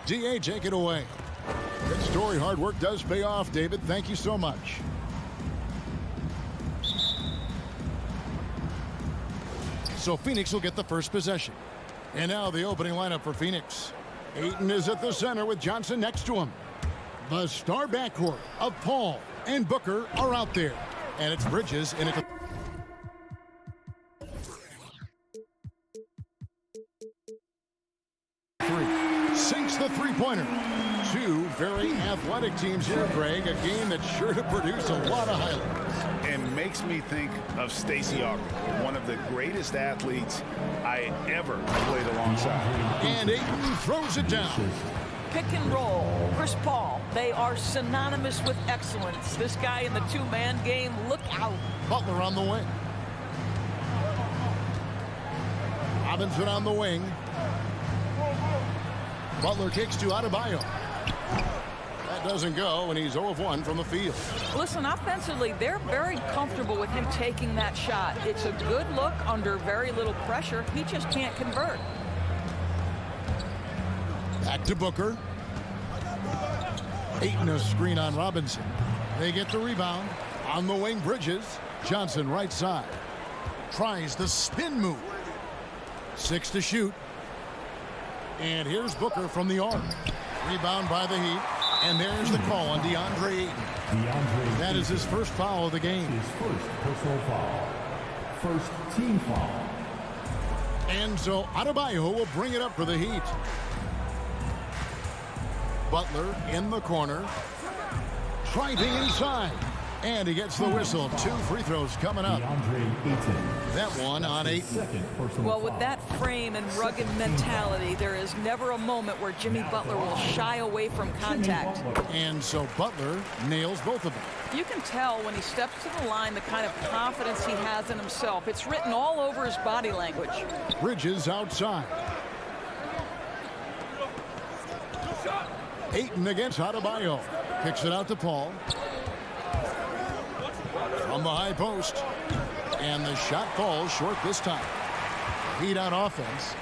DA, take it away. Good story. Hard work does pay off, David. Thank you so much. So Phoenix will get the first possession. And now the opening lineup for Phoenix. Ayton is at the center with Johnson next to him. The star backcourt of Paul and Booker are out there. And it's Bridges in it. Sinks the three-pointer. Two very athletic teams here, Greg. A game that's sure to produce a lot of highlights. And makes me think of Stacey Augmon, one of the greatest athletes I ever played alongside. And Ayton throws it down. Pick and roll, Chris Paul. They are synonymous with excellence. This guy in the two-man game, look out. Butler on the wing. Robinson on the wing. Butler kicks to Adebayo. That doesn't go, and he's 0 of 1 from the field. Listen, offensively, they're very comfortable with him taking that shot. It's a good look under very little pressure. He just can't convert. Back to Booker. Ayton a screen on Robinson. They get the rebound. On the wing, Bridges. Johnson right side. Tries the spin move. 6 to shoot. And here's Booker from the arc. Rebound by the Heat. And there's the call on DeAndre Ayton. That is his first foul of the game. His first personal foul. First team foul. And so Adebayo will bring it up for the Heat. Butler in the corner. Driving inside. And he gets the whistle. 2 free throws coming up. That one on Ayton. Well, with that frame and rugged mentality, there is never a moment where Jimmy Butler will shy away from contact. And so Butler nails both of them. You can tell when he steps to the line the kind of confidence he has in himself. It's written all over his body language. Bridges outside. Ayton against Adebayo. Kicks it out to Paul. From the high post. And the shot falls short this time. Heat on offense.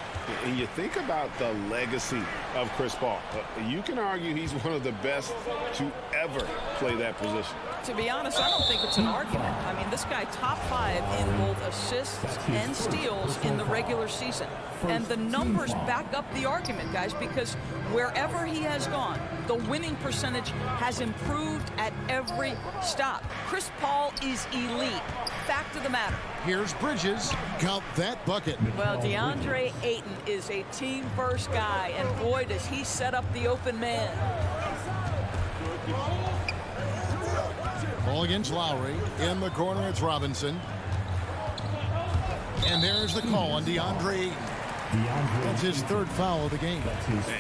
And you think about the legacy of Chris Paul. You can argue he's one of the best to ever play that position. To be honest, I don't think it's an argument. I mean, this guy top 5 in both assists and steals in the regular season. And the numbers back up the argument, guys, because wherever he has gone, the winning percentage has improved at every stop. Chris Paul is elite. Fact of the matter. Here's Bridges. Count that bucket. Well, DeAndre Ayton is a team-first guy, and boy, does he set up the open man. Ball against Lowry. In the corner, it's Robinson. And there's the call on DeAndre Ayton. That's his 3rd foul of the game.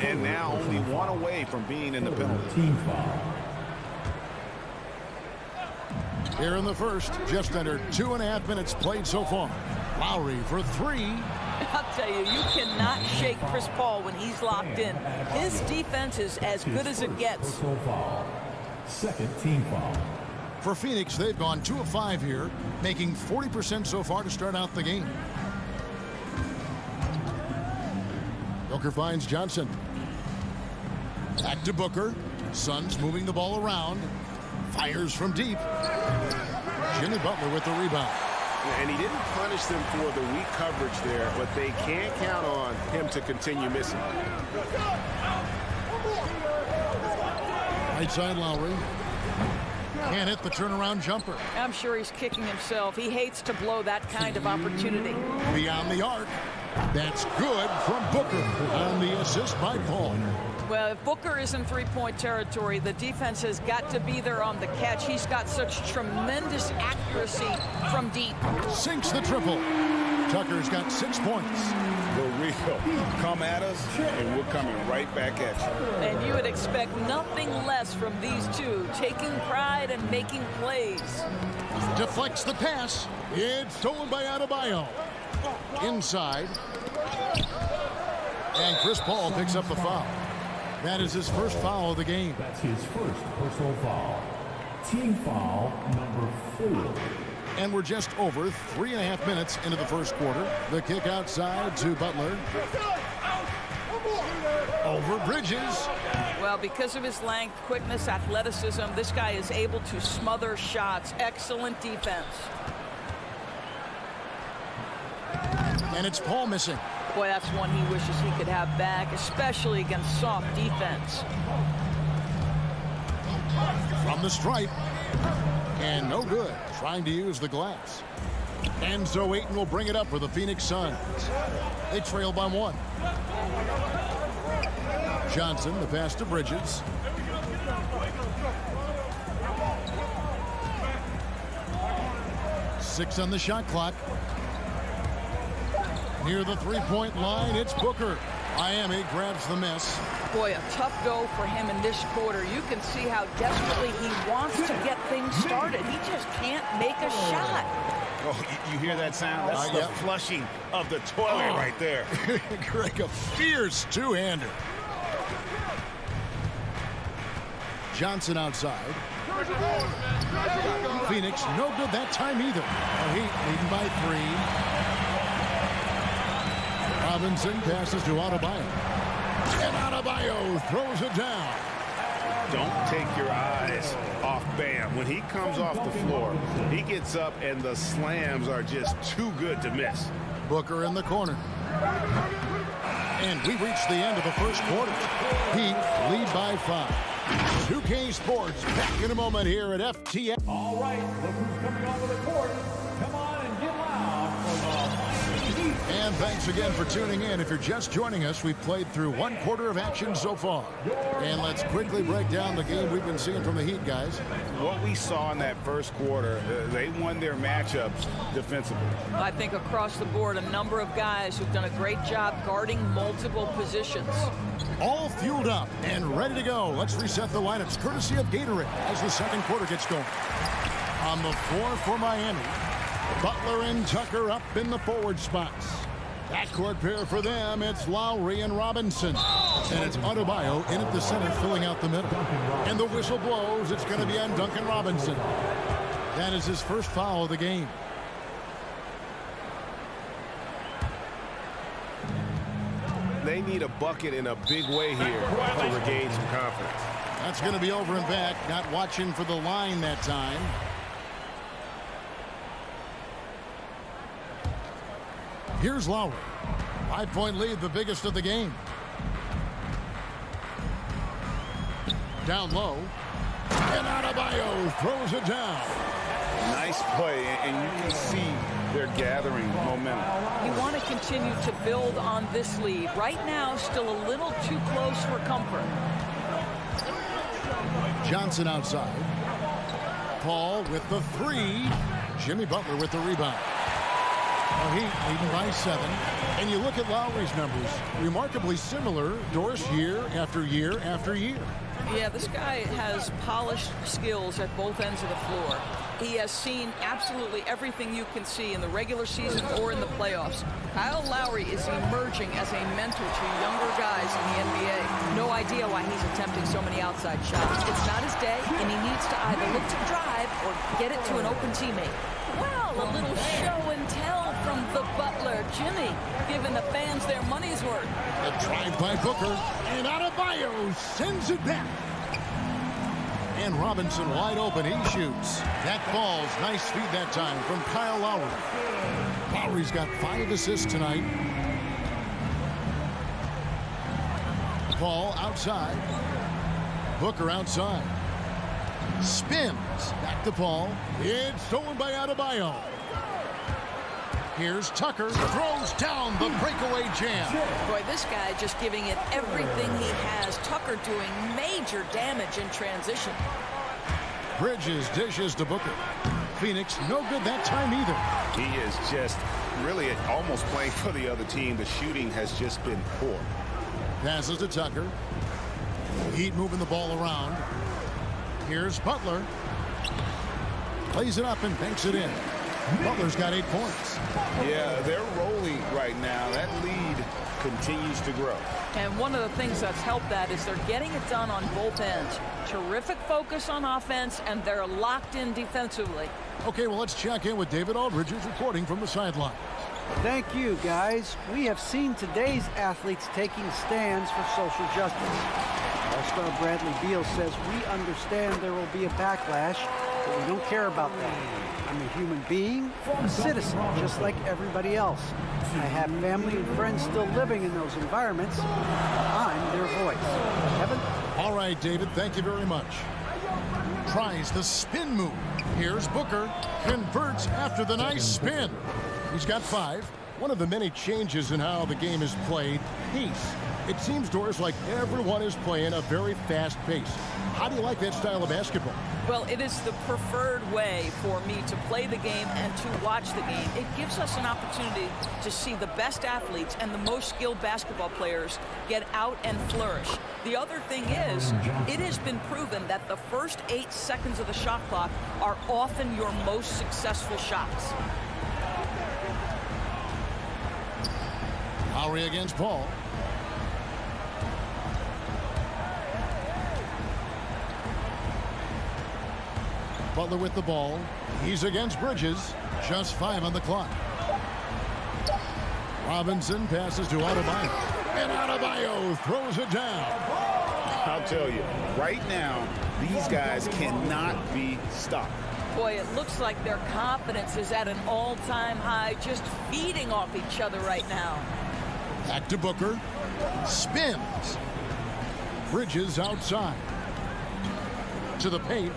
And now only 1 away from being in the penalty. Team foul. Here in the first, just under 2.5 minutes played so far. Lowry for 3. I'll tell you, you cannot shake Chris Paul when he's locked in. His defense is as good as it gets. Personal foul. 2nd team foul. For Phoenix, they've gone 2 of 5 here, making 40% so far to start out the game. Booker finds Johnson. Back to Booker. Suns moving the ball around. Fires from deep. Jimmy Butler with the rebound. And he didn't punish them for the weak coverage there, but they can't count on him to continue missing. Right side Lowry. Can't hit the turnaround jumper. I'm sure he's kicking himself. He hates to blow that kind of opportunity. Beyond the arc. That's good from Booker on the assist by Paul. Well, if Booker is in three-point territory, the defense has got to be there on the catch. He's got such tremendous accuracy from deep. Sinks the triple. Tucker's got 6 points. For real. Come at us, and we're coming right back at you. And you would expect nothing less from these two, taking pride and making plays. Deflects the pass. It's stolen by Adebayo. Inside. And Chris Paul picks up the foul. That is his first foul of the game. That's his first personal foul. Team foul number 4. And we're just over 3.5 minutes into the first quarter. The kick outside to Butler. Over Bridges. Well, because of his length, quickness, athleticism, this guy is able to smother shots. Excellent defense. And it's Paul missing. Boy, that's one he wishes he could have back, especially against soft defense. From the stripe. And no good. Trying to use the glass. And so Ayton will bring it up for the Phoenix Suns. They trail by 1. Johnson, the pass to Bridges. Six on the shot clock. Near the three-point line, it's Booker. Miami grabs the miss. Boy, a tough go for him in this quarter. You can see how desperately he wants to get things started. He just can't make a shot. Oh, you hear that sound? That's the flushing of the toilet right there. Greg, a fierce two-hander. Johnson outside. Phoenix, no good that time either. Heat leading by 3. Robinson passes to Adebayo. And Adebayo throws it down. Don't take your eyes off Bam. When he comes off the floor, he gets up and the slams are just too good to miss. Booker in the corner. And we reached the end of the first quarter. Heat lead by 5. 2K Sports back in a moment here at FTN. All right, look who's coming onto the court. Come on and get loud for the Miami Heat. And thanks again for tuning in. If you're just joining us, we've played through 1 quarter of action so far. And let's quickly break down the game we've been seeing from the Heat, guys. What we saw in that first quarter, they won their matchups defensively. I think across the board, a number of guys who've done a great job guarding multiple positions. All fueled up and ready to go. Let's reset the lineups courtesy of Gatorade as the second quarter gets going. On the floor for Miami, Butler and Tucker up in the forward spots. Backcourt pair for them, it's Lowry and Robinson. And it's Adebayo in at the center, filling out the middle. And the whistle blows. It's going to be on Duncan Robinson. That is his first foul of the game. They need a bucket in a big way here to regain some confidence. That's going to be over and back. Not watching for the line that time. Here's Lowry. 5-point lead, the biggest of the game. Down low. And Adebayo throws it down. Nice play, and you can see they're gathering momentum. You want to continue to build on this lead. Right now, still a little too close for comfort. Johnson outside. Paul with the 3. Jimmy Butler with the rebound. Heat leading by 7. And you look at Lowry's numbers, remarkably similar, Doris, year after year after year. Yeah, this guy has polished skills at both ends of the floor. He has seen absolutely everything you can see in the regular season or in the playoffs. Kyle Lowry is emerging as a mentor to younger guys in the NBA. No idea why he's attempting so many outside shots. It's not his day, and he needs to either look to drive or get it to an open teammate. Well, a little show and tell from the Butler. Jimmy giving the fans their money's worth. A drive by Booker, and Adebayo sends it back. And Robinson wide open, he shoots. That falls, nice feed that time from Kyle Lowry. Lowry's got 5 assists tonight. Paul outside. Booker outside. Spins, back to Paul. It's stolen by Adebayo. Here's Tucker, throws down the breakaway jam. Boy, this guy just giving it everything he has. Tucker doing major damage in transition. Bridges dishes to Booker. Phoenix, no good that time either. He is just really almost playing for the other team. The shooting has just been poor. Passes to Tucker. Heat moving the ball around. Here's Butler. Plays it up and banks it in. Butler's got 8 points. Yeah, they're rolling right now. That lead continues to grow. And one of the things that's helped that is they're getting it done on both ends. Terrific focus on offense, and they're locked in defensively. Okay, well, let's check in with David Aldridge, who's reporting from the sideline. Thank you, guys. We have seen today's athletes taking stands for social justice. All-star Bradley Beal says, we understand there will be a backlash, but we don't care about that. I'm a human being, a citizen, just like everybody else. I have family and friends still living in those environments. I'm their voice. Kevin? All right, David, thank you very much. Tries the spin move. Here's Booker. Converts after the nice spin. He's got 5. One of the many changes in how the game is played, pace. It seems, Doris, like everyone is playing a very fast pace. How do you like that style of basketball? Well, it is the preferred way for me to play the game and to watch the game. It gives us an opportunity to see the best athletes and the most skilled basketball players get out and flourish. The other thing is, it has been proven that the first 8 seconds of the shot clock are often your most successful shots. Lowry against Paul. Butler with the ball. He's against Bridges. Just 5 on the clock. Robinson passes to Adebayo. And Adebayo throws it down. I'll tell you, right now, these guys cannot be stopped. Boy, it looks like their confidence is at an all-time high, just feeding off each other right now. Back to Booker. Spins. Bridges outside. To the paint.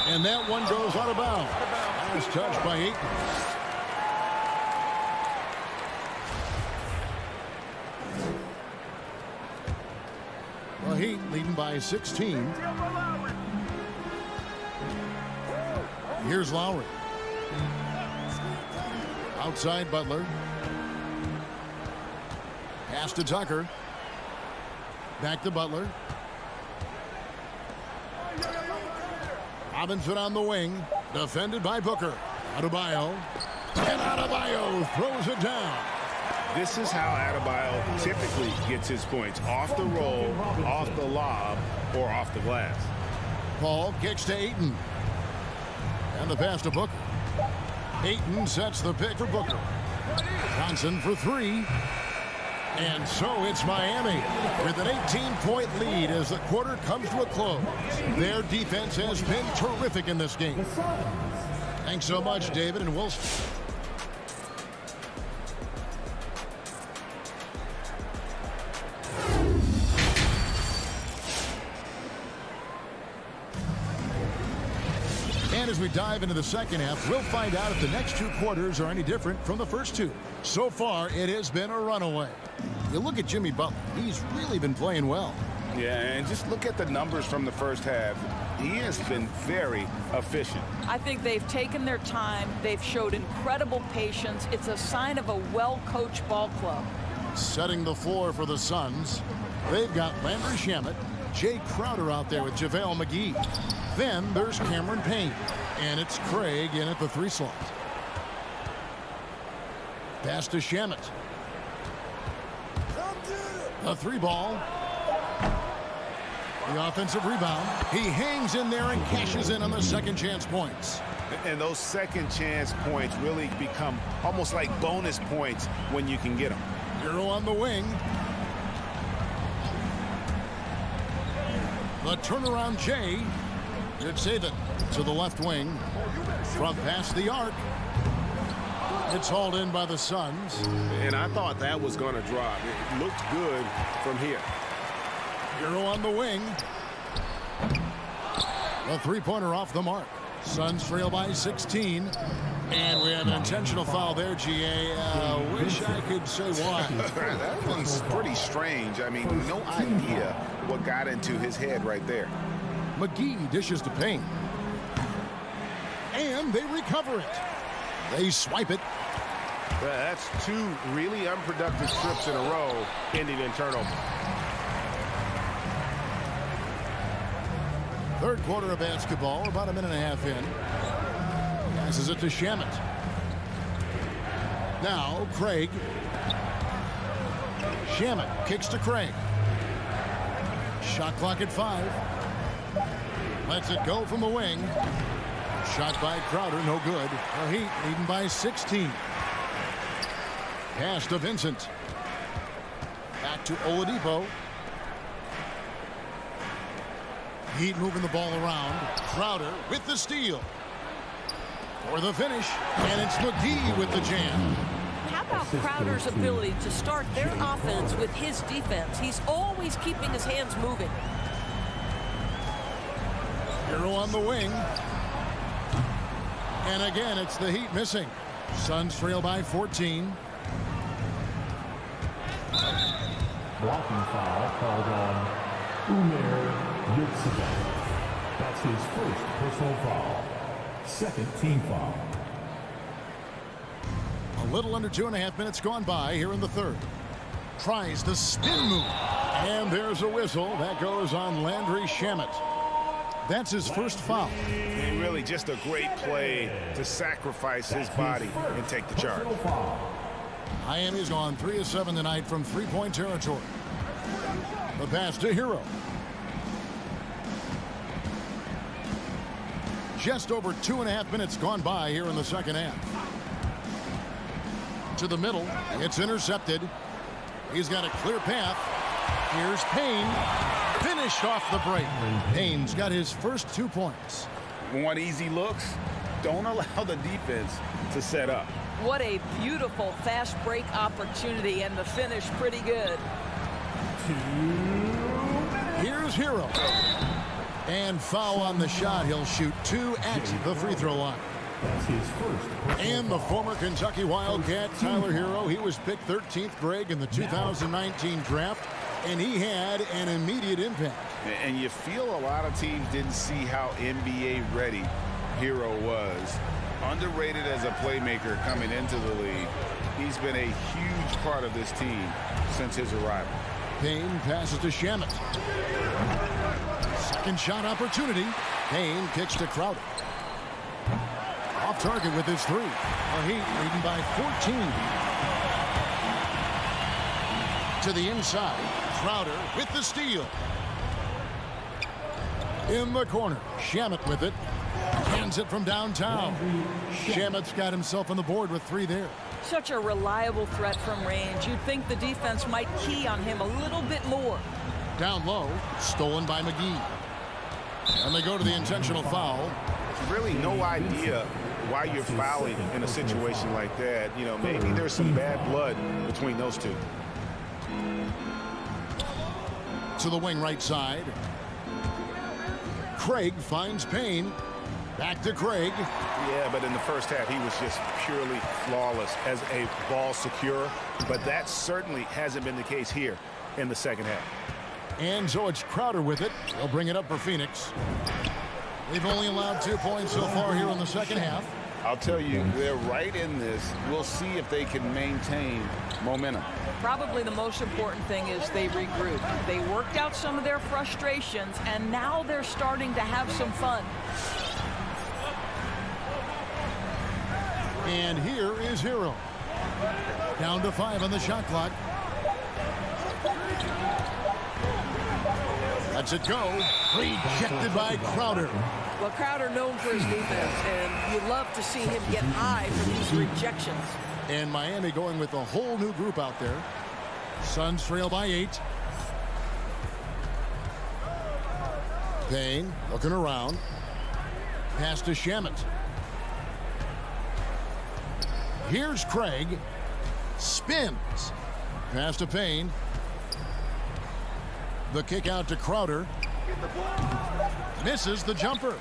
And that one goes out of bounds. Last touch by Ayton. The Heat leading by 16. Here's Lowry. Outside Butler. Pass to Tucker. Back to Butler. Robinson on the wing. Defended by Booker. Adebayo. And Adebayo throws it down. This is how Adebayo typically gets his points. Off the roll, off the lob, or off the glass. Paul kicks to Ayton. And the pass to Booker. Ayton sets the pick for Booker. Johnson for 3. And so it's Miami with an 18-point lead as the quarter comes to a close. Their defense has been terrific in this game. Thanks so much, David, and we'll... And as we dive into the second half, we'll find out if the next 2 quarters are any different from the first 2. So far, it has been a runaway. You look at Jimmy Butler. He's really been playing well. Yeah, and just look at the numbers from the first half. He has been very efficient. I think they've taken their time. They've showed incredible patience. It's a sign of a well-coached ball club. Setting the floor for the Suns. They've got Landry Shamet, Jay Crowder out there with JaVale McGee. Then there's Cameron Payne. And it's Craig in at the 3 slot. Pass to Shamet. A 3 ball. The offensive rebound. He hangs in there and cashes in on the second chance points. And those second chance points really become almost like bonus points when you can get them. Euro on the wing. The turnaround Jay. Did save it to the left wing. From past the arc. It's hauled in by the Suns. And I thought that was going to drop. It looked good from here. Euro on the wing. A 3-pointer off the mark. Suns trail by 16. And we have an intentional foul there, GA. Wish I could say why. That one's pretty strange. I mean, no idea what got into his head right there. McGee dishes to Payne. And they recover it. They swipe it. That's 2 really unproductive trips in a row, ending in turnover. Third quarter of basketball, about a minute and a half in. Passes it to Shamet. Now Craig. Shamet kicks to Craig. Shot clock at 5. Lets it go from the wing. Shot by Crowder, no good. The Heat leading by 16. Pass to Vincent. Back to Oladipo. Heat moving the ball around. Crowder with the steal. For the finish. And it's McGee with the jam. How about Crowder's ability to start their offense with his defense? He's always keeping his hands moving. Hero on the wing. And again, it's the Heat missing. Suns trail by 14. Blocking foul called on Umair Yurtseven. That's his first personal foul. Second team foul. A little under 2.5 minutes gone by here in the third. Tries the spin move. And there's a whistle. That goes on Landry Shamet. That's his first foul. And really just a great play to sacrifice his body and take the charge. Miami's gone 3 of 7 tonight from three-point territory. The pass to Hero. Just over 2.5 minutes gone by here in the second half. To the middle. It's intercepted. He's got a clear path. Here's Payne. Finished off the break. Payne's got his first 2 points. Want easy looks? Don't allow the defense to set up. What a beautiful fast break opportunity, and the finish pretty good. Here's Hero. And foul on the shot. He'll shoot 2 at the free throw line. That's his first. And the former Kentucky Wildcat, Tyler Hero, he was picked 13th, Greg, in the 2019 draft, and he had an immediate impact. And you feel a lot of teams didn't see how NBA ready Hero was. Underrated as a playmaker coming into the league. He's been a huge part of this team since his arrival. Payne passes to Shamet. Second shot opportunity. Payne kicks to Crowder. Off target with his 3. The Heat leading by 14. To the inside. Crowder with the steal. In the corner. Shamet with it. Hands it from downtown. Shamet's got himself on the board with 3 there. Such a reliable threat from range. You'd think the defense might key on him a little bit more. Down low. Stolen by McGee. And they go to the intentional foul. Really no idea why you're fouling in a situation like that. You know, maybe there's some bad blood between those two. To the wing right side. Craig finds Payne. Back to Craig. Yeah, but in the first half, he was just purely flawless as a ball securer. But that certainly hasn't been the case here in the second half. And so it's Crowder with it. They'll bring it up for Phoenix. They've only allowed 2 points so far here in the second half. I'll tell you, they're right in this. We'll see if they can maintain momentum. Probably the most important thing is they regroup. They worked out some of their frustrations, and now they're starting to have some fun. And here is Hero. Down to 5 on the shot clock. Lets it go. Rejected by Crowder. Well, Crowder known for his defense, and you love to see him get high for these rejections. And Miami going with a whole new group out there. Suns trail by 8. Payne looking around. Pass to Shamet. Here's Craig. Spins. Pass to Payne. The kick out to Crowder. Misses the jumper.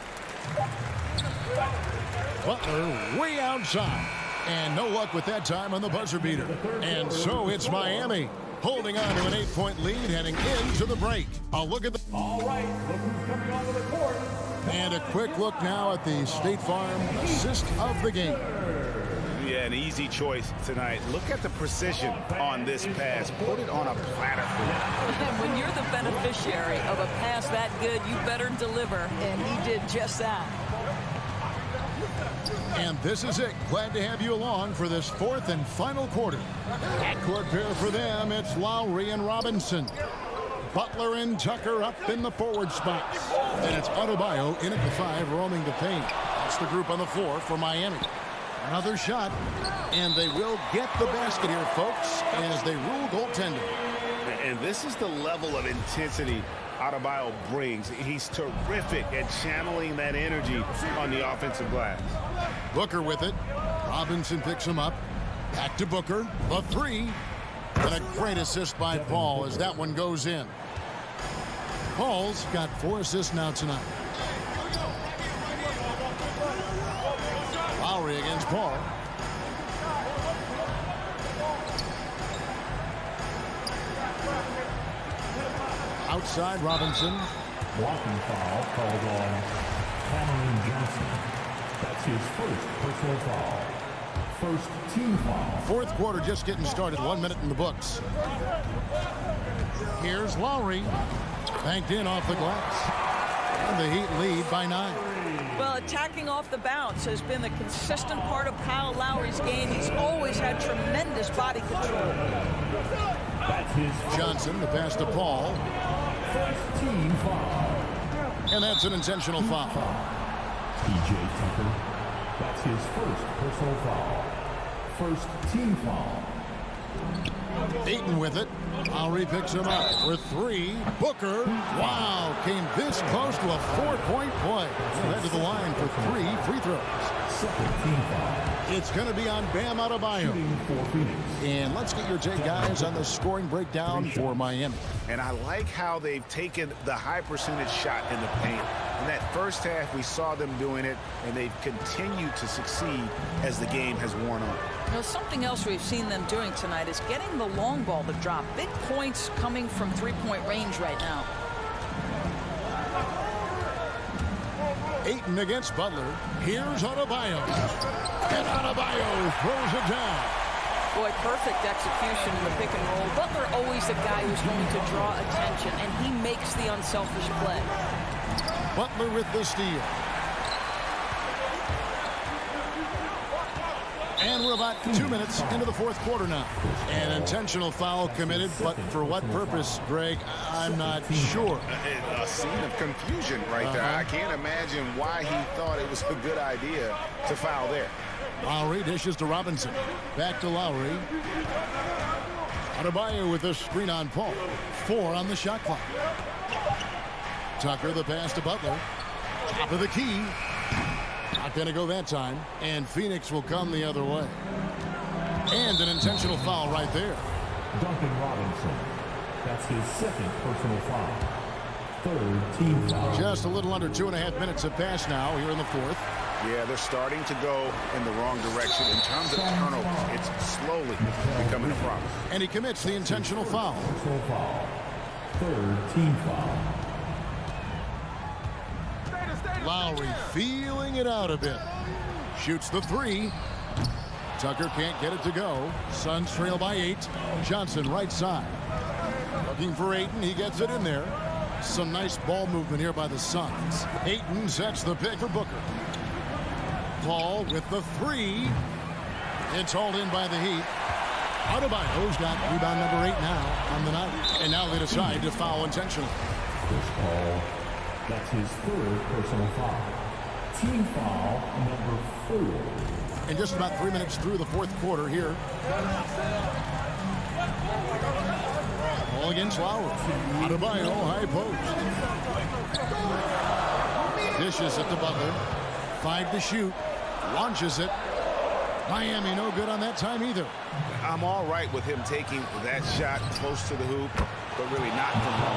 Butler way outside. And no luck with that time on the buzzer beater. And so it's Miami holding on to an 8-point lead heading into the break. I'll look at the... All right, look who's coming onto the court. And a quick look now at the State Farm assist of the game. Yeah, an easy choice tonight. Look at the precision on this pass. Put it on a platter for him. And when you're the beneficiary of a pass that good, you better deliver, and he did just that. And this is it. Glad to have you along for this 4th and final quarter. At court pair for them, it's Lowry and Robinson. Butler and Tucker up in the forward spots. And it's Adebayo in at the 5, roaming the paint. sets the group on the floor for Miami. Another shot, and they will get the basket here, folks, as they rule goaltending. And this is the level of intensity Adebayo brings. He's terrific at channeling that energy on the offensive glass. Booker with it. Robinson picks him up. Back to Booker. The three. And a great assist by Paul as that one goes in. Paul's got 4 assists now tonight. Lowry against Paul. Outside Robinson. Walking foul called on Cameron Johnson. That's his first personal foul. First team foul. Fourth quarter just getting started. 1 minute in the books. Here's Lowry. Banked in off the glass. And the Heat lead by 9. Well, attacking off the bounce has been the consistent part of Kyle Lowry's game. He's always had tremendous body control. That's his Johnson, the pass to Paul. first team foul. And that's an intentional foul. P.J. Tucker. That's his first personal foul. First team foul. Ayton with it. Lowry picks him up for 3. Booker, wow, came this close to a 4-point play. He'll head to the line for 3 free throws. Second team foul. It's going to be on Bam Adebayo. Shooting for Phoenix. And let's get your take, guys, on the scoring breakdown for Miami. And I like how they've taken the high percentage shot in the paint. In that first half, we saw them doing it, and they've continued to succeed as the game has worn on. You know, something else we've seen them doing tonight is getting the long ball to drop. Big points coming from three-point range right now. Ayton against Butler. Here's Adebayo. And Adebayo throws it down. Boy, perfect execution in the pick and roll. Butler always the guy who's going to draw attention, and he makes the unselfish play. Butler with the steal. And we're about 2 minutes into the fourth quarter now. An intentional foul committed, but for what purpose, Greg, I'm not sure. A scene of confusion right there. I can't imagine why he thought it was a good idea to foul there. Lowry dishes to Robinson. Back to Lowry. Adebayo with a screen on Paul. 4 on the shot clock. Tucker the pass to Butler. Top of the key. Not going to go that time. And Phoenix will come the other way. And an intentional foul right there. Duncan Robinson. That's his second personal foul. Third team foul. Just a little under 2.5 minutes have passed now here in the fourth. Yeah, they're starting to go in the wrong direction in terms of turnovers. It's slowly becoming a problem. And he commits the intentional foul. Personal foul. Third team foul. Lowry feeling it out a bit. Shoots the 3. Tucker can't get it to go. Suns trail by 8. Johnson right side. Looking for Ayton. He gets it in there. Some nice ball movement here by the Suns. Ayton sets the pick for Booker. Paul with the 3. It's hauled in by the Heat. Adebayo's got rebound number 8 now on the night. And now they decide to foul intentionally. Chris Paul. That's his third personal foul. Team foul number 4. And just about 3 minutes through the fourth quarter here. Ball against Lowry. Adebayo, high post. Dishes it to Butler. 5 to shoot. Launches it. Miami no good on that time either. I'm all right with him taking that shot close to the hoop, but really not from long.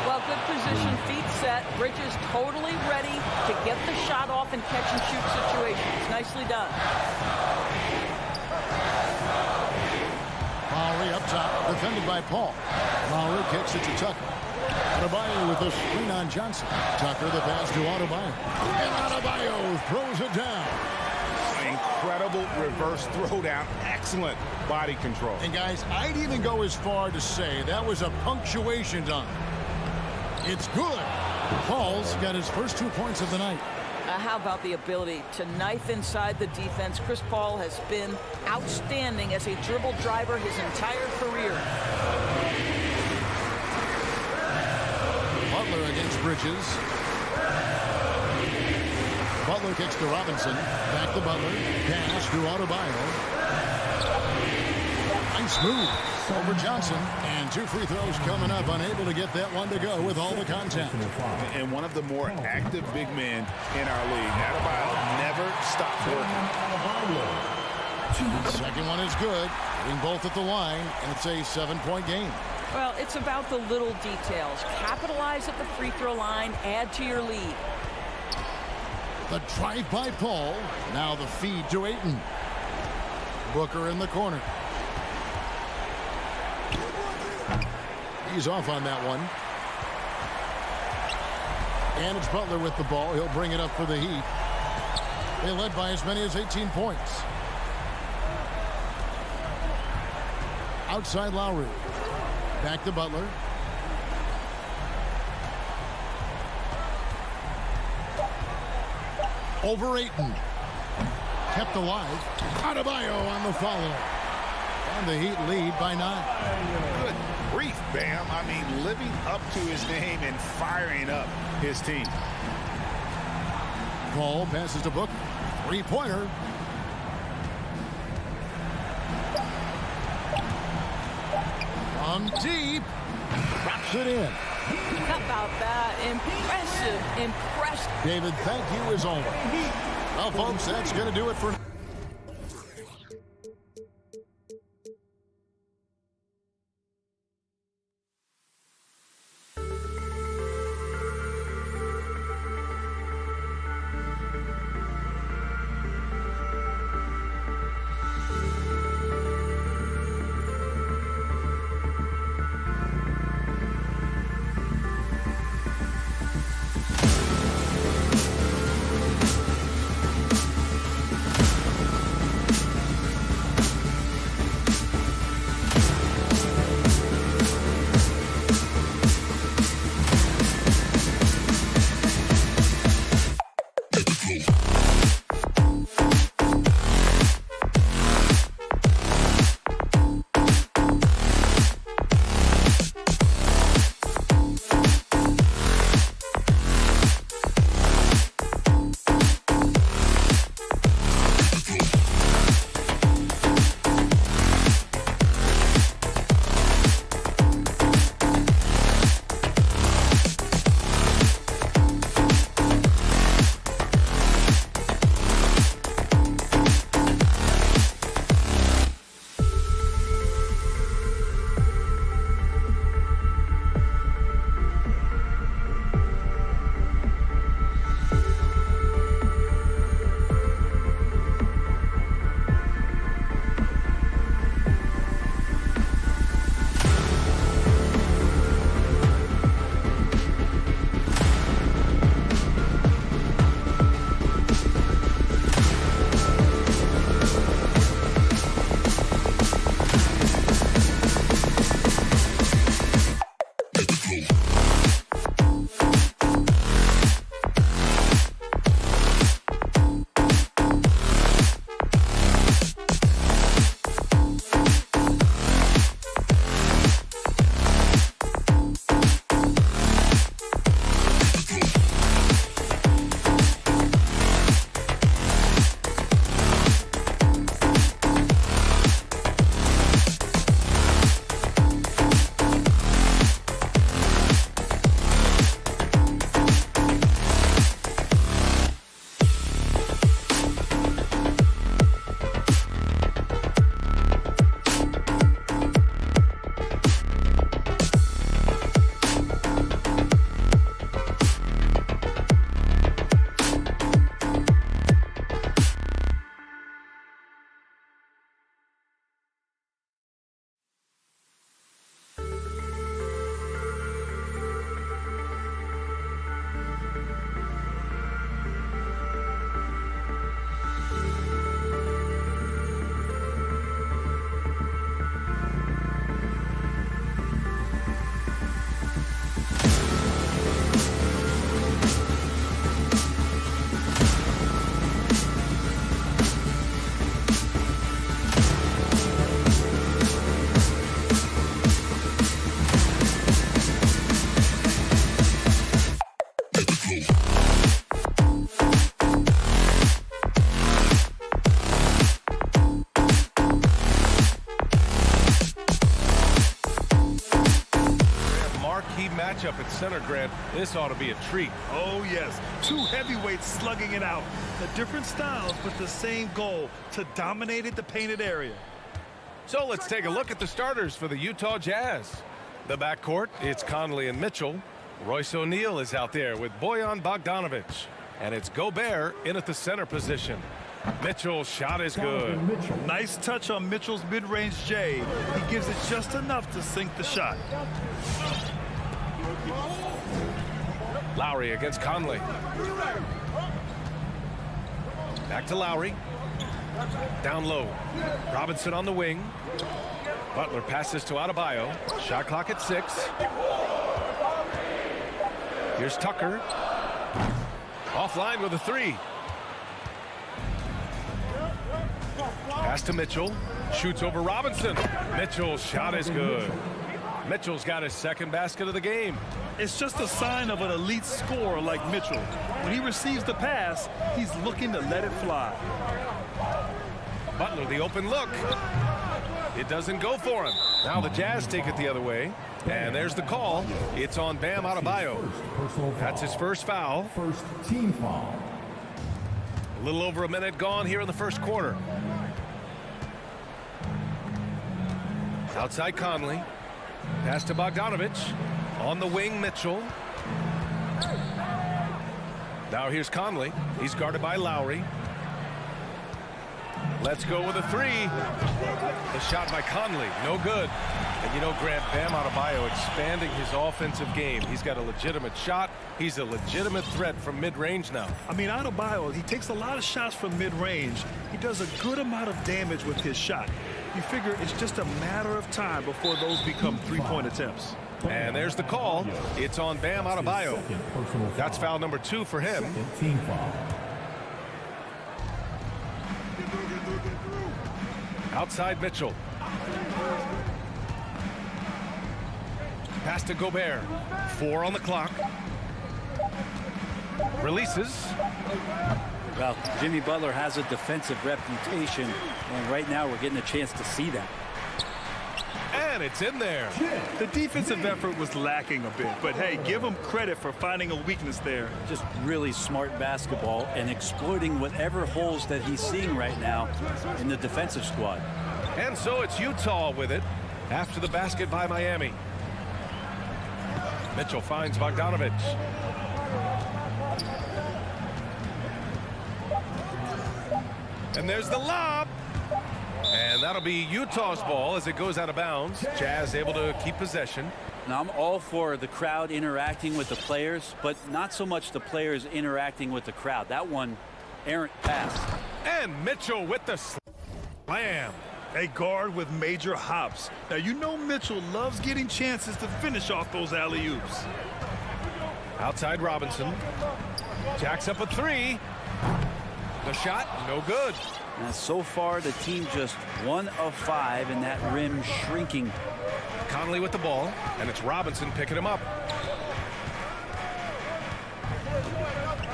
Well, good position, feet set. Bridges totally ready to get the shot off in catch-and-shoot situations. Nicely done. Lowry up top, defended by Paul. Lowry kicks it to Tucker. Adebayo with a screen on Johnson. Tucker the pass to Adebayo. And Adebayo throws it down. Incredible reverse throwdown. Excellent body control. And guys, I'd even go as far to say that was a punctuation dunk. It's good. Paul's got his first 2 points of the night. How about the ability to knife inside the defense? Chris Paul has been outstanding as a dribble driver his entire career. Butler against Bridges. Butler kicks to Robinson. Back to Butler. Pass to Adebayo. Nice move over Johnson. And 2 free throws coming up. Unable to get that one to go with all the contact. And one of the more active big men in our league. Adebayo never stops working. Second one is good. Hitting both at the line. And it's a 7-point game. Well, it's about the little details. Capitalize at the free throw line. Add to your lead. The drive by Paul. Now the feed to Ayton. Booker in the corner. He's off on that one. And it's Butler with the ball. He'll bring it up for the Heat. They led by as many as 18 points. Outside Lowry. Back to Butler. Over Ayton. Kept alive. Adebayo on the follow. And the Heat lead by 9. Good grief, Bam. I mean, living up to his name and firing up his team. Paul passes to Booker. 3-pointer. From deep. Drops it in. How about that? Impressive. David, thank you as always. Well, folks, that's going to do it for matchup at center, Grant. This ought to be a treat. Oh, yes. Two heavyweights slugging it out. The different styles, but the same goal, to dominate at the painted area. So let's take a look at the starters for the Utah Jazz. The backcourt, it's Conley and Mitchell. Royce O'Neal is out there with Bojan Bogdanovic. And it's Gobert in at the center position. Mitchell's shot is good. Nice touch on Mitchell's mid-range J. He gives it just enough to sink the shot. Lowry against Conley. Back to Lowry. Down low. Robinson on the wing. Butler passes to Adebayo. Shot clock at 6. Here's Tucker. Offline with a 3. Pass to Mitchell. Shoots over Robinson. Mitchell's shot is good. Mitchell's got his second basket of the game. It's just a sign of an elite scorer like Mitchell. When he receives the pass, he's looking to let it fly. Butler, the open look. It doesn't go for him. Now the Jazz take it the other way. And there's the call. It's on Bam Adebayo. That's his first foul. First team foul. A little over a minute gone here in the first quarter. Outside Conley. Pass to Bogdanovic. On the wing, Mitchell. Now here's Conley. He's guarded by Lowry. Let's go with a 3. The shot by Conley, no good. And you know, Grant, Bam Adebayo expanding his offensive game. He's got a legitimate shot. He's a legitimate threat from mid-range now. I mean, Adebayo, he takes a lot of shots from mid-range. He does a good amount of damage with his shot. You figure it's just a matter of time before those become three-point attempts. And there's the call. It's on Bam Adebayo. That's foul number 2 for him. Team foul. Outside Mitchell. Pass to Gobert. 4 on the clock. Releases. Well, Jimmy Butler has a defensive reputation, and right now we're getting a chance to see that. And it's in there. The defensive effort was lacking a bit, but hey, give him credit for finding a weakness there. Just really smart basketball and exploiting whatever holes that he's seeing right now in the defensive squad. And so it's Utah with it after the basket by Miami. Mitchell finds Bogdanovic. And there's the lob. And that'll be Utah's ball as it goes out of bounds. Jazz able to keep possession. Now, I'm all for the crowd interacting with the players, but not so much the players interacting with the crowd. That one, errant pass. And Mitchell with the slam. A guard with major hops. Now, you know Mitchell loves getting chances to finish off those alley-oops. Outside Robinson. Jacks up a 3. The shot, no good. Now, so far, the team just 1 of 5 in that rim shrinking. Conley with the ball, and it's Robinson picking him up.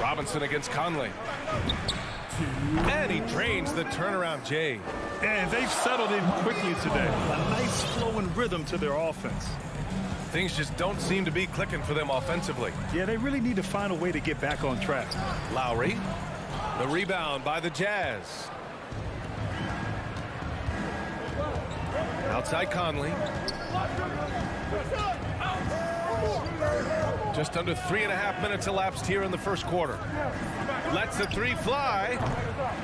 Robinson against Conley. And he drains the turnaround J. And they've settled in quickly today. A nice flow and rhythm to their offense. Things just don't seem to be clicking for them offensively. Yeah, they really need to find a way to get back on track. Lowry. The rebound by the Jazz. Outside Conley. Just under 3.5 minutes elapsed here in the first quarter. Lets the 3 fly.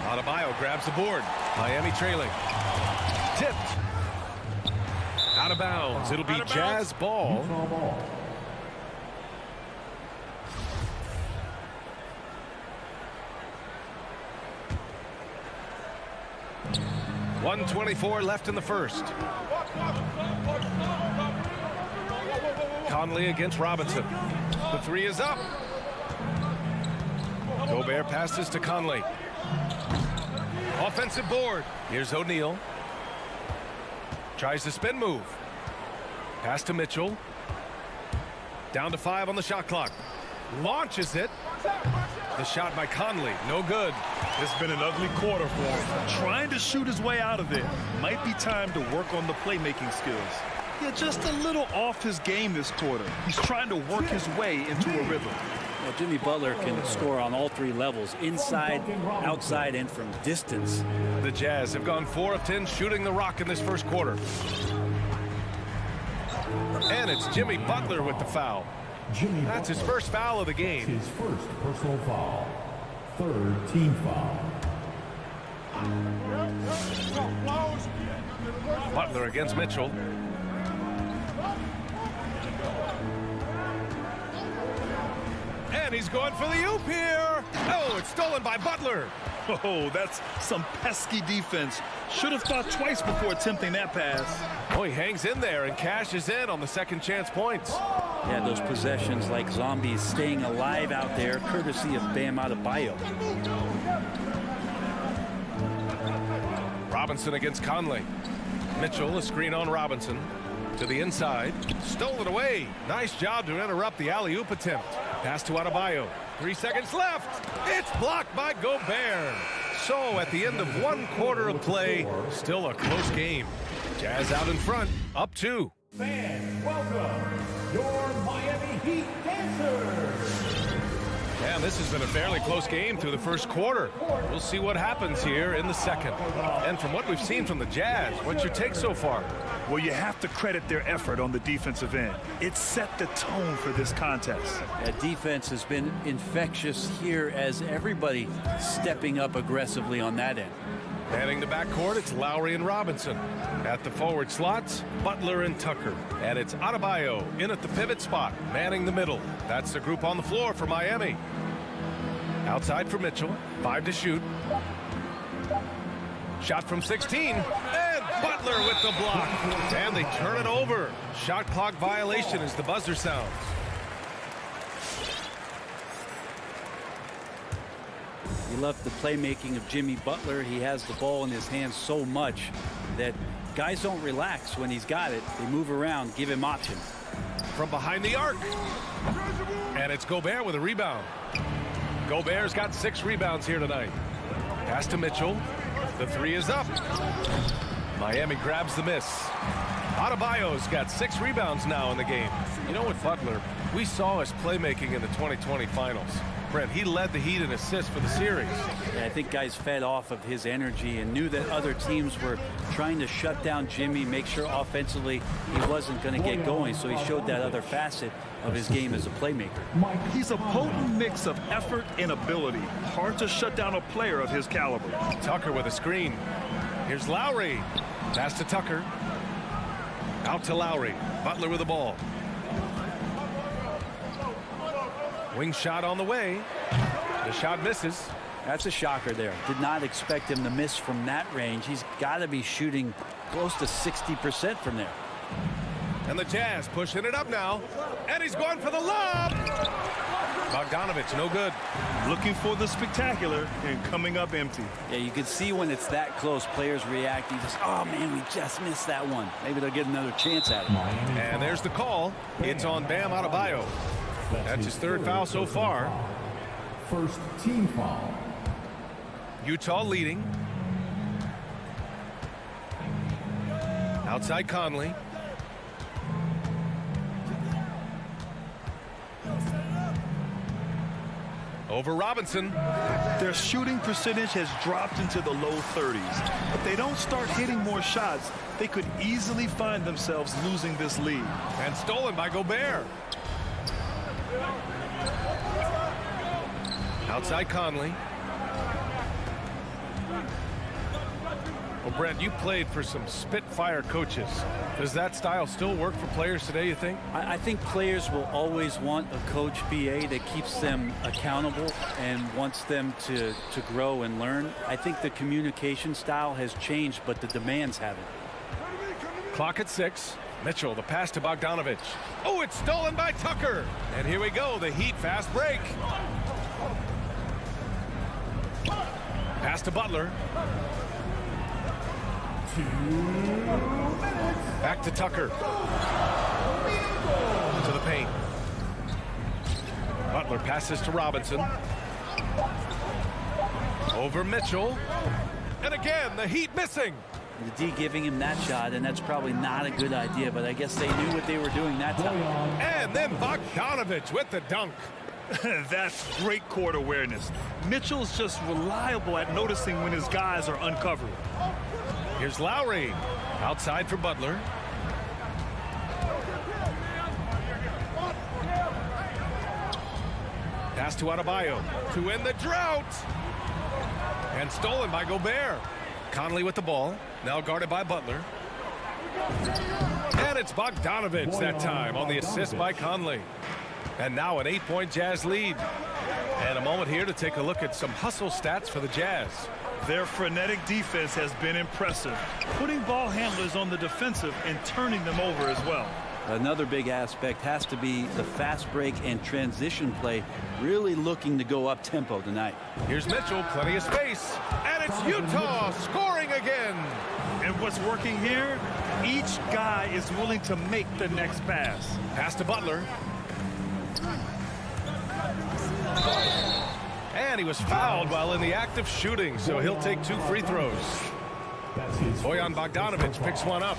Adebayo grabs the board. Miami trailing. Tipped. Out of bounds. It'll be Jazz ball. 1:24 left in the first. Conley against Robinson. The 3 is up. Gobert passes to Conley. Offensive board. Here's O'Neal. Tries the spin move. Pass to Mitchell. Down to 5 on the shot clock. Launches it. The shot by Conley. No good. It's been an ugly quarter for him. Trying to shoot his way out of it. Might be time to work on the playmaking skills. Yeah, just a little off his game this quarter. He's trying to work his way into a rhythm. Well, Jimmy Butler can score on all three levels, inside, outside, and from distance. The Jazz have gone 4 of 10 shooting the rock in this first quarter. And it's Jimmy Butler with the foul. That's his first foul of the game. His first personal foul. Third team foul. Butler against Mitchell. And he's going for the oop here. Oh, it's stolen by Butler. Oh, that's some pesky defense. Should have thought twice before attempting that pass. Oh, he hangs in there and cashes in on the second chance points. Yeah, those possessions like zombies staying alive out there, courtesy of Bam Adebayo. Robinson against Conley. Mitchell, a screen on Robinson. To the inside. Stolen away. Nice job to interrupt the alley-oop attempt. Pass to Adebayo. 3 seconds left. It's blocked by Gobert. So at the end of 1 quarter of play, still a close game. Jazz out in front, up 2. Fans, welcome your Miami Heat dancers. And this has been a fairly close game through the first quarter. We'll see what happens here in the second. And from what we've seen from the Jazz, what's your take so far? Well, you have to credit their effort on the defensive end. It set the tone for this contest. That defense has been infectious here as everybody stepping up aggressively on that end. Manning the backcourt, it's Lowry and Robinson. At the forward slots, Butler and Tucker. And it's Adebayo in at the pivot spot, manning the middle. That's the group on the floor for Miami. Outside for Mitchell, 5 to shoot. Shot from 16, and Butler with the block. And they turn it over. Shot clock violation as the buzzer sounds. You love the playmaking of Jimmy Butler. He has the ball in his hands so much that guys don't relax when he's got it. They move around, give him options. From behind the arc. And it's Gobert with a rebound. Gobert's got 6 rebounds here tonight. Pass to Mitchell. The 3 is up. Miami grabs the miss. Adebayo's got 6 rebounds now in the game. You know what, Butler, we saw his playmaking in the 2020 finals. Brent, he led the Heat in assists for the series. Yeah, I think guys fed off of his energy and knew that other teams were trying to shut down Jimmy, make sure offensively he wasn't going to get going. So he showed that other facet of his game as a playmaker. He's a potent mix of effort and ability. Hard to shut down a player of his caliber. Tucker with a screen. Here's Lowry. Pass to Tucker. Out to Lowry. Butler with the ball. Wing shot on the way. The shot misses. That's a shocker there. Did not expect him to miss from that range. He's got to be shooting close to 60% from there. And the Jazz pushing it up now. And he's going for the lob. Bogdanovich, no good. Looking for the spectacular and coming up empty. Yeah, you can see when it's that close, players reacting. Just, oh, man, we just missed that one. Maybe they'll get another chance at it. And there's the call. It's on Bam Adebayo. That's his 3rd foul so far. First team foul. Utah leading. Outside Conley. Over Robinson. Their shooting percentage has dropped into the low 30s. If they don't start hitting more shots, they could easily find themselves losing this lead. And stolen by Gobert. Outside Conley. Well, Brent, you played for some Spitfire coaches. Does that style still work for players today, you think? I think players will always want a coach BA that keeps them accountable and wants them to grow and learn. I think the communication style has changed, but the demands haven't. Clock at 6. Mitchell, the pass to Bogdanovich. Oh, it's stolen by Tucker. And here we go, the Heat fast break. Pass to Butler. 2 minutes. Back to Tucker. To the paint. Butler passes to Robinson. Over Mitchell. And again, the Heat missing. The D giving him that shot, and that's probably not a good idea, but I guess they knew what they were doing that time. And then Bogdanovich with the dunk. That's great court awareness. Mitchell's just reliable at noticing when his guys are uncovered. Here's Lowry. Outside for Butler. Pass to Adebayo to end the drought. And stolen by Gobert. Conley with the ball. Now guarded by Butler. And it's Bogdanovich that time on the assist by Conley. And now an 8-point Jazz lead. And a moment here to take a look at some hustle stats for the Jazz. Their frenetic defense has been impressive, putting ball handlers on the defensive and turning them over as well. Another big aspect has to be the fast break and transition play, really looking to go up tempo tonight. Here's Mitchell, plenty of space, and it's Utah scoring again. And what's working here, each guy is willing to make the next pass. Pass to Butler. And he was fouled while in the act of shooting, so he'll take 2 free throws. Bojan Bogdanovich picks one up.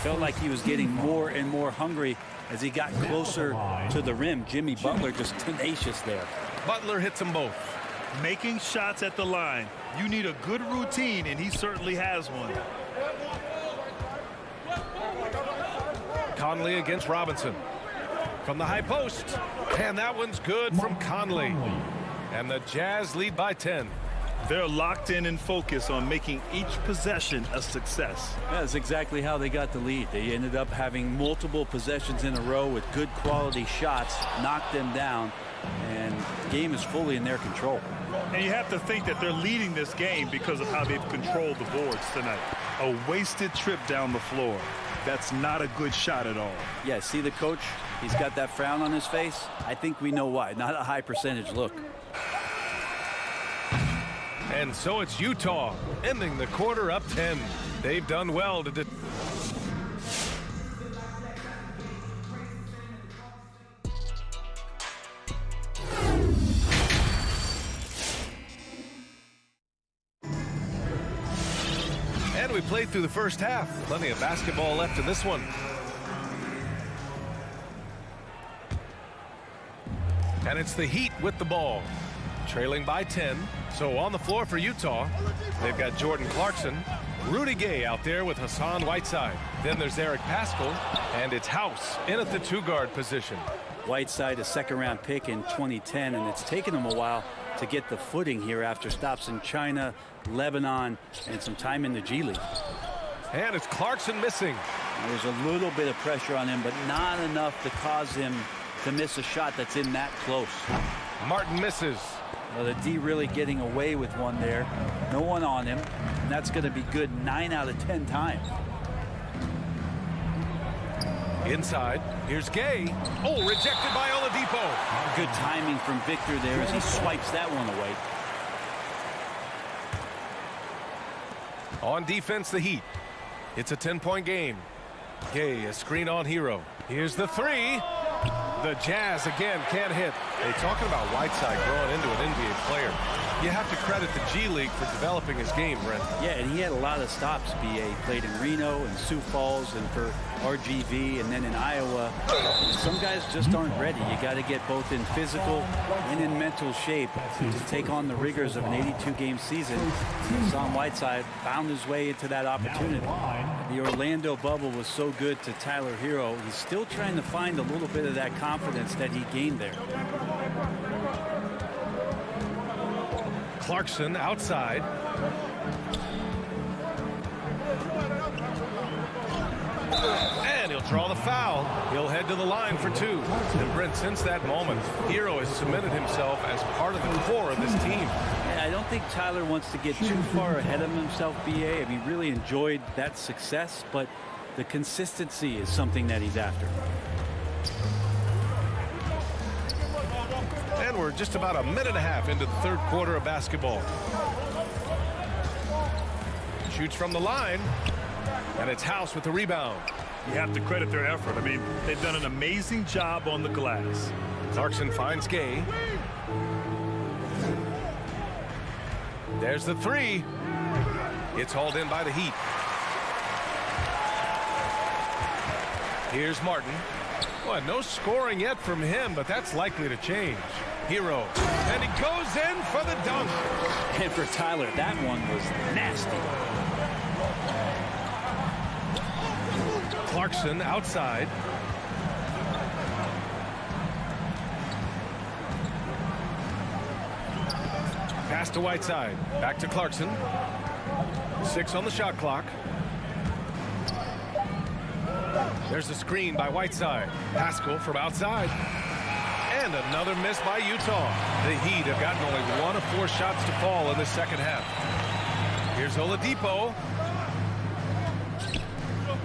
Felt like he was getting more and more hungry as he got closer to the rim. Jimmy Butler just tenacious there. Butler hits them both. Making shots at the line. You need a good routine, and he certainly has one. Conley against Robinson. From the high post. And that one's good from Conley. And the Jazz lead by 10. They're locked in and focused on making each possession a success. That's exactly how they got the lead. They ended up having multiple possessions in a row with good quality shots, knocked them down, and the game is fully in their control. And you have to think that they're leading this game because of how they've controlled the boards tonight. A wasted trip down the floor. That's not a good shot at all. Yeah, see the coach? He's got that frown on his face. I think we know why. Not a high percentage look. And so it's Utah ending the quarter up 10. They've done well to And we played through the first half. Plenty of basketball left in this one. And it's the Heat with the ball. Trailing by 10. So on the floor for Utah, they've got Jordan Clarkson, Rudy Gay out there with Hassan Whiteside. Then there's Eric Paschall, and it's House in at the 2-guard position. Whiteside, a second-round pick in 2010, and it's taken him a while to get the footing here after stops in China, Lebanon, and some time in the G League. And it's Clarkson missing. There's a little bit of pressure on him, but not enough to cause him to miss a shot that's in that close. Martin misses. Well, the D really getting away with one there. No one on him, and that's going to be good 9 out of 10 times. Inside, here's Gay. Oh, rejected by Oladipo. Good timing from Victor there as he swipes that one away. On defense, the Heat. It's a 10-point game. Gay, a screen on Hero. Here's the 3. The Jazz again can't hit. Hey, talking about Whiteside growing into an NBA player, you have to credit the G League for developing his game, Brent. Yeah, and he had a lot of stops, B.A. He played in Reno and Sioux Falls and for RGV and then in Iowa. Some guys just aren't ready. You got to get both in physical and in mental shape to take on the rigors of an 82-game season. Hassan Whiteside found his way into that opportunity. The Orlando bubble was so good to Tyler Hero. He's still trying to find a little bit of that confidence that he gained there. Clarkson outside. And he'll draw the foul. He'll head to the line for 2. And Brent, since that moment, Hero has cemented himself as part of the core of this team. And I don't think Tyler wants to get too far ahead of himself, B.A. I mean, he really enjoyed that success, but the consistency is something that he's after. And we're just about a minute and a half into the third quarter of basketball. Shoots from the line, and it's House with the rebound. You have to credit their effort. I mean, they've done an amazing job on the glass. Clarkson finds Gay. There's the 3. It's hauled in by the Heat. Here's Martin. Well, no scoring yet from him, but that's likely to change. Hero, and he goes in for the dunk. And for Tyler, that one was nasty. Clarkson outside. Pass to Whiteside. Back to Clarkson. 6 on the shot clock. There's the screen by Whiteside. Pascal from outside. And another miss by Utah. The Heat have gotten only 1 of 4 shots to fall in the second half. Here's Oladipo.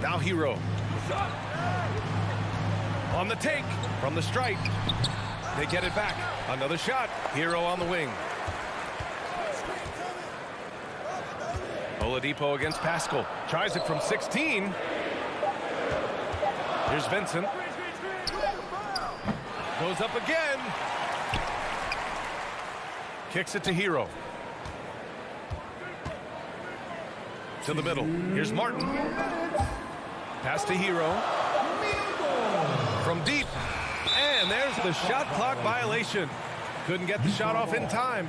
Now Hero. On the take from the stripe. They get it back. Another shot. Hero on the wing. Oladipo against Pascal. Tries it from 16. Here's Vincent. Goes up again. Kicks it to Hero. To the middle. Here's Martin. Pass to Hero. From deep. And there's the shot clock violation. Couldn't get the shot off in time.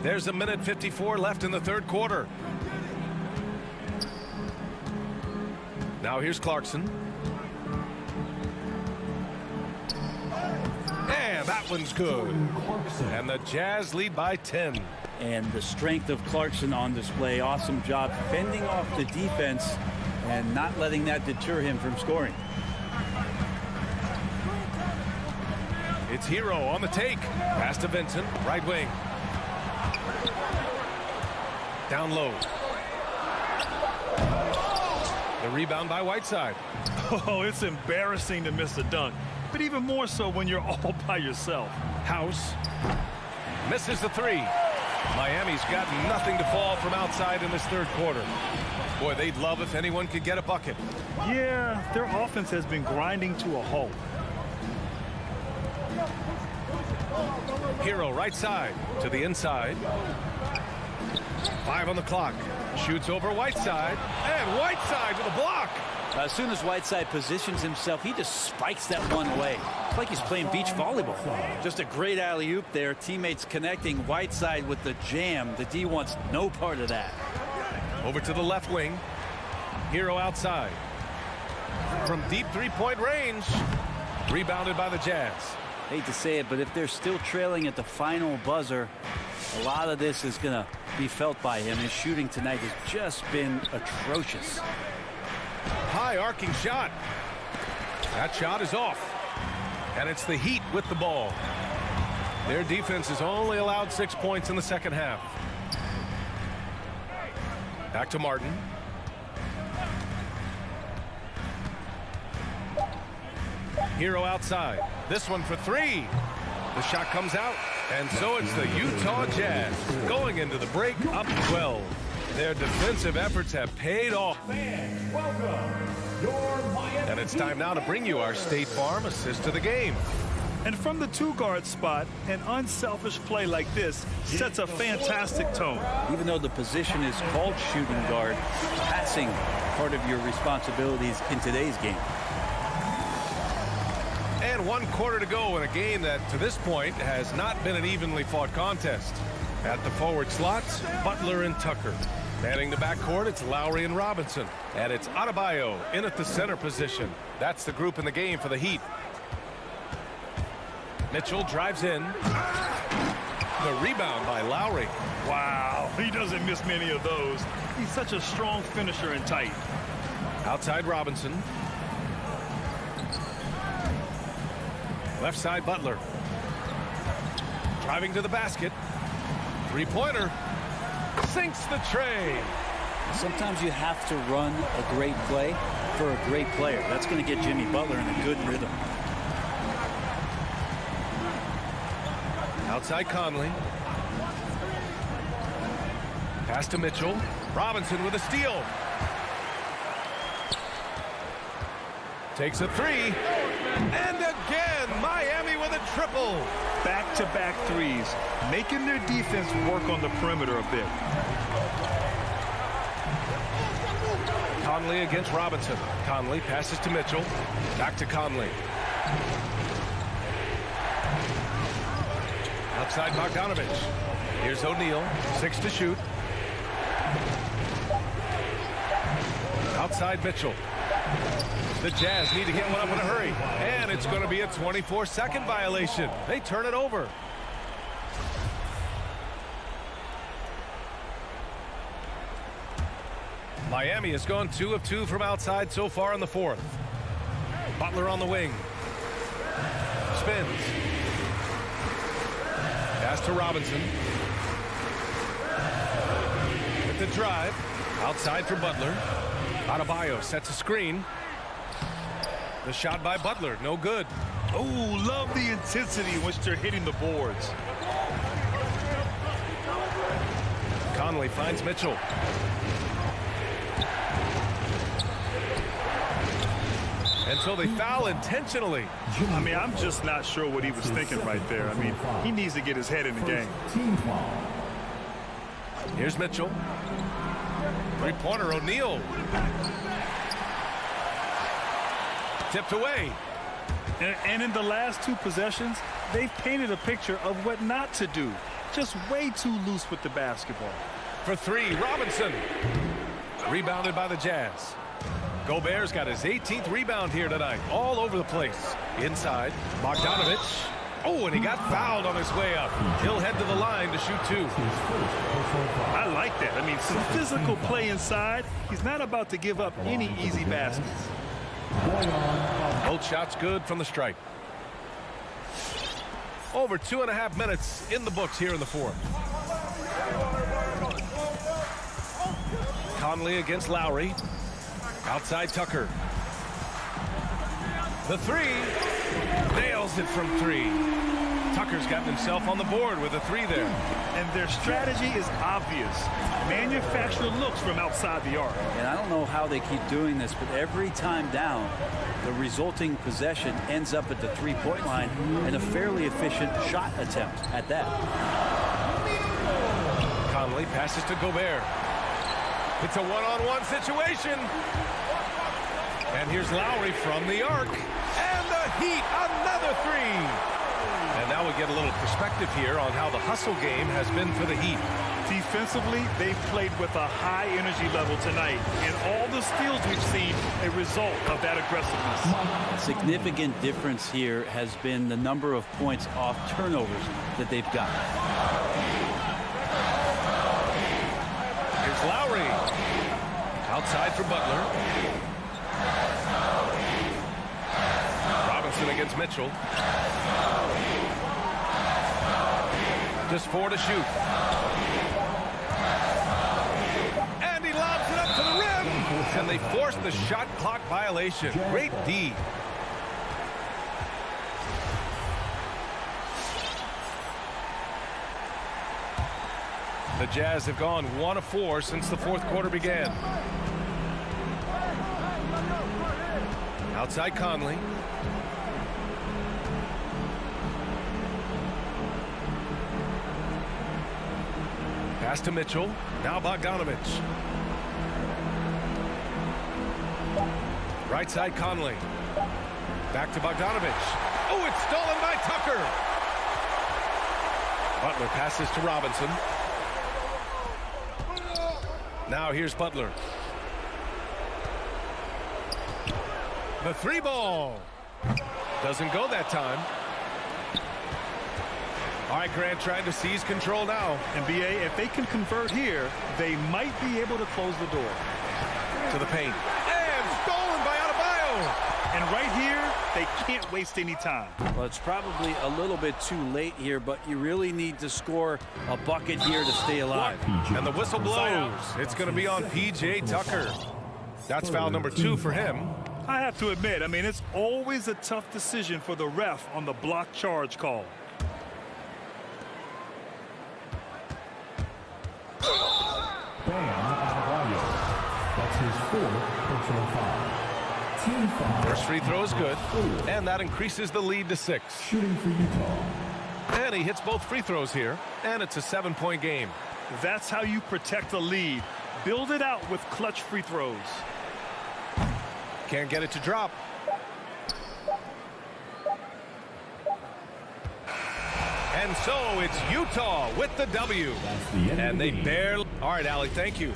There's a minute 54 left in the third quarter. Now here's Clarkson. And that one's good. And the Jazz lead by 10. And the strength of Clarkson on display. Awesome job fending off the defense and not letting that deter him from scoring. It's Hero on the take. Pass to Vincent, right wing. Down low. The rebound by Whiteside. Oh, it's embarrassing to miss a dunk, but even more so when you're all by yourself. House misses the 3. Miami's got nothing to fall from outside in this third quarter. Boy, they'd love if anyone could get a bucket. Yeah, their offense has been grinding to a halt. Hero right side to the inside. 5 on the clock. Shoots over Whiteside. And Whiteside with a block. As soon as Whiteside positions himself, he just spikes that one away. It's like he's playing beach volleyball. Just a great alley-oop there. Teammates connecting. Whiteside with the jam. The D wants no part of that. Over to the left wing. Hero outside. From deep three-point range. Rebounded by the Jazz. Hate to say it, but if they're still trailing at the final buzzer, a lot of this is going to be felt by him. His shooting tonight has just been atrocious. High arcing shot. That shot is off. And it's the Heat with the ball. Their defense has only allowed 6 points in the second half. Back to Martin. Hero outside. This one for 3. The shot comes out. And so it's the Utah Jazz going into the break up 12. Their defensive efforts have paid off. And it's time now to bring you our State Farm assist of the game. And from the 2-guard spot, an unselfish play like this sets a fantastic tone. Even though the position is called shooting guard, passing part of your responsibilities in today's game. And 1 quarter to go in a game that, to this point, has not been an evenly fought contest. At the forward slots, Butler and Tucker. Manning the backcourt, it's Lowry and Robinson. And it's Adebayo in at the center position. That's the group in the game for the Heat. Mitchell drives in. The rebound by Lowry. Wow, he doesn't miss many of those. He's such a strong finisher and tight. Outside Robinson. Left side Butler. Driving to the basket. Three-pointer. Sinks the tray. Sometimes you have to run a great play for a great player. That's going to get Jimmy Butler in a good rhythm. Outside Conley. Pass to Mitchell. Robinson with a steal. Takes a 3. And again, Miami with a triple. Back-to-back threes, making their defense work on the perimeter a bit. Conley against Robinson. Conley passes to Mitchell. Back to Conley. Outside Bogdanovich. Here's O'Neal. 6 to shoot. Outside Mitchell. The Jazz need to get one up in a hurry. And it's going to be a 24-second violation. They turn it over. Miami has gone 2 of 2 from outside so far in the fourth. Butler on the wing. Spins. Pass to Robinson. With the drive. Outside for Butler. Adebayo sets a screen. The shot by Butler, no good. Oh, love the intensity in which they're hitting the boards. Conley finds Mitchell. And so they foul intentionally. I mean, I'm just not sure what he was thinking right there. I mean, he needs to get his head in the game. Here's Mitchell. Three-pointer, O'Neal. Tipped away. And in the last 2 possessions, they've painted a picture of what not to do. Just way too loose with the basketball. For 3, Robinson. Rebounded by the Jazz. Gobert's got his 18th rebound here tonight. All over the place. Inside, Bogdanovich. Oh, and he got fouled on his way up. He'll head to the line to shoot 2. I like that. I mean, some physical play inside. He's not about to give up any easy baskets. Both shots good from the stripe. Over 2.5 minutes in the books here in the fourth. Conley against Lowry. Outside Tucker. The 3. Nails it from 3. Tucker's gotten himself on the board with a 3 there. And their strategy is obvious. Manufacture looks from outside the arc. And I don't know how they keep doing this, but every time down, the resulting possession ends up at the 3-point line and a fairly efficient shot attempt at that. Conley passes to Gobert. It's a one-on-one situation. And here's Lowry from the arc. And the Heat, another 3. And now we get a little perspective here on how the hustle game has been for the Heat. Defensively, they've played with a high energy level tonight. And all the steals we've seen, a result of that aggressiveness. A significant difference here has been the number of points off turnovers that they've got. Here's Lowry. Outside for Butler. Robinson against Mitchell. Just 4 to shoot. And he lobs it up to the rim. And they force the shot clock violation. Great D. The Jazz have gone 1 of 4 since the fourth quarter began. Outside Conley. Pass to Mitchell. Now Bogdanovich. Right side Conley. Back to Bogdanovich. Oh, it's stolen by Tucker. Butler passes to Robinson. Now here's Butler. The 3 ball. Doesn't go that time. All right, Grant trying to seize control now. And BA, if they can convert here, they might be able to close the door. To the paint. And stolen by Adebayo. And right here, they can't waste any time. Well, it's probably a little bit too late here, but you really need to score a bucket here to stay alive. And the whistle blows. It's going to be on P.J. Tucker. That's foul number 2 for him. I have to admit, I mean, it's always a tough decision for the ref on the block charge call. Bam Adebayo. That's his 4th personal foul. Team foul. First free throw is good, and that increases the lead to 6. Shooting for Utah. And he hits both free throws here, and it's a 7-point game. That's how you protect the lead. Build it out with clutch free throws. Can't get it to drop. And so it's Utah with the W. That's the end of And the they game. barely... All right, Allie, thank you.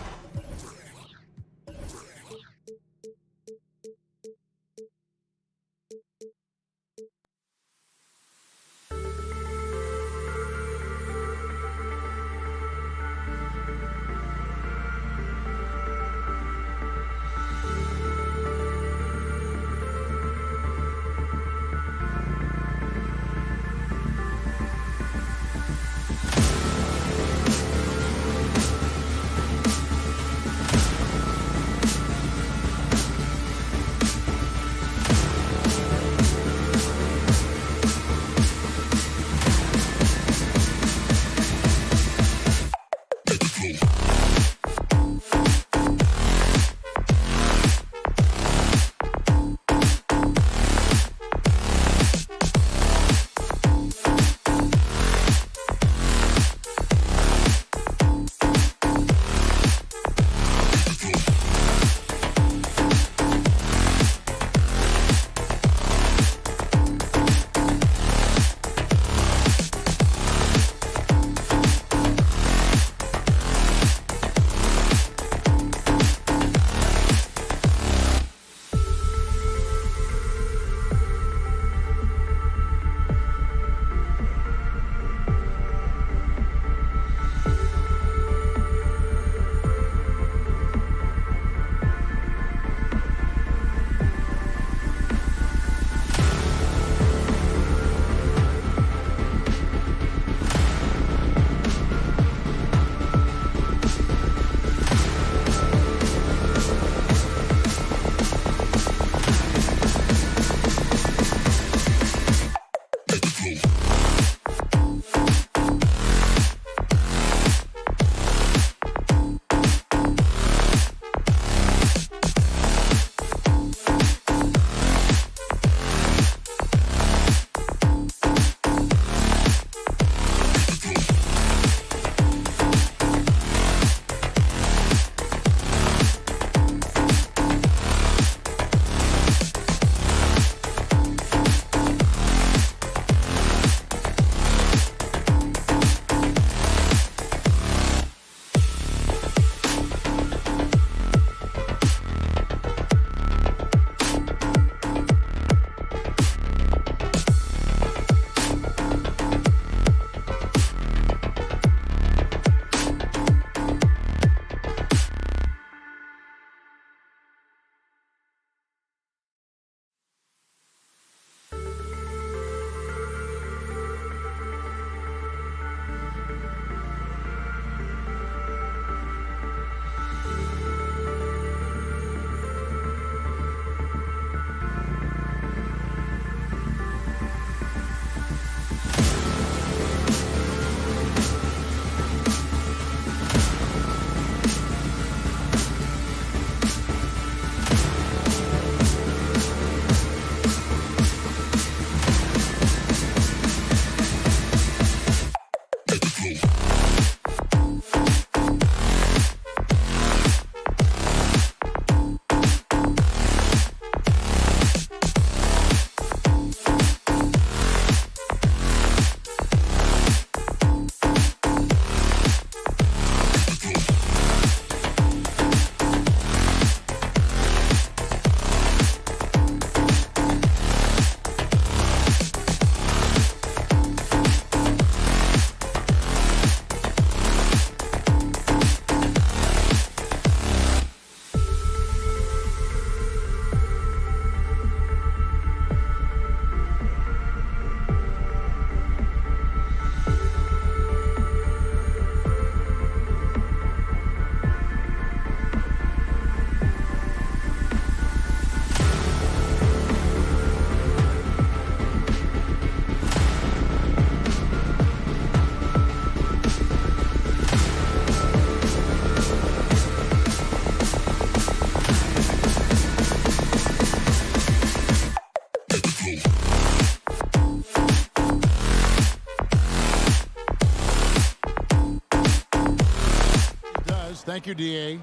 Thank you, D.A.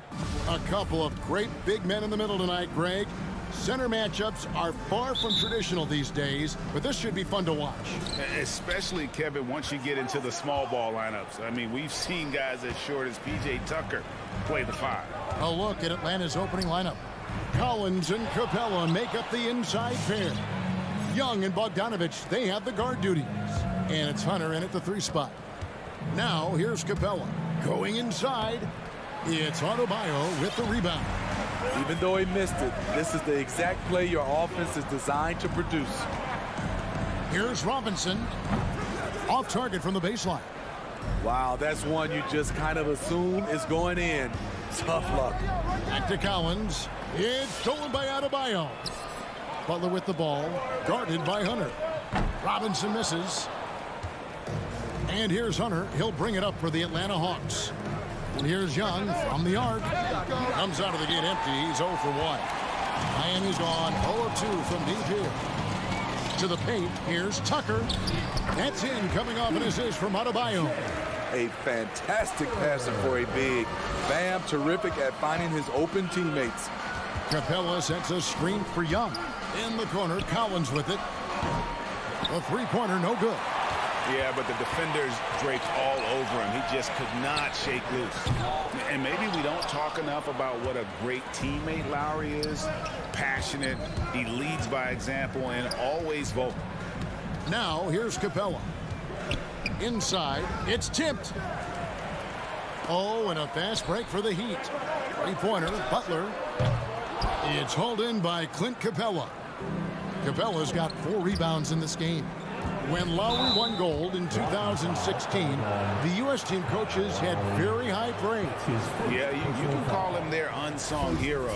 A couple of great big men in the middle tonight, Greg. Center matchups are far from traditional these days, but this should be fun to watch. Especially, Kevin, once you get into the small ball lineups. I mean, we've seen guys as short as P.J. Tucker play the 5. A look at Atlanta's opening lineup. Collins and Capella make up the inside pair. Young and Bogdanovich, they have the guard duties. And it's Hunter in at the 3 spot. Now, here's Capella. Going inside, it's Adebayo with the rebound. Even though he missed it, this is the exact play your offense is designed to produce. Here's Robinson. Off target from the baseline. Wow, that's one you just kind of assume is going in. Tough luck. Back to Collins. It's stolen by Adebayo. Butler with the ball, guarded by Hunter. Robinson misses. And here's Hunter. He'll bring it up for the Atlanta Hawks. And here's Young from the arc. Comes out of the gate empty. He's 0 for 1. Miami's gone 0 of 2 from deep here. To the paint. Here's Tucker. That's in, coming off an assist from Adebayo. A fantastic passer for a big. Bam, terrific at finding his open teammates. Capella sets a screen for Young. In the corner, Collins with it. The three-pointer, no good. Yeah, but the defenders draped all over him. He just could not shake loose. And maybe we don't talk enough about what a great teammate Lowry is. Passionate, he leads by example, and always vocal. Now, here's Capella. Inside, it's tipped. Oh, and a fast break for the Heat. Three-pointer, Butler. It's hauled in by Clint Capella. Capella's got 4 rebounds in this game. When Lowry won gold in 2016, the U.S. team coaches had very high praise. Yeah, you can call him their unsung hero.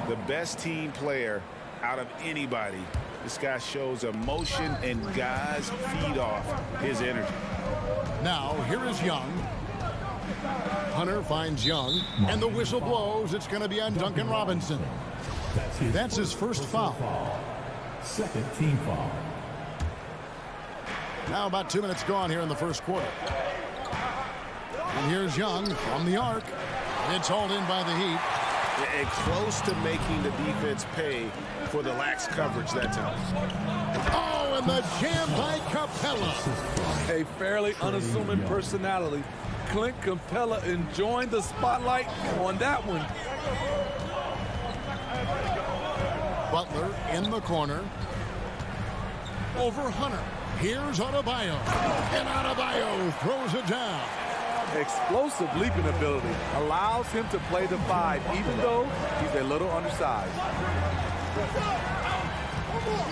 The best team player out of anybody. This guy shows emotion, and guys feed off his energy. Now, here is Young. Hunter finds Young, and the whistle blows. It's going to be on Duncan Robinson. That's his first foul. Second team foul. Now about 2 minutes gone here in the first quarter. And here's Young from the arc. It's hauled in by the Heat. And close to making the defense pay for the lax coverage that time. Oh, and the jam by Capella. A fairly unassuming personality. Clint Capella enjoying the spotlight on that one. Butler in the corner. Over Hunter. Here's Adebayo. And Adebayo throws it down. Explosive leaping ability allows him to play the 5, even though he's a little undersized.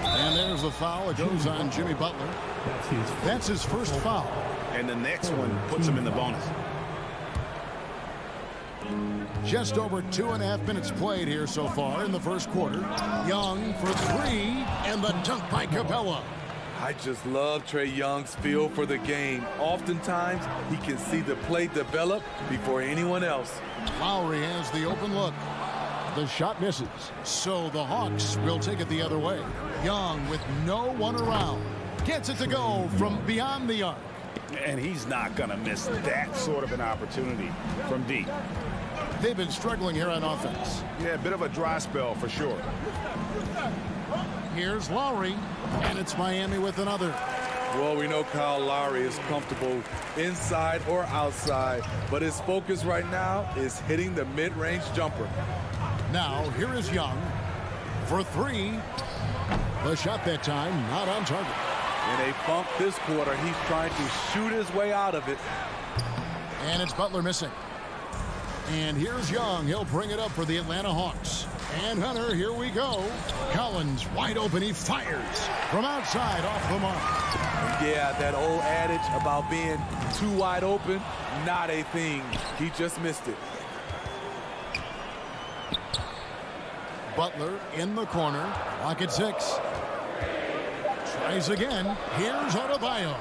And there's the foul. It goes on Jimmy Butler. That's his first foul. And the next one puts him in the bonus. Just over 2.5 minutes played here so far in the first quarter. Young for 3, and the dunk by Capella. I just love Trae Young's feel for the game. Oftentimes, he can see the play develop before anyone else. Lowry has the open look. The shot misses, so the Hawks will take it the other way. Young with no one around. Gets it to go from beyond the arc. And he's not going to miss that sort of an opportunity from deep. They've been struggling here on offense. Yeah, a bit of a dry spell for sure. Here's Lowry, and it's Miami with another. Well, we know Kyle Lowry is comfortable inside or outside, but his focus right now is hitting the mid-range jumper. Now, here is Young for 3. The shot that time not on target. In a funk this quarter, he's trying to shoot his way out of it. And it's Butler missing. And here's Young. He'll bring it up for the Atlanta Hawks. And Hunter, here we go. Collins wide open. He fires from outside off the mark. Yeah, that old adage about being too wide open, not a thing. He just missed it. Butler in the corner. Lock at 6. Tries again. Here's Adebayo.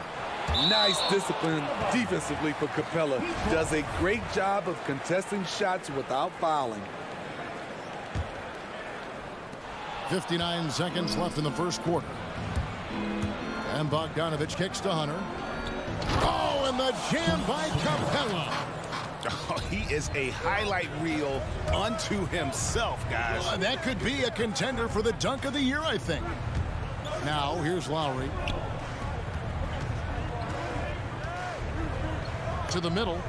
Nice discipline defensively for Capella. Does a great job of contesting shots without fouling. 59 seconds left in the first quarter. And Bogdanovich kicks to Hunter. Oh, and the jam by Capella. Oh, he is a highlight reel unto himself, guys. That could be a contender for the dunk of the year, I think. Now, here's Lowry. To the middle.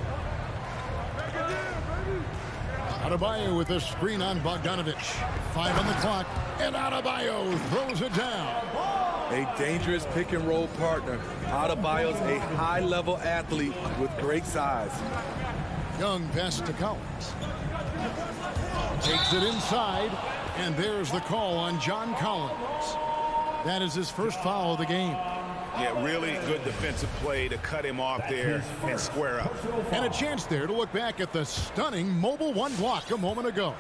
Adebayo with a screen on Bogdanovich. 5 on the clock, and Adebayo throws it down. A dangerous pick-and-roll partner. Adebayo's a high-level athlete with great size. Young pass to Collins. Takes it inside, and there's the call on John Collins. That is his first foul of the game. Yeah, really good defensive play to cut him off there and square up. And a chance there to look back at the stunning mobile one block a moment ago.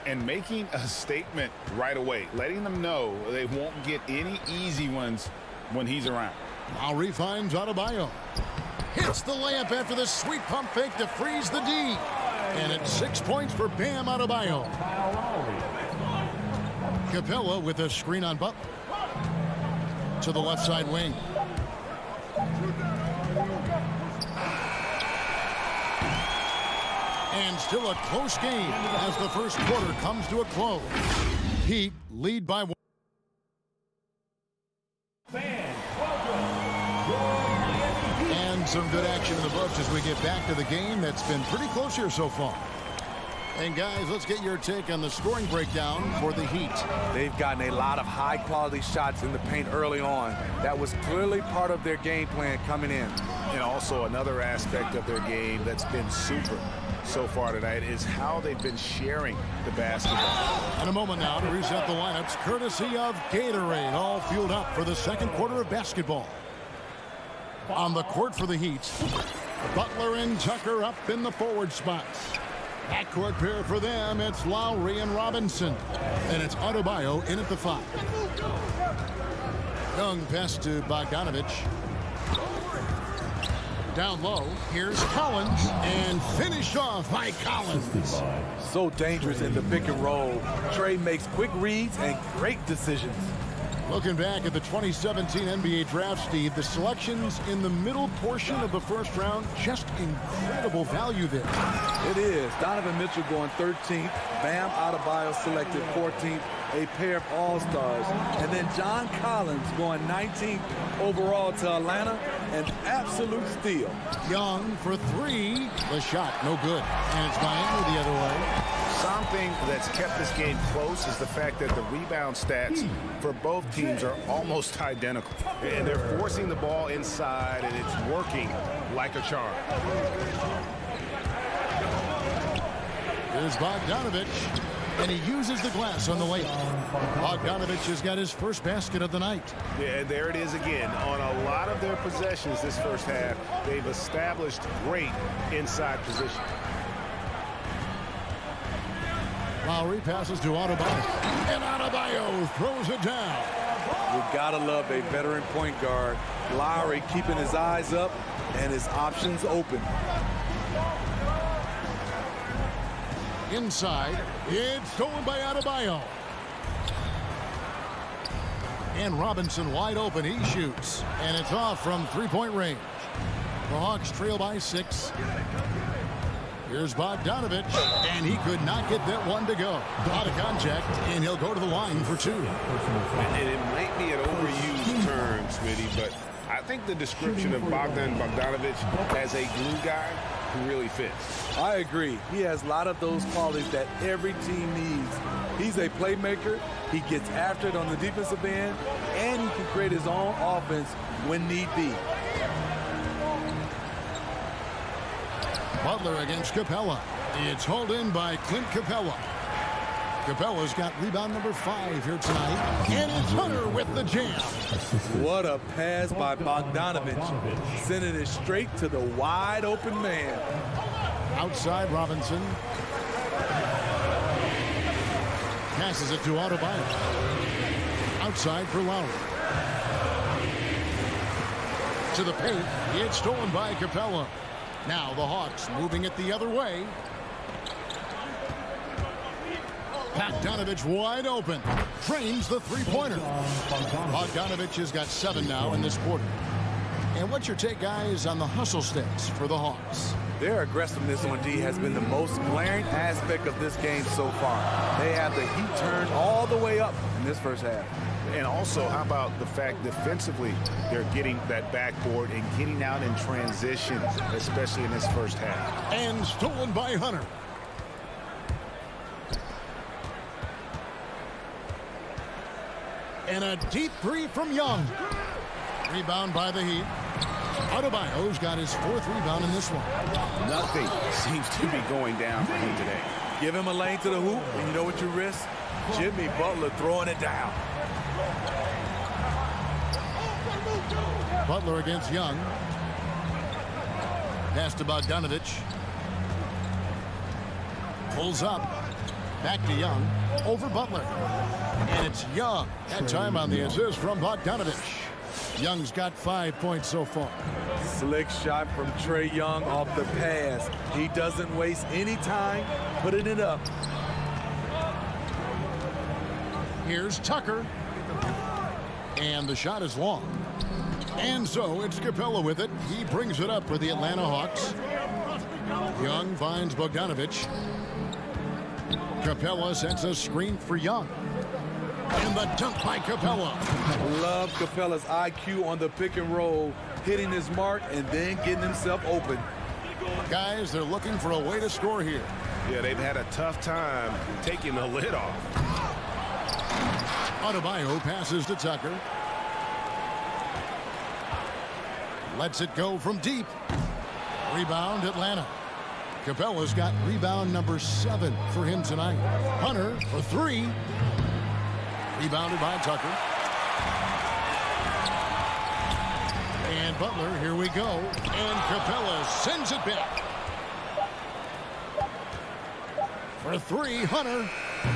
And making a statement right away, letting them know they won't get any easy ones when he's around. Lowry finds Adebayo. Hits the layup after the sweet pump fake to freeze the D. And it's 6 points for Bam Adebayo. Capella with a screen on Butler. To the left side wing. And still a close game as the first quarter comes to a close. Heat lead by 1. And some good action in the books as we get back to the game that's been pretty close here so far. And guys, let's get your take on the scoring breakdown for the Heat. They've gotten a lot of high-quality shots in the paint early on. That was clearly part of their game plan coming in. And also another aspect of their game that's been super so far tonight is how they've been sharing the basketball. In a moment now to reset the lineups courtesy of Gatorade, all fueled up for the second quarter of basketball. On the court for the Heat, Butler and Tucker up in the forward spots. Backcourt pair for them, it's Lowry and Robinson. And it's Adebayo in at the 5. Young pass to Bogdanovich. Down low, here's Collins, and finished off by Collins. So dangerous in the pick and roll. Trey makes quick reads and great decisions. Looking back at the 2017 NBA draft, Steve, the selections in the middle portion of the first round, just incredible value there. It is. Donovan Mitchell going 13th. Bam Adebayo selected 14th. A pair of all-stars. And then John Collins going 19th overall to Atlanta. An absolute steal. Young for 3. The shot, no good. And it's Miami the other way. Something that's kept this game close is the fact that the rebound stats for both teams are almost identical. And they're forcing the ball inside, and it's working like a charm. Here's Bogdanovich, and he uses the glass on the layup. Bogdanovich has got his first basket of the night. Yeah, there it is again. On a lot of their possessions this first half, they've established great inside position. Lowry passes to Adebayo, and Adebayo throws it down. You gotta love a veteran point guard. Lowry keeping his eyes up and his options open. Inside, it's stolen by Adebayo. And Robinson wide open, he shoots, and it's off from three-point range. The Hawks trail by 6. Here's Bogdanovich, and he could not get that one to go. Out of contact, and he'll go to the line for 2. And it might be an overused term, Smitty, but I think the description of Bogdan Bogdanovich as a glue guy really fits. I agree. He has a lot of those qualities that every team needs. He's a playmaker. He gets after it on the defensive end, and he can create his own offense when need be. Butler against Capella. It's hauled in by Clint Capella. Capella's got rebound number 5 here tonight. And it's Hunter with the jam. What a pass by Bogdanovich. Sending it straight to the wide open man. Outside Robinson. Passes it to Adebayo. Outside for Lowry. To the paint. It's stolen by Capella. Now the Hawks moving it the other way. Bogdanovich wide open. Frames the three-pointer. Bogdanovich has got 7 now in this quarter. And what's your take, guys, on the hustle stats for the Hawks? Their aggressiveness on D has been the most glaring aspect of this game so far. They have the heat turned all the way up in this first half. And also, how about the fact defensively they're getting that backboard and getting out in transition, especially in this first half. And stolen by Hunter. And a deep three from Young. Rebound by the Heat. Adebayo's got his 4th rebound in this one. Nothing seems to be going down for him today. Give him a lane to the hoop, and you know what you risk? Jimmy Butler throwing it down. Butler against Young. Pass to Bogdanovich. Pulls up. Back to Young. Over Butler. And it's Young. That time on the assist from Bogdanovich. Young's got 5 points so far. Slick shot from Trae Young off the pass. He doesn't waste any time putting it up. Here's Tucker. And the shot is long. And so it's Capella with it. He brings it up for the Atlanta Hawks. Young finds Bogdanovich. Capella sets a screen for Young. And the dunk by Capella. Love Capella's IQ on the pick and roll, hitting his mark and then getting himself open. Guys, they're looking for a way to score here. Yeah, they've had a tough time taking the lid off. Adebayo passes to Tucker. Lets it go from deep. Rebound Atlanta. Capella's got rebound number 7 for him tonight. Hunter for 3. Rebounded by Tucker. And Butler, here we go. And Capella sends it back. For 3, Hunter.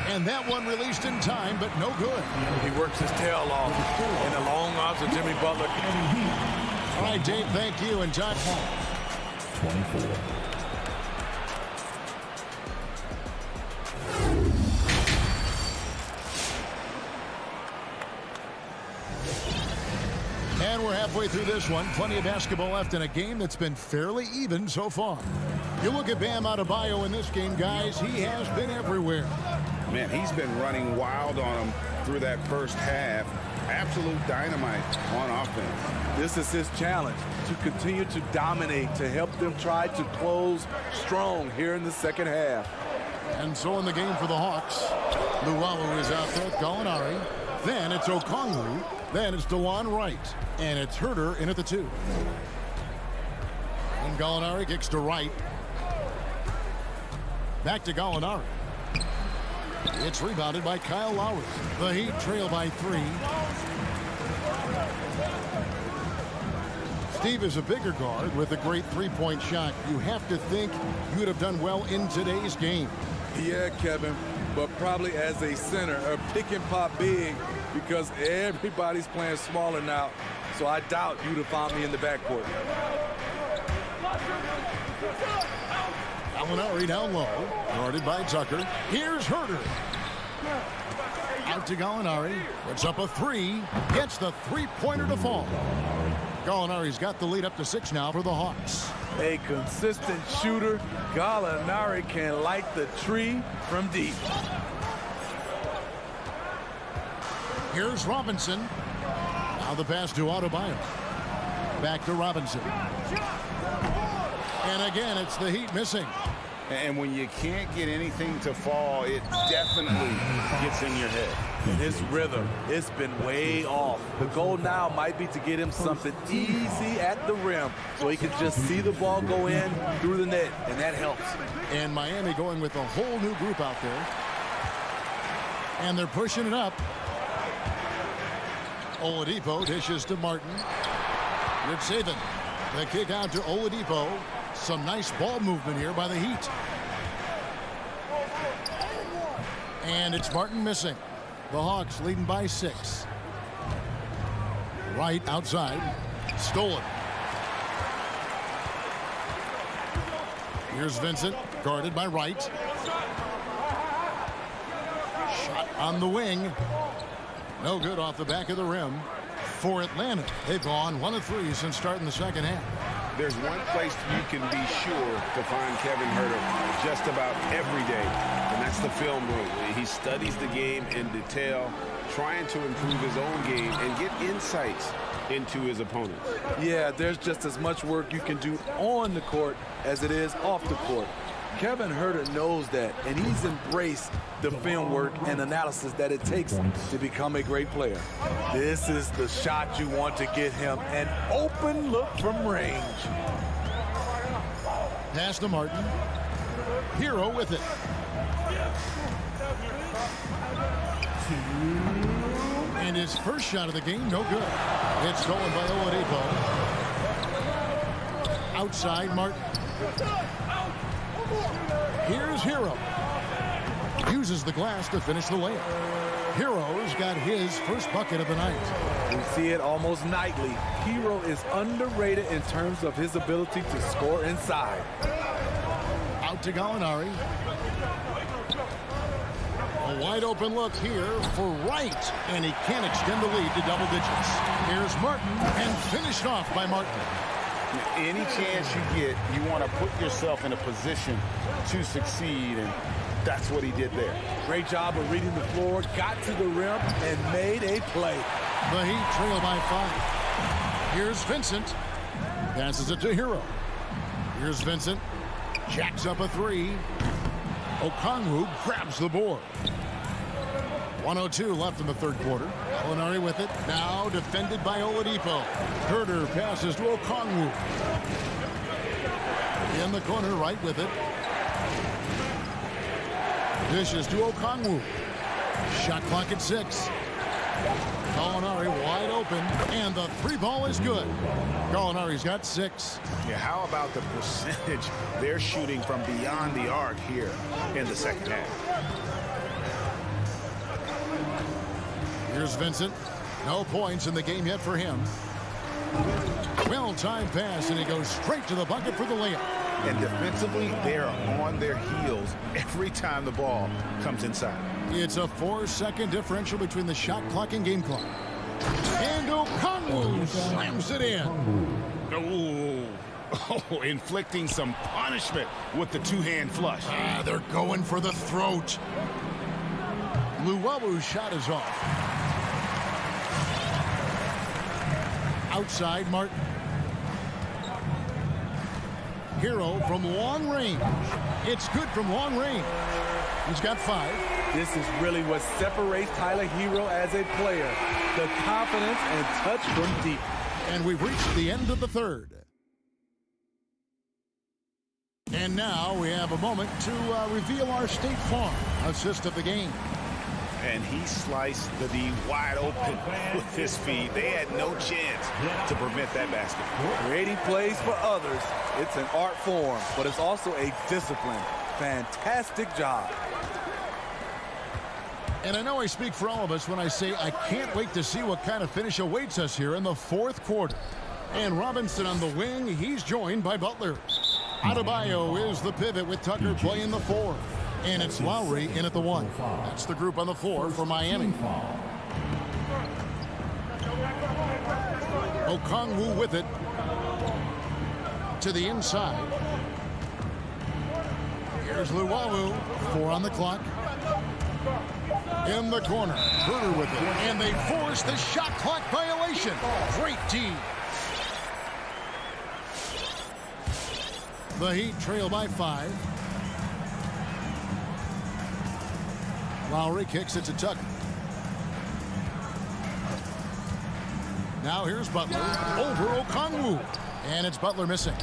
And that one released in time, but no good. He works his tail off in the long arms of Jimmy Butler. All right, Dave, thank you. And time. 24. And we're halfway through this one. Plenty of basketball left in a game that's been fairly even so far. You look at Bam Adebayo in this game, guys, he has been everywhere. Man, he's been running wild on him through that first half. Absolute dynamite on offense. This is his challenge, to continue to dominate, to help them try to close strong here in the second half. And so in the game for the Hawks, Luwawu is out there, Gallinari. Then it's Okongwu. Then it's DeJuan Wright. And it's Herter in at the 2. And Gallinari kicks to Wright. Back to Gallinari. It's rebounded by Kyle Lowry. The Heat trail by 3. Steve is a bigger guard with a great three-point shot. You have to think you would have done well in today's game. Yeah, Kevin, but probably as a center, a pick and pop big, because everybody's playing smaller now. So I doubt you'd have found me in the backcourt. Gallinari down low, guarded by Tucker. Here's Herter. Out to Gallinari, puts up a 3, gets the three-pointer to fall. Gallinari's got the lead up to 6 now for the Hawks. A consistent shooter, Gallinari can light the tree from deep. Here's Robinson. Now the pass to Adebayo. Back to Robinson. And again, it's the Heat missing. And when you can't get anything to fall, it definitely gets in your head. His rhythm, it's been way off. The goal now might be to get him something easy at the rim so he can just see the ball go in through the net, and that helps. And Miami going with a whole new group out there. And they're pushing it up. Oladipo dishes to Martin. Rip Saban. The kick out to Oladipo. Some nice ball movement here by the Heat. And it's Martin missing. The Hawks leading by 6. Wright outside. Stolen. Here's Vincent, guarded by Wright. Shot on the wing. No good off the back of the rim. For Atlanta, they've gone 1 of 3 since starting the second half. There's one place you can be sure to find Kevin Huerter just about every day, and that's the film room. He studies the game in detail, trying to improve his own game and get insights into his opponents. Yeah, there's just as much work you can do on the court as it is off the court. Kevin Huerter knows that, and he's embraced the film work and analysis that it takes to become a great player. This is the shot you want to get him, an open look from range. Pass to Martin. Hero with it. And his first shot of the game, no good. It's stolen by Oladipo. Outside, Martin. Here's Hero. Uses the glass to finish the layup. Hero's got his first bucket of the night. We see it almost nightly. Hero is underrated in terms of his ability to score inside. Out to Gallinari. A wide open look here for Wright, and he can't extend the lead to double digits. Here's Martin, and finished off by Martin. Any chance you get, you want to put yourself in a position to succeed, and that's what he did there. Great job of reading the floor, got to the rim, and made a play. The Heat trail by 5. Here's Vincent. Passes it to Hero. Here's Vincent. Jacks up a 3. Okongwu grabs the board. 1:02 left in the third quarter. Gallinari with it. Now defended by Oladipo. Huerter passes to Okongwu. In the corner, right with it. Dishes to Okongwu. Shot clock at 6. Gallinari wide open, and the 3-ball is good. Gallinari's got 6. Yeah, how about the percentage they're shooting from beyond the arc here in the second half? Here's Vincent. No points in the game yet for him. Well-timed pass, and he goes straight to the bucket for the layup. And defensively, they're on their heels every time the ball comes inside. It's a 4-second differential between the shot clock and game clock. And Okongwu slams it in. Oh, inflicting some punishment with the two-hand flush. They're going for the throat. Luwabu's shot is off. Outside, Martin. Hero from long range. It's good from long range. He's got 5. This is really what separates Tyler Hero as a player. The confidence and touch from deep. And we've reached the end of the third. And now we have a moment to reveal our State Farm assist of the game. And he sliced the D wide open with his feet. They had no chance to prevent that basket. Creating plays for others, it's an art form, but it's also a discipline. Fantastic job. And I know I speak for all of us when I say I can't wait to see what kind of finish awaits us here in the fourth quarter. And Robinson on the wing, he's joined by Butler. Adebayo is the pivot with Tucker playing the 4. And it's Lowry in at the 1. That's the group on the floor for Miami. Okongwu with it. To the inside. Here's Luwawu. 4 on the clock. In the corner. Huerter with it. And they force the shot clock violation. Great D. The Heat trail by 5. Lowry kicks it to Tucker. Now here's Butler over Okongwu. And it's Butler missing.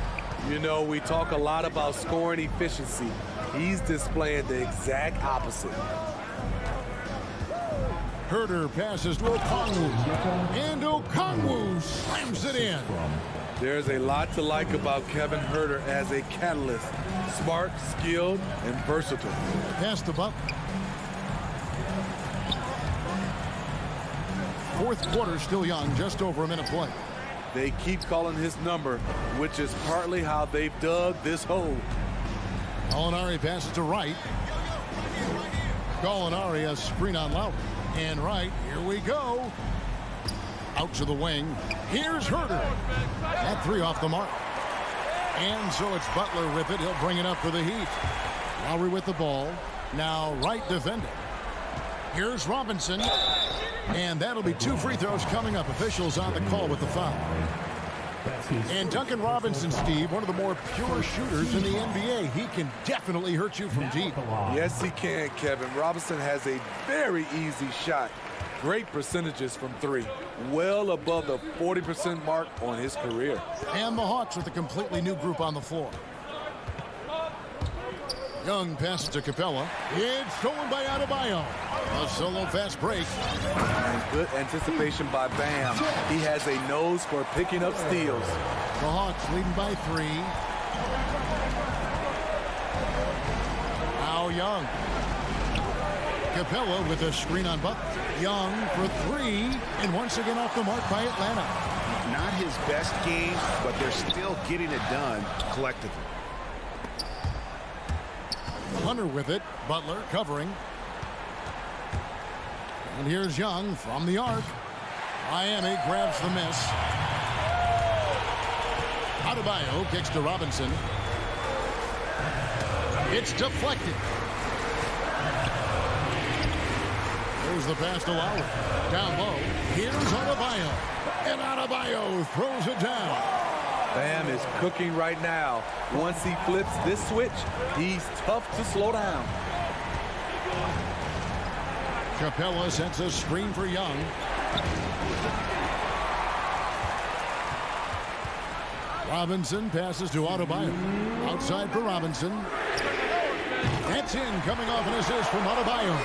You know, we talk a lot about scoring efficiency. He's displaying the exact opposite. Huerter passes to Okongwu. And Okongwu slams it in. There's a lot to like about Kevin Huerter as a catalyst. Smart, skilled, and versatile. Pass to Butler. Fourth quarter still young, just over a minute play. They keep calling his number, which is partly how they've dug this hole. Gallinari passes to Wright. Gallinari a screen on Lowry. And Wright, here we go. Out to the wing. Here's Huerter. That 3 off the mark. And so it's Butler with it. He'll bring it up for the Heat. Lowry with the ball. Now right defending. Here's Robinson. And that'll be 2 free throws coming up. Officials on the call with the foul. And Duncan Robinson, Steve, one of the more pure shooters in the NBA. He can definitely hurt you from deep. Yes, he can, Kevin. Robinson has a very easy shot. Great percentages from 3. Well above the 40% mark on his career. And the Hawks with a completely new group on the floor. Young passes to Capella. It's stolen by Adebayo. A solo fast break. And good anticipation by Bam. He has a nose for picking up steals. The Hawks leading by 3. Now Young. Capella with a screen on Butler. Young for 3. And once again off the mark by Atlanta. Not his best game, but they're still getting it done collectively. Hunter with it. Butler covering. And here's Young from the arc. Miami grabs the miss. Adebayo kicks to Robinson. It's deflected. There's the pass to Lowry. Down low. Here's Adebayo. And Adebayo throws it down. Bam is cooking right now. Once he flips this switch, he's tough to slow down. Capella sets a screen for Young. Robinson passes to Adebayo. Outside for Robinson. That's in, coming off an assist from Adebayo.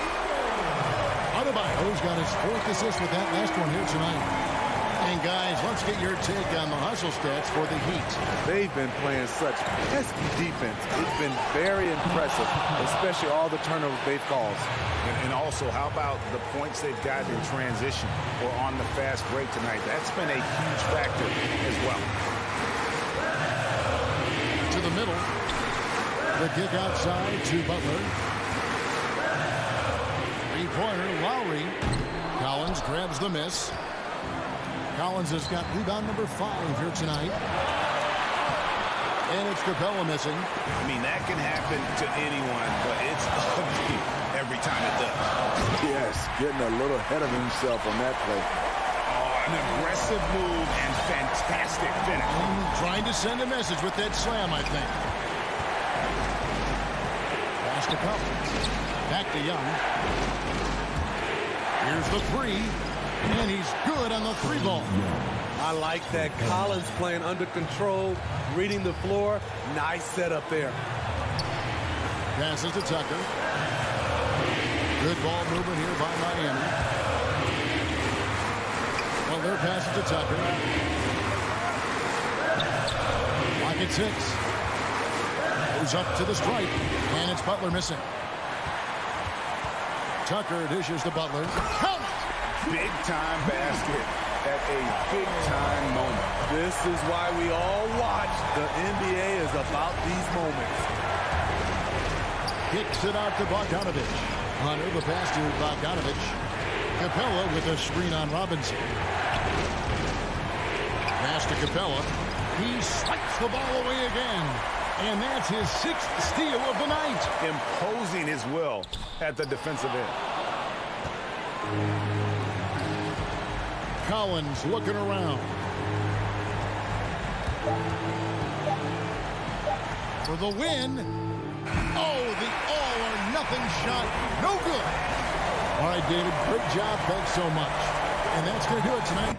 Adebayo's got his 4th assist with that last one here tonight. And guys, let's get your take on the hustle stats for the Heat. They've been playing such pesky defense. It's been very impressive, especially all the turnovers they've caused. And also, how about the points they've gotten in transition or on the fast break tonight? That's been a huge factor as well. To the middle. The kick outside to Butler. 3-pointer, Lowry. Collins grabs the miss. Collins has got rebound number 5 here tonight. And it's Capella missing. I mean, that can happen to anyone, but it's ugly every time it does. Yes, getting a little ahead of himself on that play. Oh, an aggressive move and fantastic finish. Trying to send a message with that slam, I think. Pass to Collins. Back to Young. Here's the 3. And he's good on the 3-ball. I like that. Collins playing under control, reading the floor. Nice setup there. Passes to Tucker. Good ball movement here by Miami. Butler passes to Tucker. Lock at 6. Goes up to the stripe. And it's Butler missing. Tucker dishes to Butler. Count! Big-time basket at a big-time moment. This is why we all watch. The NBA is about these moments. Kicks it out to Bogdanovich. Hunter, the pass to Bogdanovich. Capella with a screen on Robinson. Pass to Capella. He swipes the ball away again. And that's his 6th steal of the night. Imposing his will at the defensive end. Collins looking around. For the win. Oh, the all-or-nothing shot. No good. All right, David, great job. Thanks so much. And that's going to do it tonight.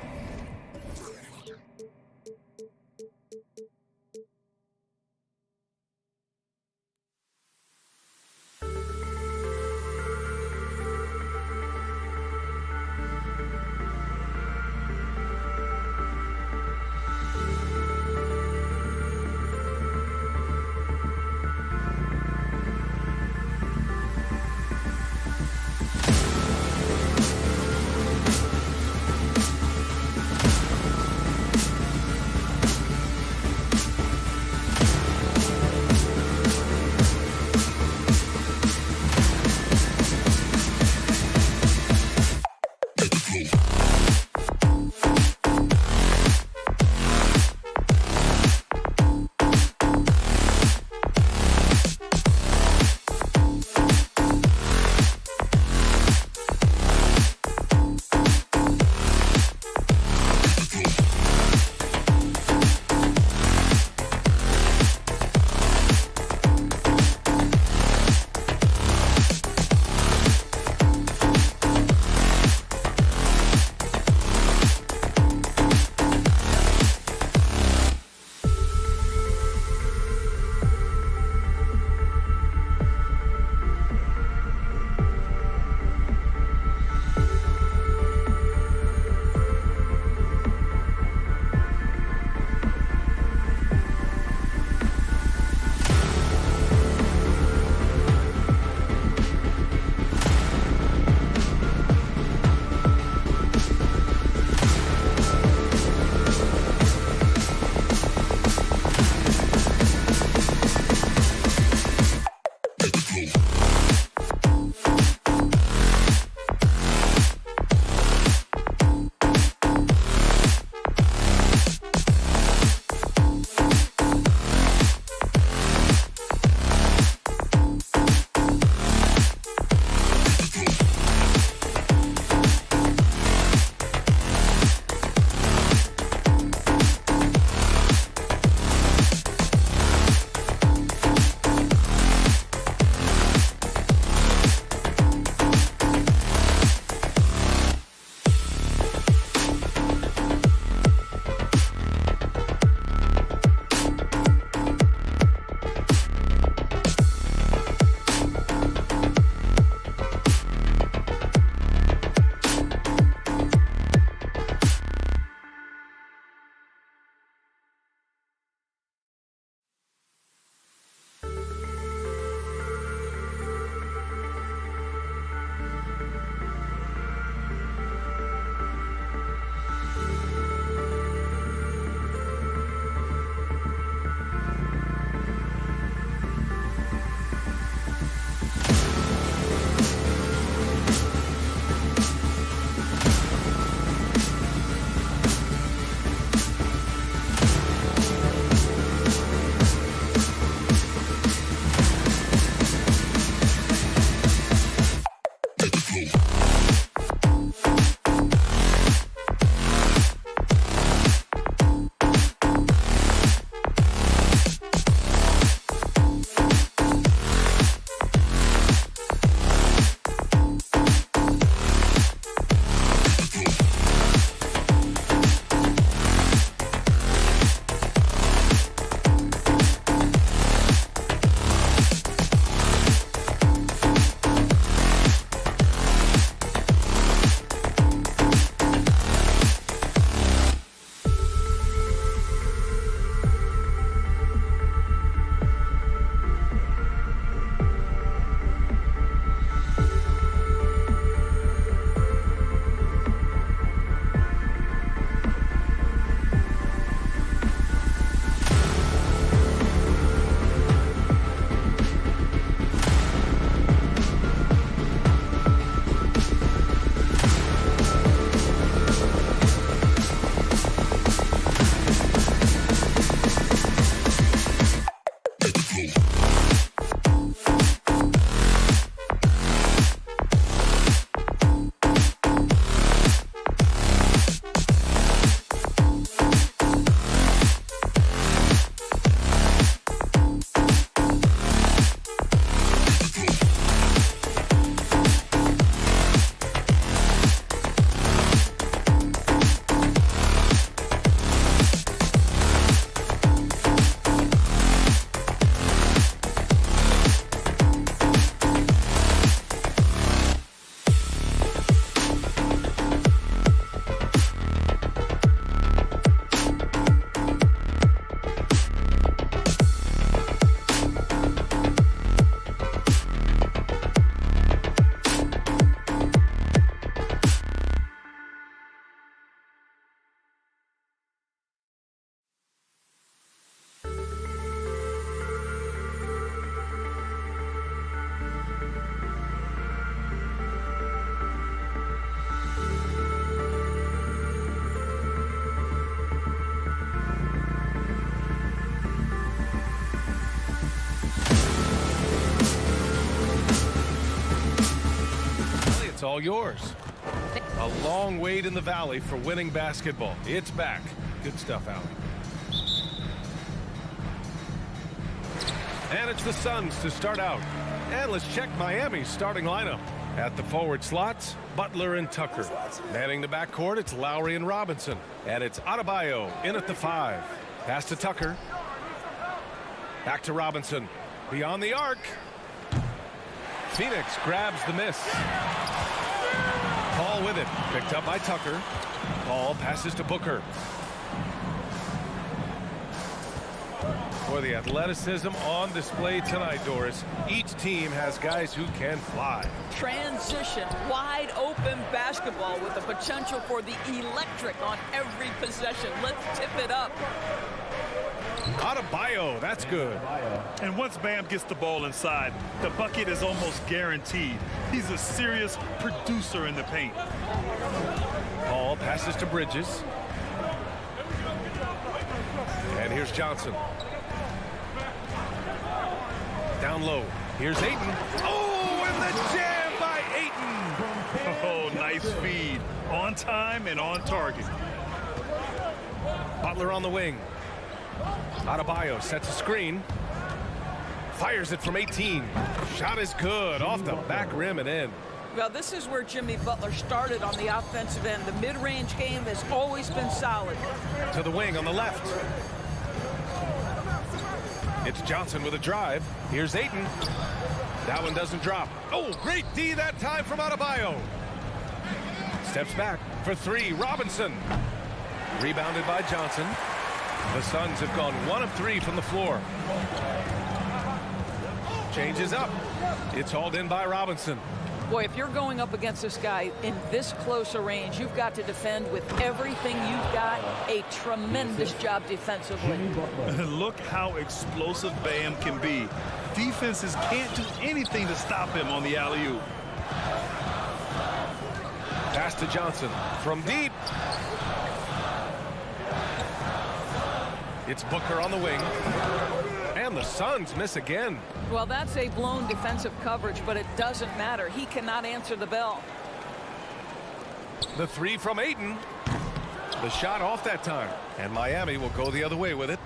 It's all yours. A long wait in the valley for winning basketball. It's back. Good stuff, Allie. And it's the Suns to start out. And let's check Miami's starting lineup. At the forward slots, Butler and Tucker. Manning the backcourt, it's Lowry and Robinson. And it's Adebayo in at the 5. Pass to Tucker. Back to Robinson. Beyond the arc. Phoenix grabs the miss. Paul with it. Picked up by Tucker. Paul passes to Booker. For the athleticism on display tonight, Doris. Each team has guys who can fly. Transition, wide open basketball with the potential for the electric on every possession. Let's tip it up. Adebayo, that's good. And once Bam gets the ball inside, the bucket is almost guaranteed. He's a serious producer in the paint. Paul passes to Bridges. And here's Johnson. Down low. Here's Ayton. Oh, and the jam by Ayton. Oh, nice feed. On time and on target. Butler on the wing. Adebayo sets a screen. Fires it from 18. Shot is good. Off the back rim and in. Well, this is where Jimmy Butler started on the offensive end. The mid-range game has always been solid. To the wing on the left. It's Johnson with a drive. Here's Ayton. That one doesn't drop. Oh, great D that time from Adebayo. Steps back for 3. Robinson. Rebounded by Johnson. The Suns have gone 1 of 3 from the floor. Changes up. It's hauled in by Robinson. Boy, if you're going up against this guy in this close a range, you've got to defend with everything you've got. A tremendous job defensively. Look how explosive Bam can be. Defenses can't do anything to stop him on the alley-oop. Pass to Johnson from deep. It's Booker on the wing. And the Suns miss again. Well, that's a blown defensive coverage, but it doesn't matter. He cannot answer the bell. The 3 from Ayton. The shot off that time. And Miami will go the other way with it.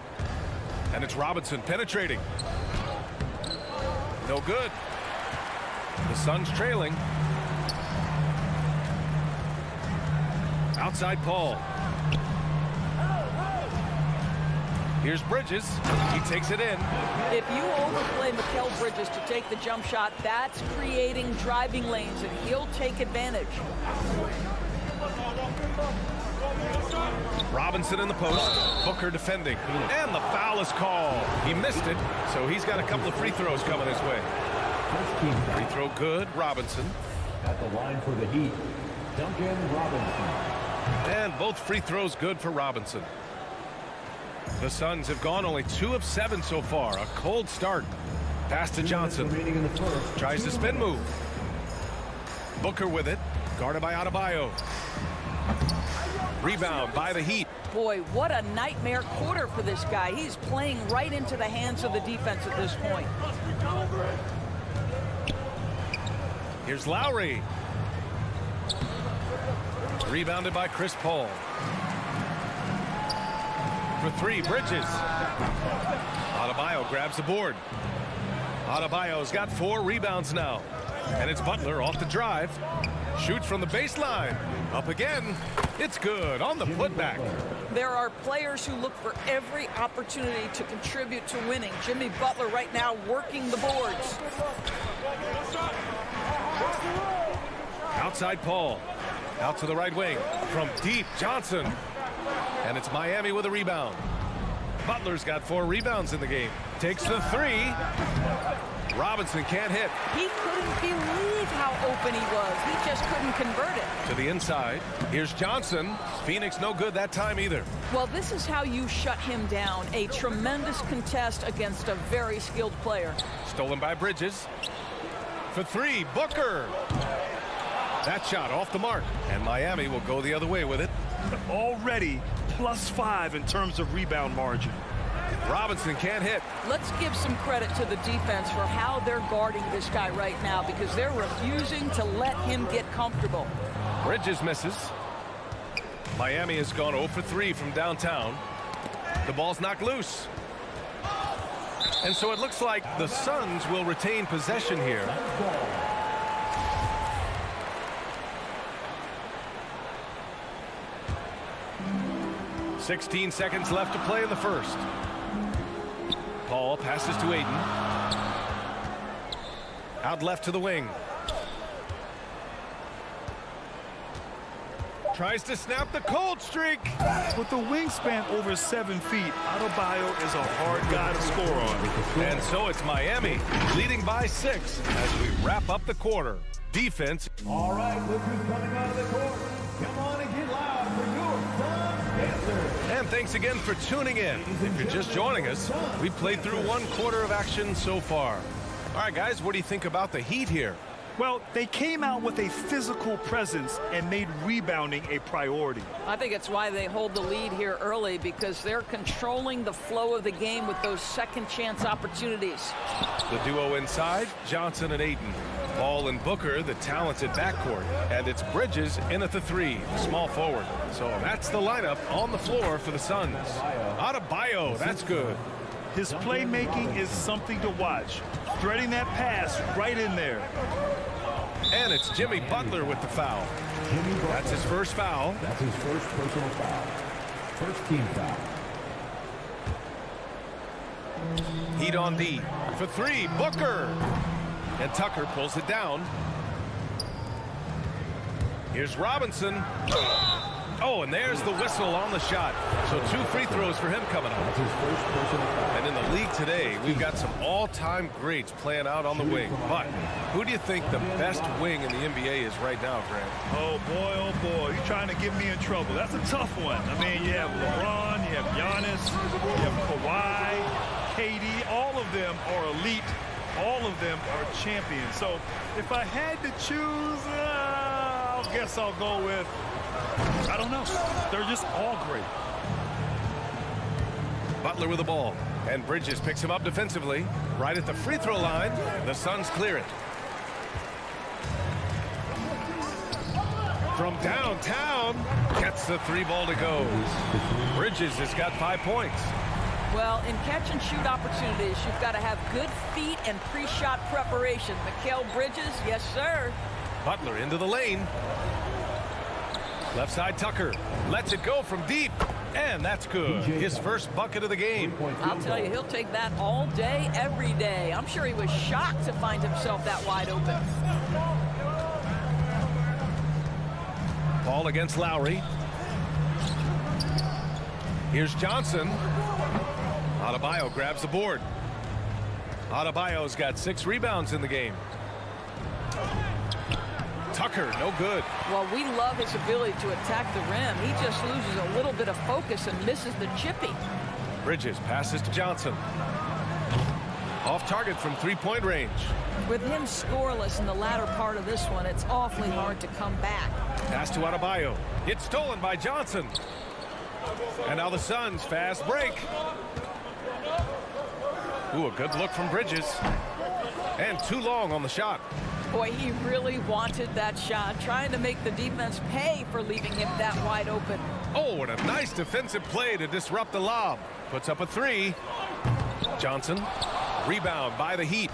And it's Robinson penetrating. No good. The Suns trailing. Outside Paul. Here's Bridges. He takes it in. If you overplay Mikal Bridges to take the jump shot, that's creating driving lanes, and he'll take advantage. Robinson in the post. Booker defending. And the foul is called. He missed it, so he's got a couple of free throws coming his way. Free throw good. Robinson. At the line for the Heat, Duncan Robinson. And both free throws good for Robinson. The Suns have gone only 2 of 7 so far. A cold start. Pass to Johnson. Tries the spin move. Booker with it. Guarded by Adebayo. Rebound by the Heat. Boy, what a nightmare quarter for this guy. He's playing right into the hands of the defense at this point. Here's Lowry. Rebounded by Chris Paul. For three, Bridges. Adebayo grabs the board. Adebayo's got 4 rebounds now. And it's Butler off the drive. Shoots from the baseline. Up again. It's good on the putback. There are players who look for every opportunity to contribute to winning. Jimmy Butler right now working the boards. Outside Paul. Out to the right wing. From deep, Johnson. And it's Miami with a rebound. Butler's got 4 rebounds in the game. Takes the 3. Robinson can't hit. He couldn't believe how open he was. He just couldn't convert it. To the inside. Here's Johnson. Phoenix no good that time either. Well, this is how you shut him down. A tremendous contest against a very skilled player. Stolen by Bridges. For 3, Booker. That shot off the mark. And Miami will go the other way with it. Already +5 in terms of rebound margin. Robinson can't hit. Let's give some credit to the defense for how they're guarding this guy right now, because they're refusing to let him get comfortable. Bridges misses. Miami has gone 0 for 3 from downtown. The ball's knocked loose. And so it looks like the Suns will retain possession here. .16 seconds left to play in the first. Paul passes to Ayton. Out left to the wing. Tries to snap the cold streak. With the wingspan over 7 feet, Adebayo is a hard guy to score on. And so it's Miami leading by 6 as we wrap up the quarter. Defense. All right, look who's coming out of the court. Come on and get loud for your Suns answer. And thanks again for tuning in. If you're just joining us, we've played through 1 quarter of action so far. All right, guys, what do you think about the Heat here? Well, they came out with a physical presence and made rebounding a priority. I think it's why they hold the lead here early, because they're controlling the flow of the game with those second chance opportunities. The duo inside, Johnson and Ayton. Paul and Booker, the talented backcourt. And it's Bridges in at the 3, small forward. So that's the lineup on the floor for the Suns. Adebayo, that's good. His playmaking is something to watch. Threading that pass right in there. And it's Jimmy Butler with the foul. That's his first foul. That's his first personal foul. First team foul. Heat on D. For 3, Booker. And Tucker pulls it down. Here's Robinson. Oh, and there's the whistle on the shot. So 2 free throws for him coming up. That's his first personal foul. And in the league today, we've got some all-time greats playing out on the wing. But who do you think the best wing in the NBA is right now, Grant? Oh, boy, you're trying to get me in trouble. That's a tough one. I mean, you have LeBron, you have Giannis, you have Kawhi, KD. All of them are elite. All of them are champions. So if I had to choose, I guess I'll go with, I don't know. They're just all great. Butler with the ball. And Bridges picks him up defensively. Right at the free throw line. The Suns clear it. From downtown. Gets the 3 ball to go. Bridges has got 5 points. Well, in catch-and-shoot opportunities, you've got to have good feet and pre-shot preparation. Mikal Bridges, yes, sir. Butler into the lane. Left side Tucker. Lets it go from deep. And that's good. His first bucket of the game. I'll tell you, he'll take that all day, every day. I'm sure he was shocked to find himself that wide open. Ball against Lowry. Here's Johnson. Adebayo grabs the board. Adebayo's got 6 rebounds in the game. Tucker, no good. Well, we love his ability to attack the rim. He just loses a little bit of focus and misses the chippy. Bridges passes to Johnson. Off target from three-point range. With him scoreless in the latter part of this one, it's awfully hard to come back. Pass to Adebayo. It's stolen by Johnson. And now the Suns fast break. Ooh, a good look from Bridges. And too long on the shot. Boy, he really wanted that shot, trying to make the defense pay for leaving him that wide open. Oh, and a nice defensive play to disrupt the lob. Puts up a three. Johnson, rebound by the Heat.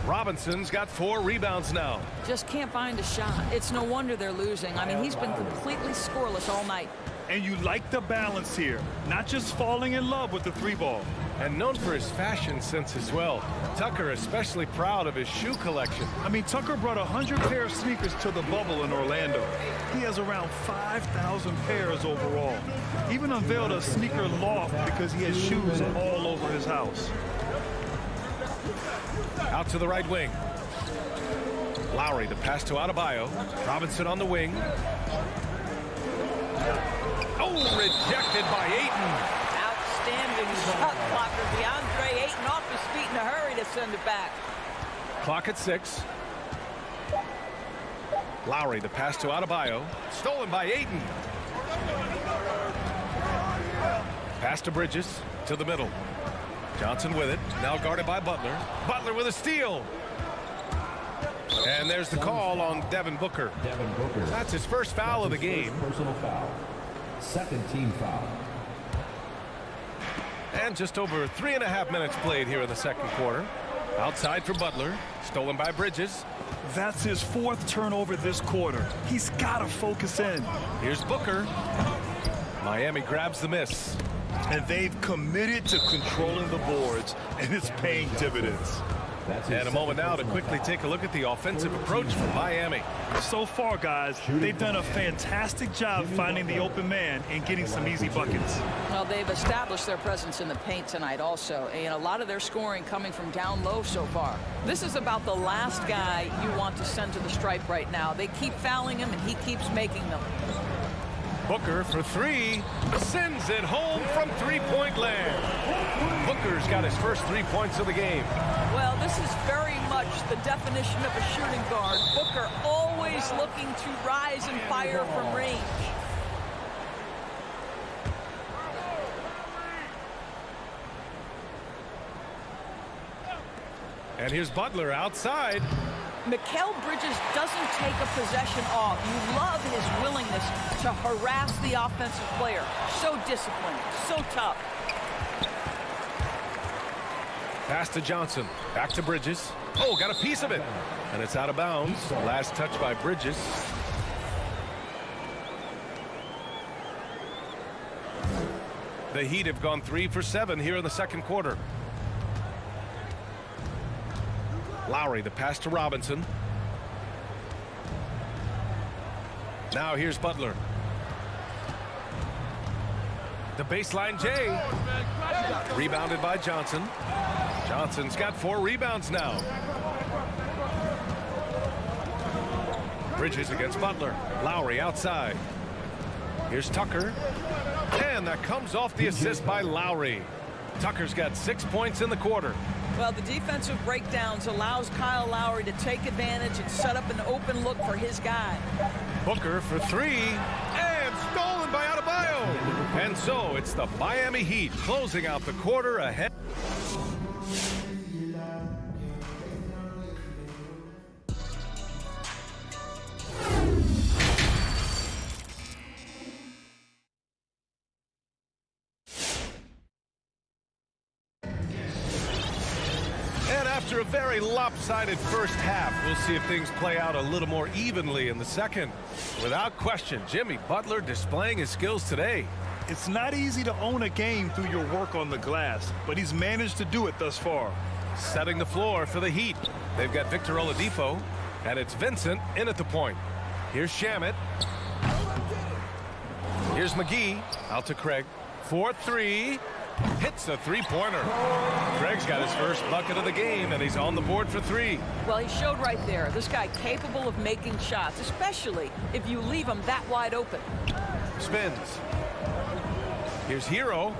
Robinson's got 4 rebounds now. Just can't find a shot. It's no wonder they're losing. I mean, he's been completely scoreless all night. And you like the balance here, not just falling in love with the 3-ball. And known for his fashion sense as well. Tucker especially proud of his shoe collection. I mean, Tucker brought 100 pair of sneakers to the bubble in Orlando. He has around 5,000 pairs overall. Even unveiled a sneaker loft because he has shoes all over his house. Out to the right wing. Lowry, the pass to Adebayo. Robinson on the wing. Oh, rejected by Ayton. Outstanding shot blocker. DeAndre Ayton off his feet in a hurry to send it back. Clock at 6. Lowry, the pass to Adebayo. Stolen by Ayton. Pass to Bridges. To the middle. Johnson with it. Now guarded by Butler. Butler with a steal. And there's the call on Devin Booker. That's his first foul of the game. Personal foul. Second team foul. And just over 3.5 minutes played here in the second quarter. Outside for Butler. Stolen by Bridges. That's his 4th turnover this quarter. He's got to focus in. Here's Booker. Miami grabs the miss. And they've committed to controlling the boards, and it's paying dividends. And a moment now to quickly take a look at the offensive approach for Miami. So far, guys, they've done a fantastic job finding the open man and getting some easy buckets. Well, they've established their presence in the paint tonight also, and a lot of their scoring coming from down low so far. This is about the last guy you want to send to the stripe right now. They keep fouling him, and he keeps making them. Booker for 3. Sends it home from three-point land. Booker's got his first 3 points of the game. Well, this is very much the definition of a shooting guard. Booker always looking to rise and fire from range. And here's Butler outside. Mikal Bridges doesn't take a possession off. You love his willingness to harass the offensive player. So disciplined, so tough. Pass to Johnson. Back to Bridges. Oh, got a piece of it. And it's out of bounds. Last touch by Bridges. The Heat have gone 3 for 7 here in the second quarter. Lowry, the pass to Robinson. Now here's Butler. The baseline J. Rebounded by Johnson. Johnson's got 4 rebounds now. Bridges against Butler. Lowry outside. Here's Tucker. And that comes off the assist by Lowry. Tucker's got 6 points in the quarter. Well, the defensive breakdowns allows Kyle Lowry to take advantage and set up an open look for his guy. Booker for 3. And stolen by Adebayo. And so it's the Miami Heat closing out the quarter ahead. After a very lopsided first half, we'll see if things play out a little more evenly in the second. Without question, Jimmy Butler displaying his skills today. It's not easy to own a game through your work on the glass, but he's managed to do it thus far. Setting the floor for the Heat. They've got Victor Oladipo, and it's Vincent in at the point. Here's Shamet. Here's McGee. Out to Craig. 4-3. Hits a three-pointer. Craig's got his first bucket of the game, and he's on the board for 3. Well, he showed right there. This guy capable of making shots, especially if you leave him that wide open. Spins. Here's Hero.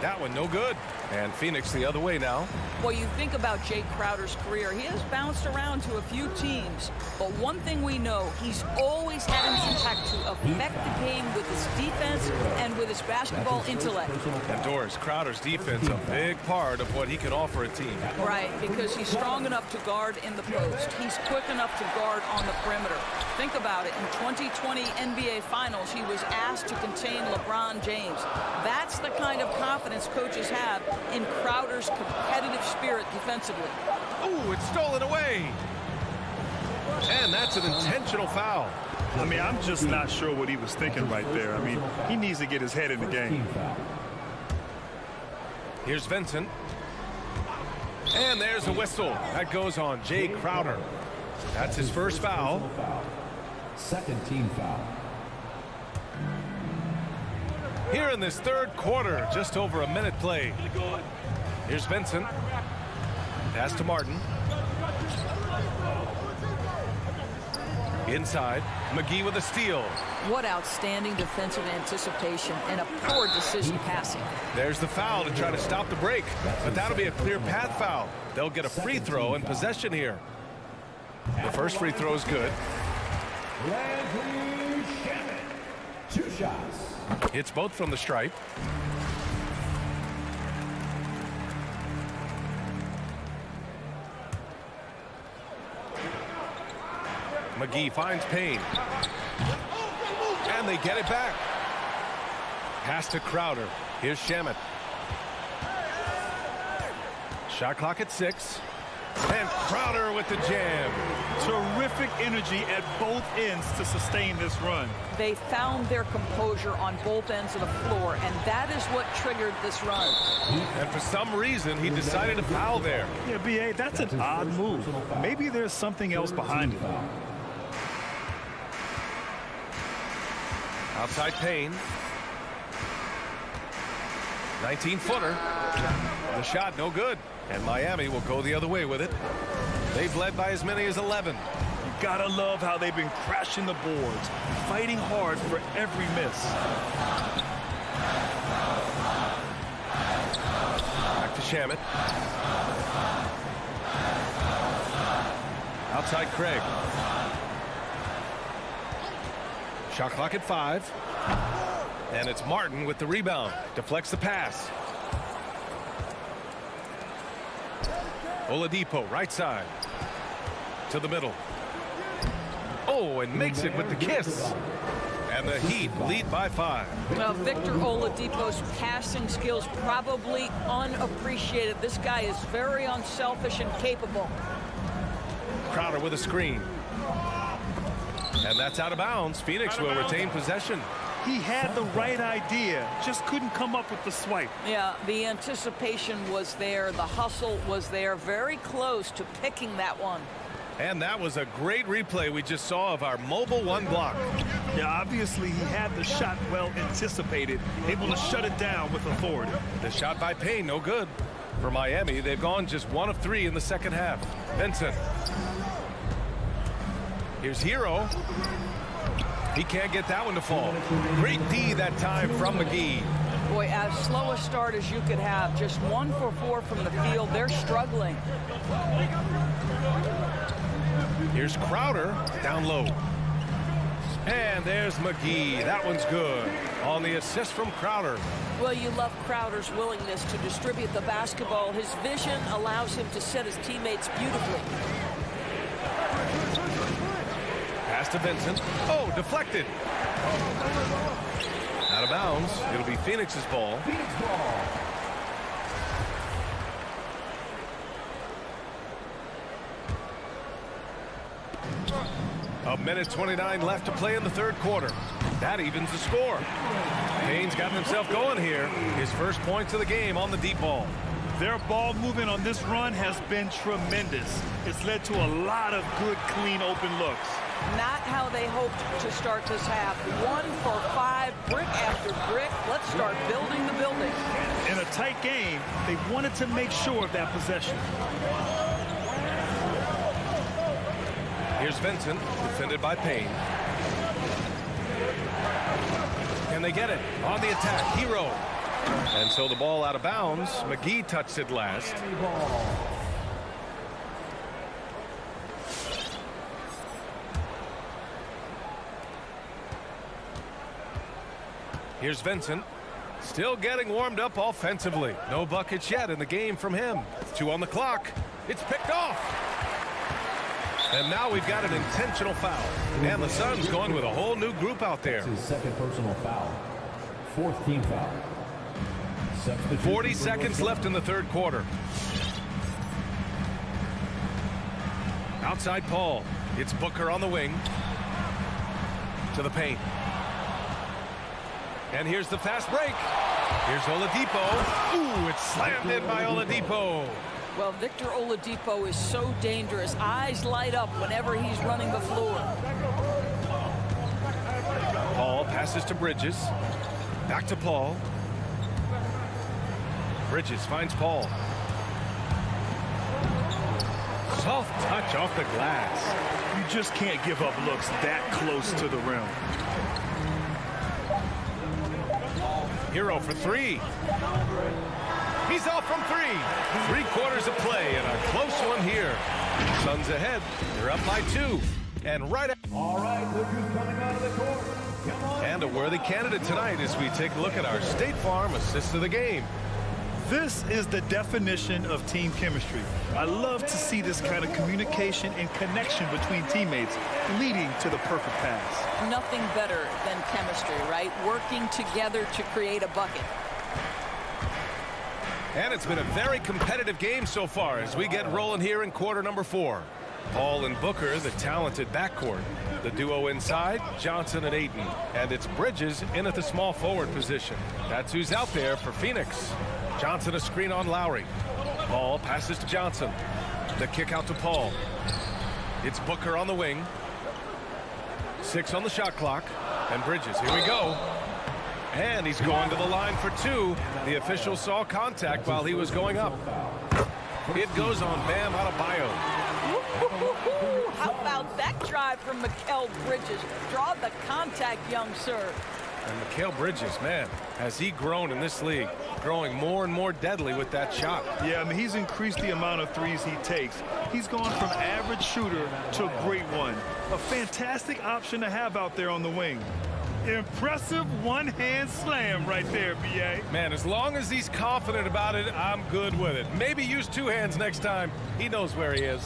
That one no good. And Phoenix the other way now. Well, you think about Jay Crowder's career. He has bounced around to a few teams, but one thing we know, he's always had an impact to affect the game with his defense and with his basketball intellect. And Doris, Crowder's defense a big part of what he can offer a team. Right, because he's strong enough to guard in the post. He's quick enough to guard on the perimeter. Think about it. In 2020 NBA Finals, he was asked to contain LeBron James. That's the kind of confidence coaches have in Crowder's competitive spirit defensively. Ooh, it's stolen away. And that's an intentional foul. I mean, I'm just not sure what he was thinking right there. I mean, he needs to get his head in the game. Here's Vincent. And there's a whistle. That goes on Jay Crowder. That's his first foul. Second team foul. Here in this third quarter, just over a minute played. Here's Vincent. Pass to Martin. Inside, McGee with a steal. What outstanding defensive anticipation and a poor decision passing. There's the foul to try to stop the break, but that'll be a clear path foul. They'll get a free throw and possession here. The first free throw is good. Landry Shamet. 2 shots. Hits both from the stripe. McGee finds Payne. And they get it back. Pass to Crowder. Here's Shamet. Shot clock at 6. And Crowder with the jam. Terrific energy at both ends to sustain this run. They found their composure on both ends of the floor, and that is what triggered this run. And for some reason, he decided to foul there. Yeah, B.A., that's an odd move. Maybe there's something else behind it. Outside Payne. 19-footer. The shot no good. And Miami will go the other way with it. They've led by as many as 11. You gotta love how they've been crashing the boards, fighting hard for every miss. Back to Shamet. Outside Craig. Shot clock at 5. And it's Martin with the rebound. Deflects the pass. Oladipo, right side. To the middle. Oh, and makes it with the kiss. And the Heat lead by 5. Well, Victor Oladipo's passing skills probably unappreciated. This guy is very unselfish and capable. Crowder with a screen. And that's out of bounds. Phoenix will retain possession. He had the right idea, just couldn't come up with the swipe. Yeah, the anticipation was there. The hustle was there. Very close to picking that one. And that was a great replay we just saw of our mobile one block. Yeah, obviously he had the shot well anticipated, able to shut it down with authority. The shot by Payne, no good. For Miami, they've gone just 1 of 3 in the second half. Vincent. Here's Hero. He can't get that one to fall. Great D that time from McGee. Boy, as slow a start as you could have. Just 1 for 4 from the field. They're struggling. Here's Crowder down low. And there's McGee. That one's good. On the assist from Crowder. Well, you love Crowder's willingness to distribute the basketball. His vision allows him to set his teammates beautifully. Pass to Vincent. Oh, deflected. Out of bounds. It'll be Phoenix's ball. A minute 29 left to play in the third quarter. That evens the score. Payne's gotten himself going here. His first points of the game on the deep ball. Their ball movement on this run has been tremendous. It's led to a lot of good, clean, open looks. Not how they hoped to start this half. 1 for 5, brick after brick. Let's start building the building. In a tight game, they wanted to make sure of that possession. Here's Vincent, defended by Payne. Can they get it? On the attack, Hero. And so the ball out of bounds. McGee touched it last. Here's Vincent. Still getting warmed up offensively. No buckets yet in the game from him. 2 on the clock. It's picked off. And now we've got an intentional foul. And the Suns going with a whole new group out there. That's his second personal foul. 4th team foul. 40 seconds left in the third quarter. Outside Paul. It's Booker on the wing. To the paint. And here's the fast break. Here's Oladipo. Ooh, it's slammed in by Oladipo. Well, Victor Oladipo is so dangerous. Eyes light up whenever he's running the floor. Paul passes to Bridges. Back to Paul. Bridges finds Paul. Soft touch off the glass. You just can't give up looks that close to the rim. Hero for 3. He's off from 3. 3 quarters of play and a close one here. Suns ahead. They're up by 2. And right. All right, look who's coming out of the court. Come on. And a worthy candidate tonight as we take a look at our State Farm assist of the game. This is the definition of team chemistry. I love to see this kind of communication and connection between teammates leading to the perfect pass. Nothing better than chemistry, right? Working together to create a bucket. And it's been a very competitive game so far as we get rolling here in quarter number 4. Paul and Booker, the talented backcourt. The duo inside, Johnson and Ayton. And it's Bridges in at the small forward position. That's who's out there for Phoenix. Johnson a screen on Lowry. Paul passes to Johnson. The kick out to Paul. It's Booker on the wing. 6 on the shot clock. And Bridges, here we go. And he's going to the line for 2. The official saw contact while he was going up. It goes on Bam Adebayo. How about that drive from Mikal Bridges? Draw the contact, young sir. And Mikal Bridges, man, has he grown in this league, growing more and more deadly with that shot. Yeah, I mean, he's increased the amount of threes he takes. He's gone from average shooter to a great one. A fantastic option to have out there on the wing. Impressive one-hand slam right there, B.A. Man, as long as he's confident about it, I'm good with it. Maybe use 2 hands next time. He knows where he is.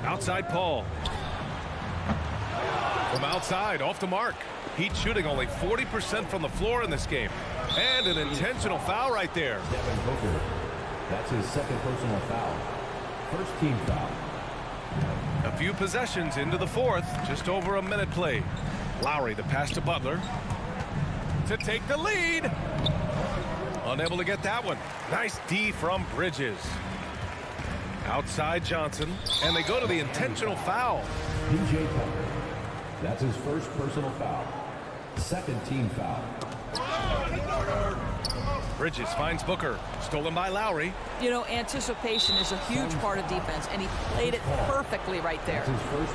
Outside Paul. From outside, off the mark. Heat shooting only 40% from the floor in this game. And an intentional foul right there. Devin Booker. That's his second personal foul. 1st team foul. A few possessions into the 4th. Just over a minute played. Lowry, the pass to Butler. To take the lead. Unable to get that one. Nice D from Bridges. Outside Johnson. And they go to the intentional foul. DJ Tucker. That's his 1st personal foul. 2nd team foul. Bridges finds Booker. Stolen by Lowry. You know, anticipation is a huge part of defense, and he played it perfectly right there.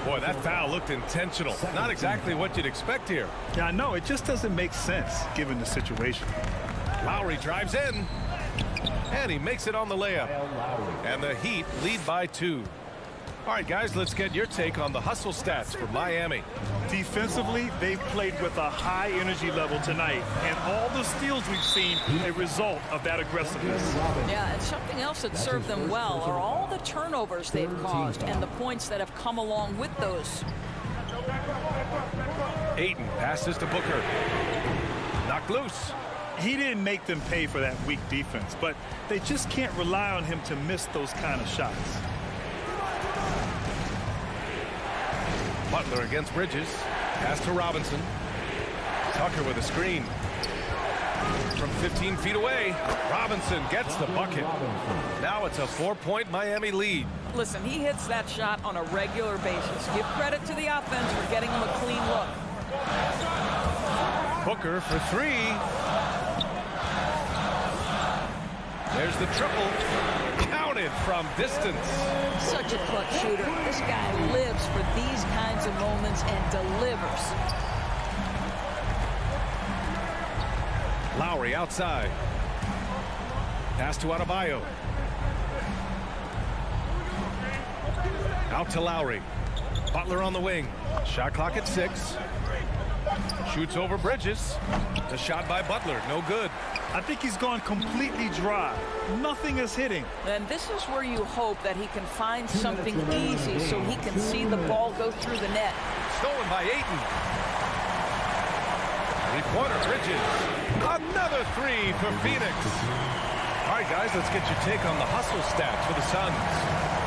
Boy, that foul looked intentional. Not exactly what you'd expect here. Yeah, I know. It just doesn't make sense given the situation. Lowry drives in. And he makes it on the layup. And the Heat lead by 2. All right, guys, let's get your take on the hustle stats for Miami. Defensively, they've played with a high energy level tonight, and all the steals we've seen a result of that aggressiveness. Yeah, and something else that served them well are all the turnovers they've caused and the points that have come along with those. Ayton passes to Booker. Knocked loose. He didn't make them pay for that weak defense, but they just can't rely on him to miss those kind of shots. Butler against Bridges. Pass to Robinson. Tucker with a screen. From 15 feet away, Robinson gets the bucket. Now it's a 4-point Miami lead. Listen, he hits that shot on a regular basis. Give credit to the offense for getting him a clean look. Booker for 3. There's the triple. Counted from distance. Such a clutch shooter. This guy lives for these kinds of moments and delivers. Lowry outside. Pass to Adebayo. Out to Lowry. Butler on the wing. Shot clock at 6. Shoots over Bridges. The shot by Butler, no good. I think he's gone completely dry. Nothing is hitting. And this is where you hope that he can find something easy so he can see the ball go through the net. Stolen by Ayton. Three-pointer, Bridges. Another 3 for Phoenix. All right, guys, let's get your take on the hustle stats for the Suns.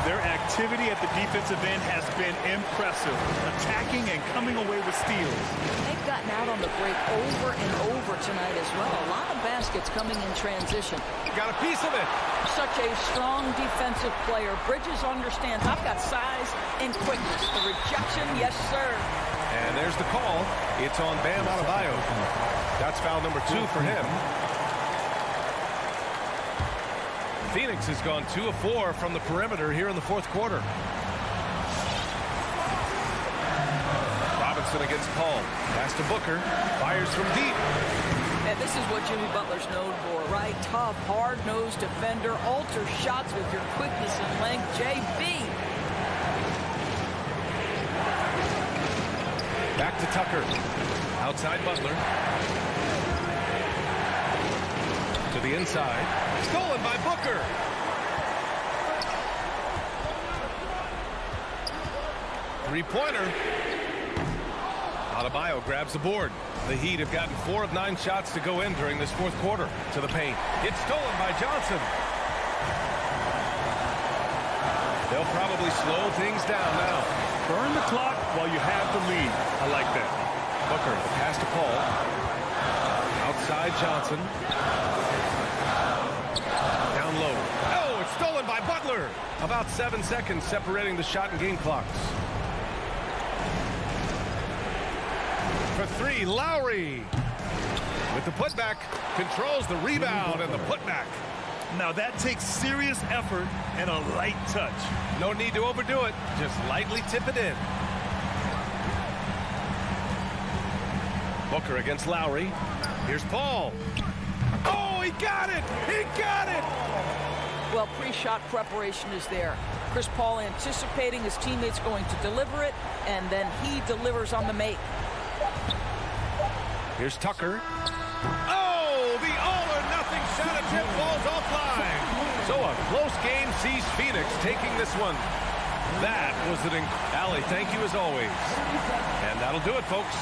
Their activity at the defensive end has been impressive, attacking and coming away with steals. They've gotten out on the break over and over tonight as well. A lot of baskets coming in transition. Got a piece of it. Such a strong defensive player. Bridges understands I've got size and quickness. The rejection, yes, sir. And there's the call. It's on Bam Adebayo. That's foul number 2 for him. Phoenix has gone 2 of 4 from the perimeter here in the 4th quarter. Robinson against Paul. Pass to Booker. Fires from deep. And this is what Jimmy Butler's known for, right? Tough, hard-nosed defender. Alter shots with your quickness and length. JB. Back to Tucker. Outside Butler. To the inside. Stolen by Booker. Three-pointer. Adebayo grabs the board. The Heat have gotten 4 of 9 shots to go in during this 4th quarter. To the paint. It's stolen by Johnson. They'll probably slow things down now. Burn the clock while you have the lead. I like that. Booker, the pass to Paul. Outside Johnson. Down low. Oh, it's stolen by Butler. About 7 seconds separating the shot and game clocks. For 3, Lowry. With the putback, controls the rebound and the putback. Now that takes serious effort and a light touch. No need to overdo it. Just lightly tip it in. Booker against Lowry. Here's Paul. Oh, he got it! He got it! Well, pre-shot preparation is there. Chris Paul anticipating his teammates going to deliver it, and then he delivers on the make. Here's Tucker. Oh, the all-or-nothing shot attempt falls offline. So a close game sees Phoenix taking this one. That was an Allie, thank you as always. And that'll do it, folks.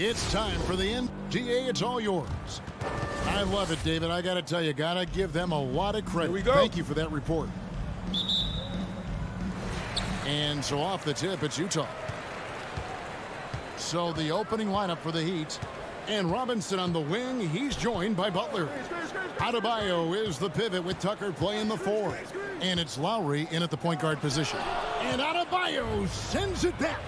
It's time for the end. GA, it's all yours. I love it, David. I got to tell you, got to give them a lot of credit. Here we go. Thank you for that report. And so off the tip, it's Utah. So the opening lineup for the Heat. And Robinson on the wing. He's joined by Butler. Adebayo is the pivot with Tucker playing the 4. And it's Lowry in at the point guard position. And Adebayo sends it back.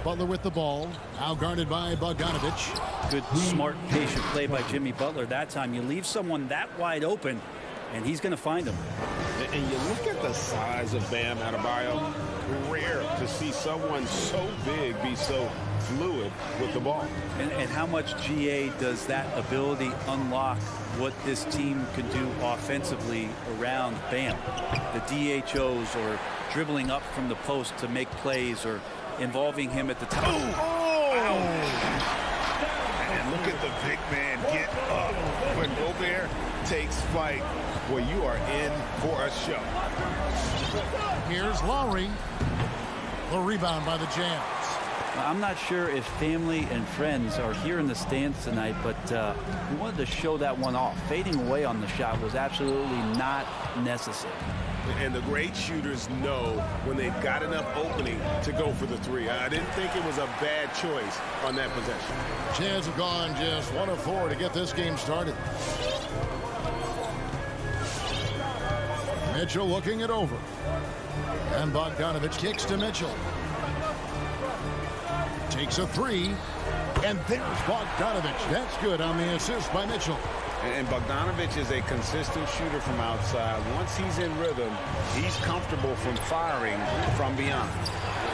Butler with the ball. Now guarded by Bogdanovich. Good, smart, patient play by Jimmy Butler. That time you leave someone that wide open, and he's going to find him. And you look at the size of Bam Adebayo. Rare to see someone so big be so fluid with the ball. And how much GA does that ability unlock what this team can do offensively around Bam? The DHOs or dribbling up from the post to make plays or involving him at the top. Oh! And look at the big man get up. When Gobert takes flight, well, you are in for a show. Here's Lowry. The rebound by the Jazz. I'm not sure if family and friends are here in the stands tonight, but we wanted to show that one off. Fading away on the shot was absolutely not necessary. And the great shooters know when they've got enough opening to go for the 3. I didn't think it was a bad choice on that possession. Jazz have gone just 1 of 4 to get this game started. Mitchell looking it over. And Bogdanovich kicks to Mitchell. Takes a 3. And there's Bogdanovich. That's good on the assist by Mitchell. And Bogdanovich is a consistent shooter from outside. Once he's in rhythm, he's comfortable from firing from beyond.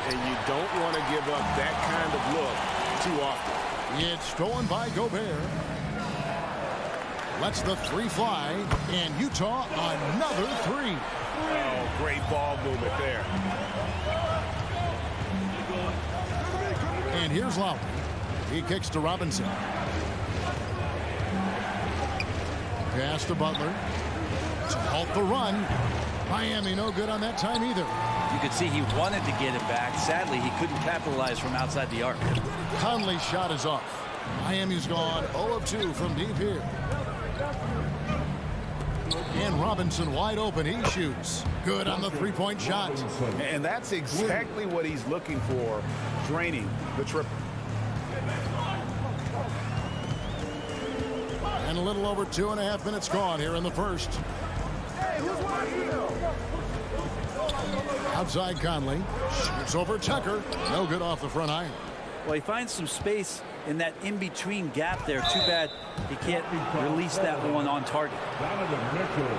And you don't want to give up that kind of look too often. It's stolen by Gobert. Lets the 3 fly. And Utah another 3. Oh, great ball movement there. And here's Lowry. He kicks to Robinson. Pass to Butler. To halt the run. Miami no good on that time either. You could see he wanted to get it back. Sadly, he couldn't capitalize from outside the arc. Conley's shot is off. Miami's gone 0 of 2 from deep here. And Robinson wide open. He shoots. Good on the 3-point shot. And that's exactly what he's looking for, draining the triple. And a little over 2.5 minutes gone here in the first. Outside Conley. Shoots over Tucker. No good off the front iron. Well, he finds some space in that in-between gap there. Too bad he can't release that one on target. Donovan Mitchell.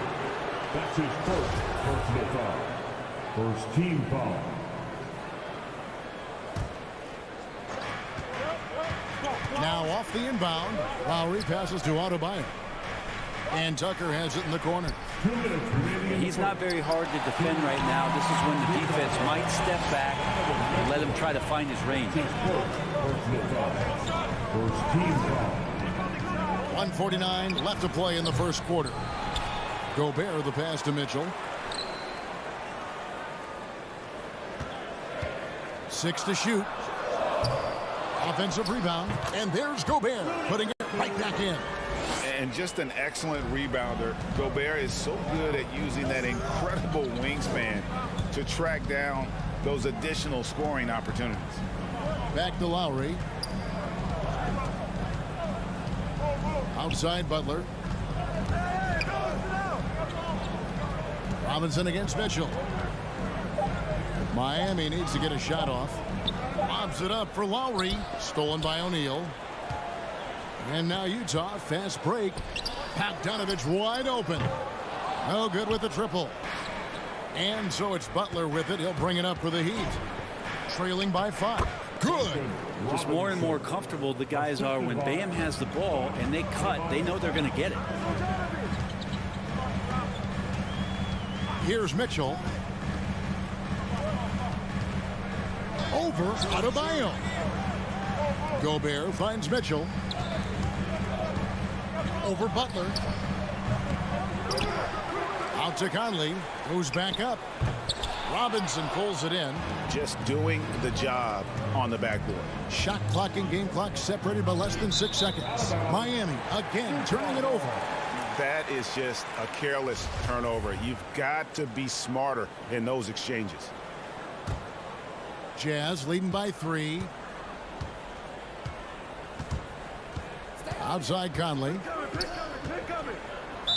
That's his first personal foul. First team foul. Now off the inbound. Lowry passes to Adebayo. And Tucker has it in the corner. He's not very hard to defend right now. This is when the defense might step back and let him try to find his range. First team foul. 1:49 left to play in the first quarter. Gobert the pass to Mitchell. 6 to shoot. Offensive rebound. And there's Gobert putting it right back in. And just an excellent rebounder. Gobert is so good at using that incredible wingspan to track down those additional scoring opportunities. Back to Lowry. Outside Butler. Robinson against Mitchell. Miami needs to get a shot off. Lobs it up for Lowry. Stolen by O'Neal. And now Utah, fast break. Bogdanovich wide open. No good with the triple. And so it's Butler with it. He'll bring it up for the Heat. Trailing by 5. Good. Just more and more comfortable the guys are when Bam has the ball and they cut. They know they're going to get it. Here's Mitchell. Over Adebayo. Gobert finds Mitchell. Over Butler. Out to Conley, who's back up. Robinson pulls it in. Just doing the job on the backboard. Shot clock and game clock separated by less than 6 seconds. Miami again turning it over. That is just a careless turnover. You've got to be smarter in those exchanges. Jazz leading by 3. Outside Conley.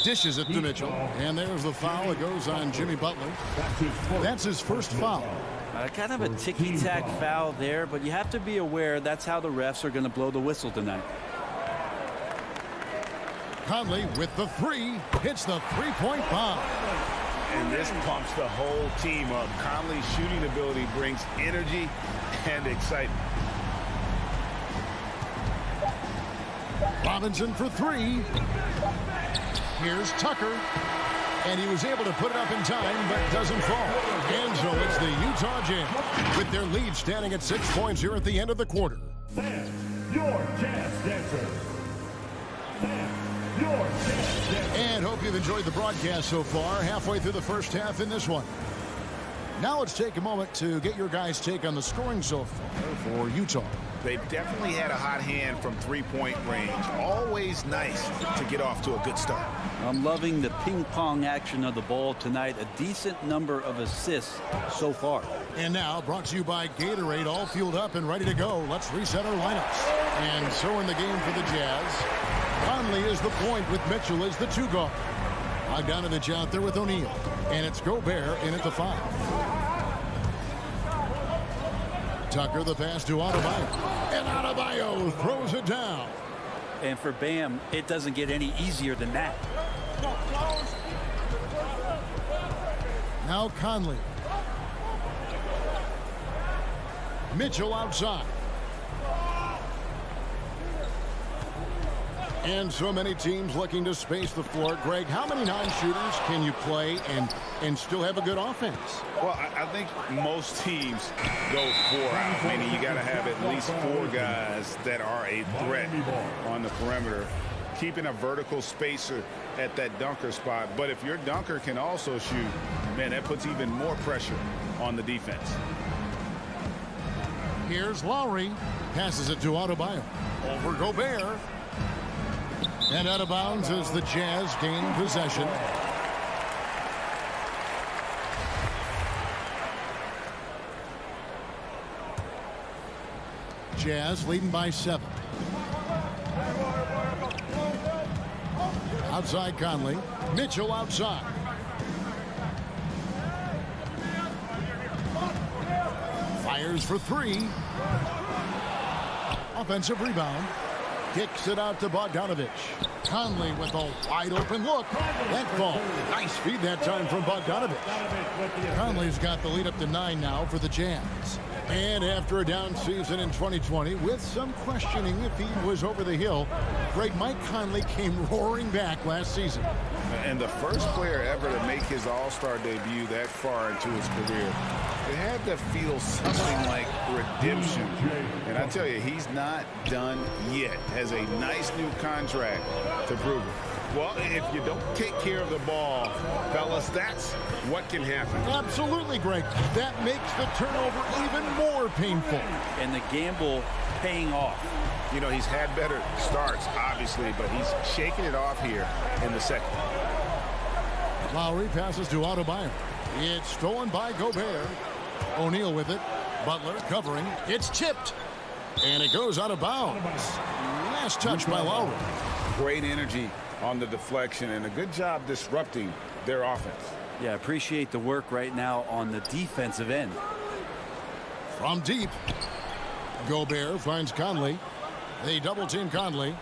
Dishes it to Mitchell. And there's the foul. It goes on Jimmy Butler. That's his first foul. Kind of a ticky-tack foul there, but you have to be aware that's how the refs are going to blow the whistle tonight. Conley with the 3. Hits the three-point bomb. And this pumps the whole team up. Conley's shooting ability brings energy and excitement. Robinson for 3. Here's Tucker. And he was able to put it up in time, but doesn't fall. And so it's the Utah Jazz with their lead standing at 6 points here at the end of the quarter. Fans, your Jazz Dancer. Fans, your Jazz Dancer. And hope you've enjoyed the broadcast so far. Halfway through the first half in this one. Now let's take a moment to get your guys' take on the scoring so far for Utah. They've definitely had a hot hand from three-point range. Always nice to get off to a good start. I'm loving the ping-pong action of the ball tonight. A decent number of assists so far. And now, brought to you by Gatorade, all fueled up and ready to go. Let's reset our lineups. And so in the game for the Jazz, Conley is the point with Mitchell as the 2 guard. Bogdanovich out there with O'Neal. And it's Gobert in at the 5. Tucker the pass to Adebayo. And Adebayo throws it down. And for Bam, it doesn't get any easier than that. Now Conley. Mitchell outside. And so many teams looking to space the floor. Greg, how many non-shooters can you play and still have a good offense? Well, I think most teams go 4 out, meaning you got to have at least 4 guys that are a threat on the perimeter, keeping a vertical spacer at that dunker spot. But if your dunker can also shoot, man, that puts even more pressure on the defense. Here's Lowry. Passes it to Adebayo. Over Gobert. And out of bounds as the Jazz gain possession. Jazz leading by 7. Outside Conley. Mitchell outside. Fires for 3. Offensive rebound. Kicks it out to Bogdanovich. Conley with a wide open look. That ball. Nice feed that time from Bogdanovich. Conley's got the lead up to 9 now for the Jazz. And after a down season in 2020, with some questioning if he was over the hill, Mike Conley came roaring back last season. And the first player ever to make his All-Star debut that far into his career, it had to feel something like redemption. And I tell you, he's not done yet. Has a nice new contract to prove it. Well, if you don't take care of the ball, fellas, that's what can happen. Absolutely, Greg. That makes the turnover even more painful. And the gamble paying off. You know, he's had better starts, obviously, but he's shaking it off here in the second. Lowry passes to Adebayo. It's stolen by Gobert. O'Neal with it. Butler covering. It's tipped. And it goes out of bounds. Last touch by Lowry. Great energy on the deflection and a good job disrupting their offense. Yeah, appreciate the work right now on the defensive end. From deep. Gobert finds Conley. They double team Conley.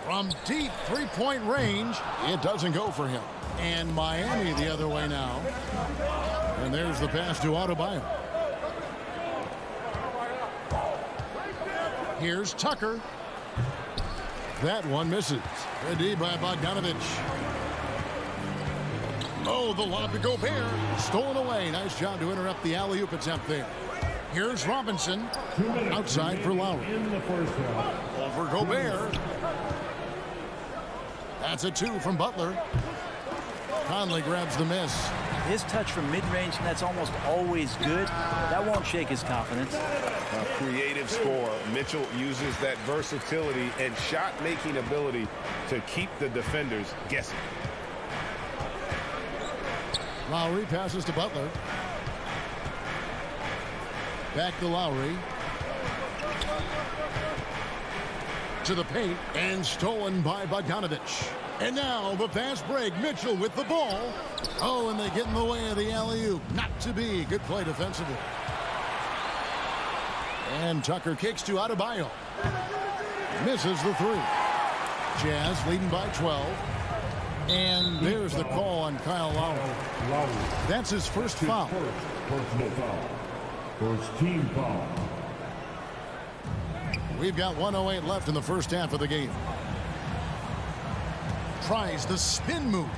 From deep three-point range, it doesn't go for him. And Miami the other way now. And there's the pass to Adebayo. Here's Tucker. That one misses. The D by Bogdanovich. Oh, the lob to Gobert. Stolen away. Nice job to interrupt the alley-oop attempt there. Here's Robinson. Outside for Lowry. Over Gobert. That's a 2 from Butler. Conley grabs the miss. his touch from mid-range, and that's almost always good. That won't shake his confidence. A creative scorer. Mitchell uses that versatility and shot-making ability to keep the defenders guessing. Lowry passes to Butler. Back to Lowry. To the paint, and stolen by Bogdanovich. And now the fast break. Mitchell with the ball. Oh, and they get in the way of the alley-oop. Not to be. Good play defensively. And Tucker kicks to Adebayo. Misses the three. Jazz leading by 12. And there's the call on Kyle Lowry. That's his first foul. Personal foul. First team foul. We've got 1:08 left in the first half of the game. Tries the spin move.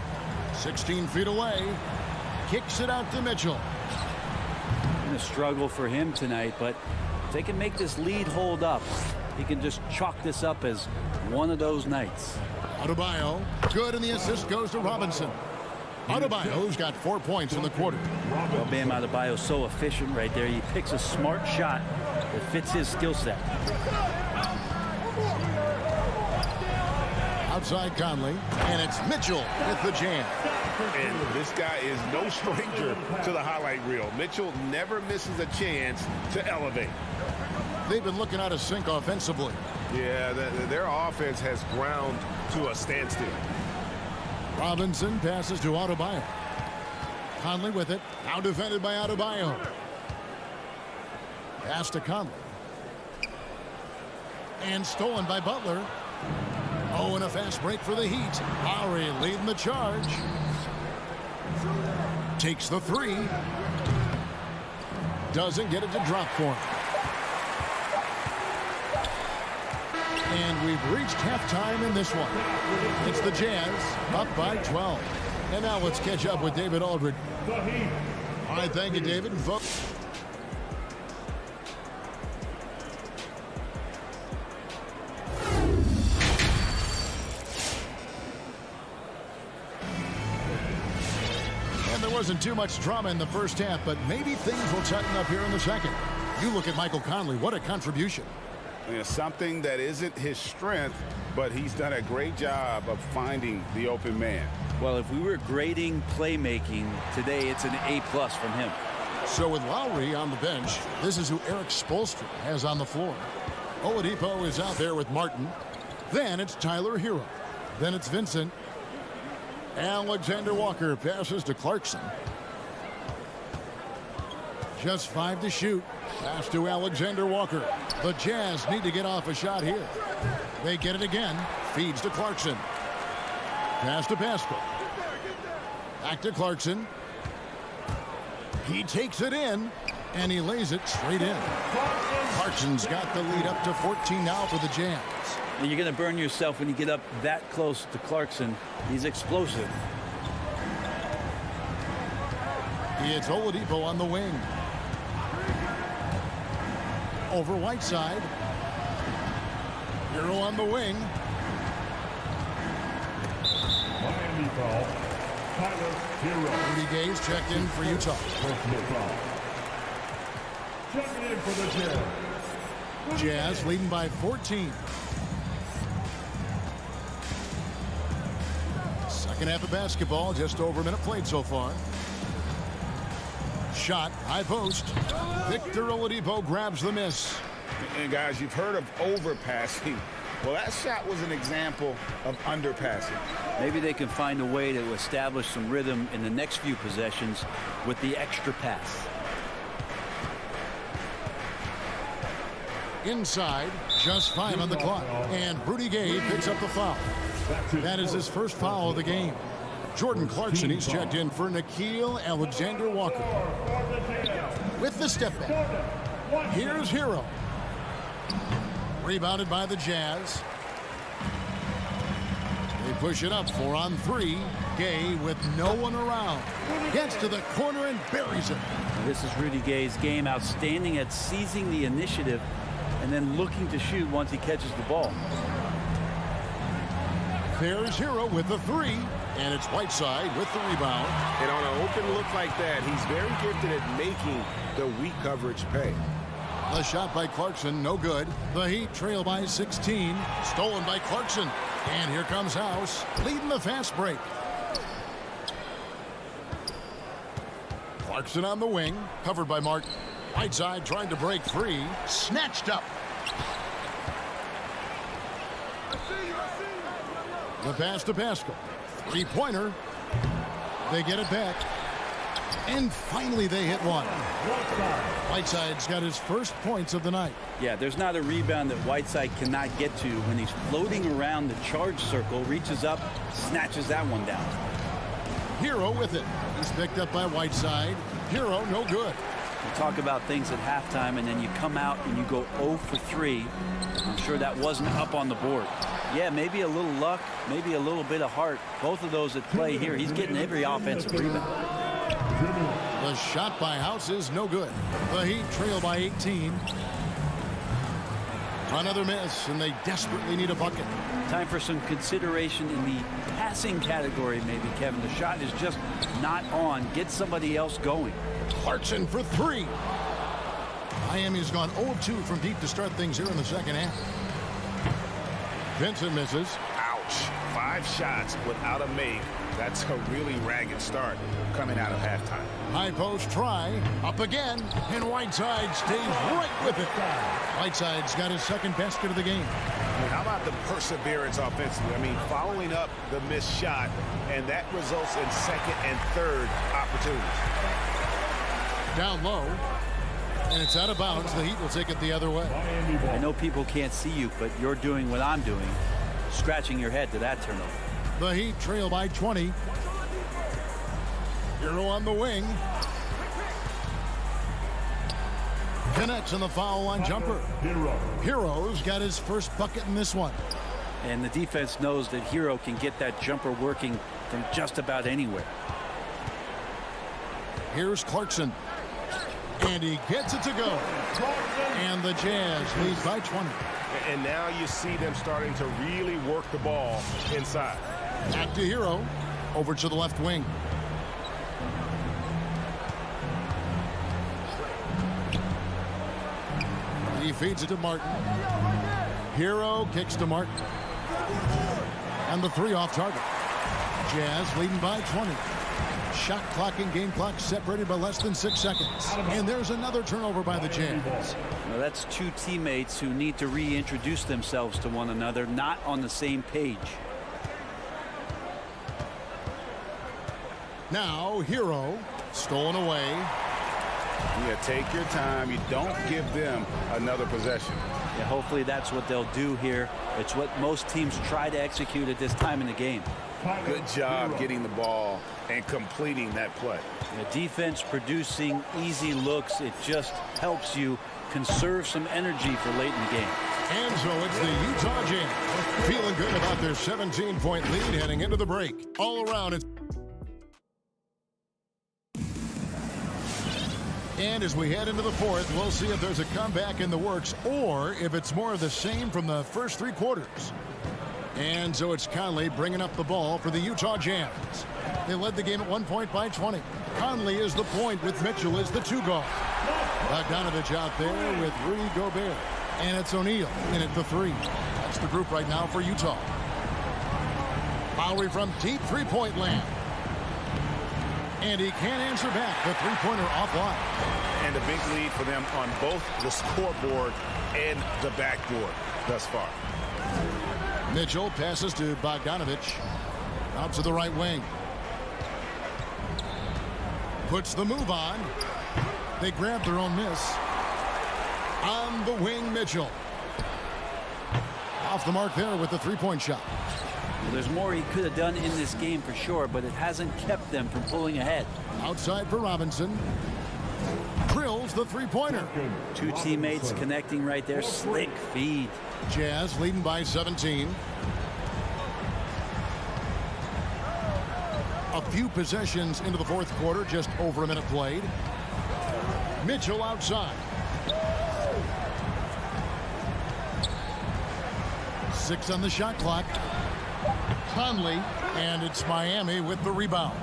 16 feet away. Kicks it out to Mitchell. Been a struggle for him tonight, but if they can make this lead hold up, he can just chalk this up as one of those nights. Adebayo, good, and the assist goes to Robinson. Adebayo's got 4 points in the quarter. Well, Bam Adebayo's so efficient right there. He picks a smart shot that fits his skill set. Outside Conley, and it's Mitchell with the jam. And this guy is no stranger to the highlight reel. Mitchell never misses a chance to elevate. They've been looking out of sync offensively. Yeah, their offense has ground to a standstill. Robinson passes to Adebayo. Conley with it. Now defended by Adebayo. Pass to Conley. And stolen by Butler. Oh, and a fast break for the Heat. Lowry leading the charge. Takes the three. Doesn't get it to drop for him. And we've reached halftime in this one. It's the Jazz up by 12. And now let's catch up with David Aldridge. All right, thank you, David. And there wasn't too much drama in the first half, but maybe things will tighten up here in the second. You look at Michael Conley. What a contribution. Something that isn't his strength, but he's done a great job of finding the open man. Well, if we were grading playmaking today, it's an A+ from him. So with Lowry on the bench, this is who Eric Spoelstra has on the floor. Oladipo is out there with Martin. Then it's Tyler Hero. Then it's Vincent. Alexander Walker passes to Clarkson. Just 5 to shoot. Pass to Alexander Walker. The Jazz need to get off a shot here. They get it again. Feeds to Clarkson. Pass to Pascal. Back to Clarkson. He takes it in, and he lays it straight in. Clarkson's got the lead up to 14 now for the Jazz. And you're going to burn yourself when you get up that close to Clarkson. He's explosive. It's Oladipo on the wing. Over Whiteside. Hero on the wing. Miami foul. Tyler Hero. Rudy Gay's checked in for Utah. Personal foul. Checking in for the Jazz. Jazz leading by 14. Second half of basketball, just over a minute played so far. Shot, high post. Victor Oladipo grabs the miss. And guys, you've heard of overpassing. Well, that shot was an example of underpassing. Maybe they can find a way to establish some rhythm in the next few possessions with the extra pass. Inside, just 5 on the clock. And Rudy Gay picks up the foul. That is his first foul of the game. Jordan Clarkson, he's checked in for Nickeil Alexander-Walker. With the step back. Here's Hero. Rebounded by the Jazz. They push it up 4 on 3. Gay with no one around. Gets to the corner and buries it. This is Rudy Gay's game. Outstanding at seizing the initiative and then looking to shoot once he catches the ball. There's Hero with the 3. And it's Whiteside with the rebound. And on an open look like that, he's very gifted at making the weak coverage pay. The shot by Clarkson, no good. The Heat trail by 16. Stolen by Clarkson. And here comes House, leading the fast break. Clarkson on the wing, covered by Martin. Whiteside trying to break free. Snatched up. The pass to Pascal. Three-pointer. They get it back. And finally they hit one. Whiteside's got his first points of the night. Yeah, there's not a rebound that Whiteside cannot get to when he's floating around the charge circle, reaches up, snatches that one down. Hero with it. He's picked up by Whiteside. Hero no good. You talk about things at halftime, and then you come out and you go 0 for 3. I'm sure that wasn't up on the board. Yeah, maybe a little luck, maybe a little bit of heart. Both of those at play here. He's getting every offensive rebound. The shot by House is no good. The Heat trail by 18. Another miss, and they desperately need a bucket. Time for some consideration in the passing category, maybe, Kevin. The shot is just not on. Get somebody else going. Clarkson for three. Miami's gone 0-2 from deep to start things here in the second half. Vincent misses. Ouch. 5 shots without a make. That's a really ragged start coming out of halftime. High post try. Up again. And Whiteside stays right with it. Whiteside's got his second basket of the game. How about the perseverance offensively? I mean, following up the missed shot, and that results in second and third opportunities. Down low. And it's out of bounds. The Heat will take it the other way. I know people can't see you, but you're doing what I'm doing. Scratching your head to that turnover. The Heat trail by 20. Hero on the wing. Connects on the foul line jumper. Hero's got his first bucket in this one. And the defense knows that Hero can get that jumper working from just about anywhere. Here's Clarkson. And he gets it to go. And the Jazz lead by 20. And now you see them starting to really work the ball inside. Back to Hero. Over to the left wing. He feeds it to Martin. Hero kicks to Martin. And the three off target. Jazz leading by 20. Shot clock and game clock separated by less than 6 seconds. And there's another turnover by the Jazz. Now that's two teammates who need to reintroduce themselves to one another, not on the same page. Now Hero stolen away. You take your time. You don't give them another possession. Yeah, hopefully that's what they'll do here. It's what most teams try to execute at this time in the game. Good job getting the ball and completing that play. The defense producing easy looks. It just helps you conserve some energy for late in the game. And so it's the Utah Jazz feeling good about their 17-point lead heading into the break. All around it's. And as we head into the fourth, we'll see if there's a comeback in the works or if it's more of the same from the first 3 quarters. And so it's Conley bringing up the ball for the Utah Jazz. They led the game at 1 point by 20. Conley is the point with Mitchell as the 2 guard. Bogdanovich out there with Rudy Gobert. And it's O'Neal in at the 3. That's the group right now for Utah. Lowry from deep 3-point land. And he can't answer back. The 3-pointer offline. And a big lead for them on both the scoreboard and the backboard thus far. Mitchell passes to Bogdanovich. Out to the right wing. Puts the move on. They grab their own miss. On the wing, Mitchell. Off the mark there with the 3-point shot. Well, there's more he could have done in this game for sure, but it hasn't kept them from pulling ahead. Outside for Robinson. Drills the 3-pointer. 2 teammates connecting right there. Slick feed. Jazz leading by 17. A few possessions into the fourth quarter, just over a minute played. Mitchell outside. 6 on the shot clock. Conley, and it's Miami with the rebound.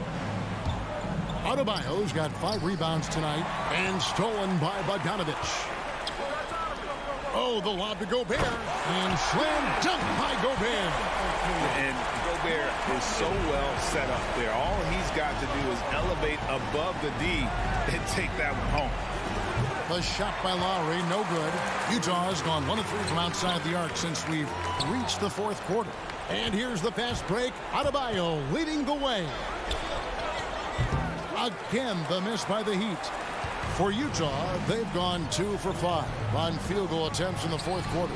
Adebayo's got 5 rebounds tonight and stolen by Bogdanovich. Oh, the lob to Gobert, and slam dunk by Gobert. And Gobert is so well set up there. All he's got to do is elevate above the D and take that one home. The shot by Lowry, no good. Utah has gone 1 of 3 from outside the arc since we've reached the 4th quarter. And here's the fast break. Adebayo leading the way. Again, the miss by the Heat. For Utah, they've gone 2 for 5 on field goal attempts in the 4th quarter.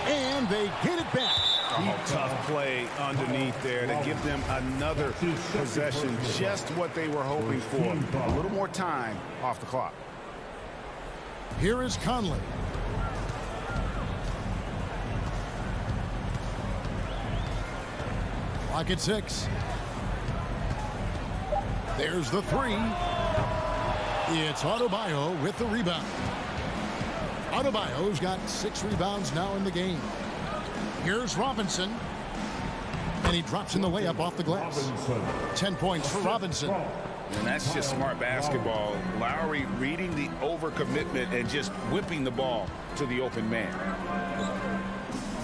And they get it back. Oh, tough play underneath there to give them another possession. Just what they were hoping for. A little more time off the clock. Here is Conley. Clock at 6. There's the 3. It's Adebayo with the rebound. Adebayo's got 6 rebounds now in the game. Here's Robinson. And he drops in the layup off the glass. 10 points for Robinson. And that's just smart basketball. Lowry reading the overcommitment and just whipping the ball to the open man.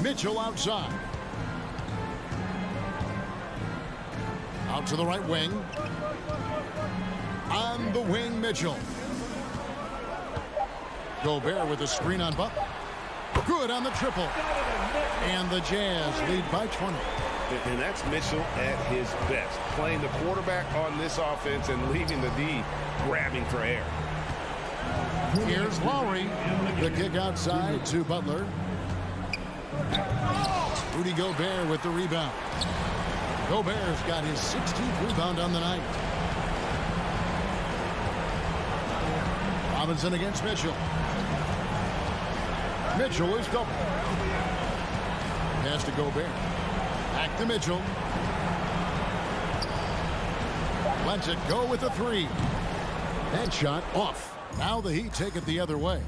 Mitchell outside. Out to the right wing. On the wing, Mitchell. Gobert with a screen on Butler. Good on the triple. And the Jazz lead by 20. And that's Mitchell at his best. Playing the quarterback on this offense and leaving the D grabbing for air. Here's Lowry. The kick outside to Butler. Rudy Gobert with the rebound. Gobert's got his 16th rebound on the night. Robinson against Mitchell. Mitchell is double. Pass to Gobert. Back to Mitchell. Lets it go with a 3. That shot off. Now the Heat take it the other way.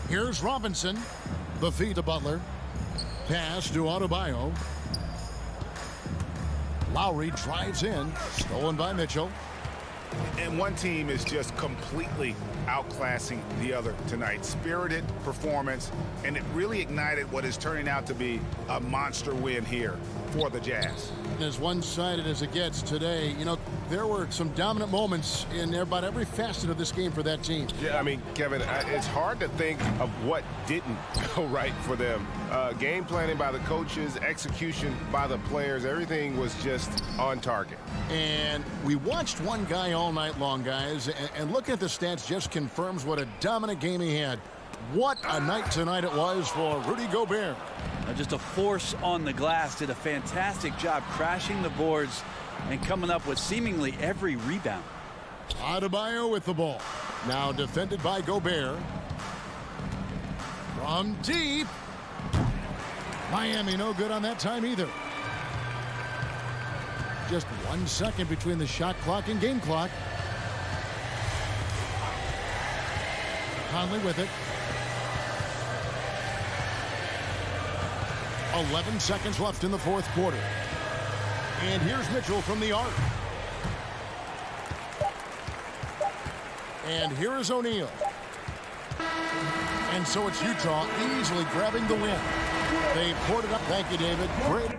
Here's Robinson. The feed to Butler. Pass to Adebayo. Lowry drives in. Stolen by Mitchell. And one team is just completely outclassing the other tonight. Spirited performance, and it really ignited what is turning out to be a monster win here for the Jazz. As one-sided as it gets today, you know, there were some dominant moments in about every facet of this game for that team. Yeah, I mean, Kevin, it's hard to think of what didn't go right for them. Game planning by the coaches, execution by the players, everything was just on target. And we watched one guy all night long, guys, and looking at the stats just confirms what a dominant game he had. What a night tonight it was for Rudy Gobert. Just a force on the glass. Did a fantastic job crashing the boards and coming up with seemingly every rebound. Adebayo with the ball. Now defended by Gobert. From deep. Miami no good on that time either. Just 1 second between the shot clock and game clock. Conley with it. 11 seconds left in the 4th quarter. And here's Mitchell from the arc. And here is O'Neal. And so it's Utah easily grabbing the win. They poured it up. Thank you, David. Great.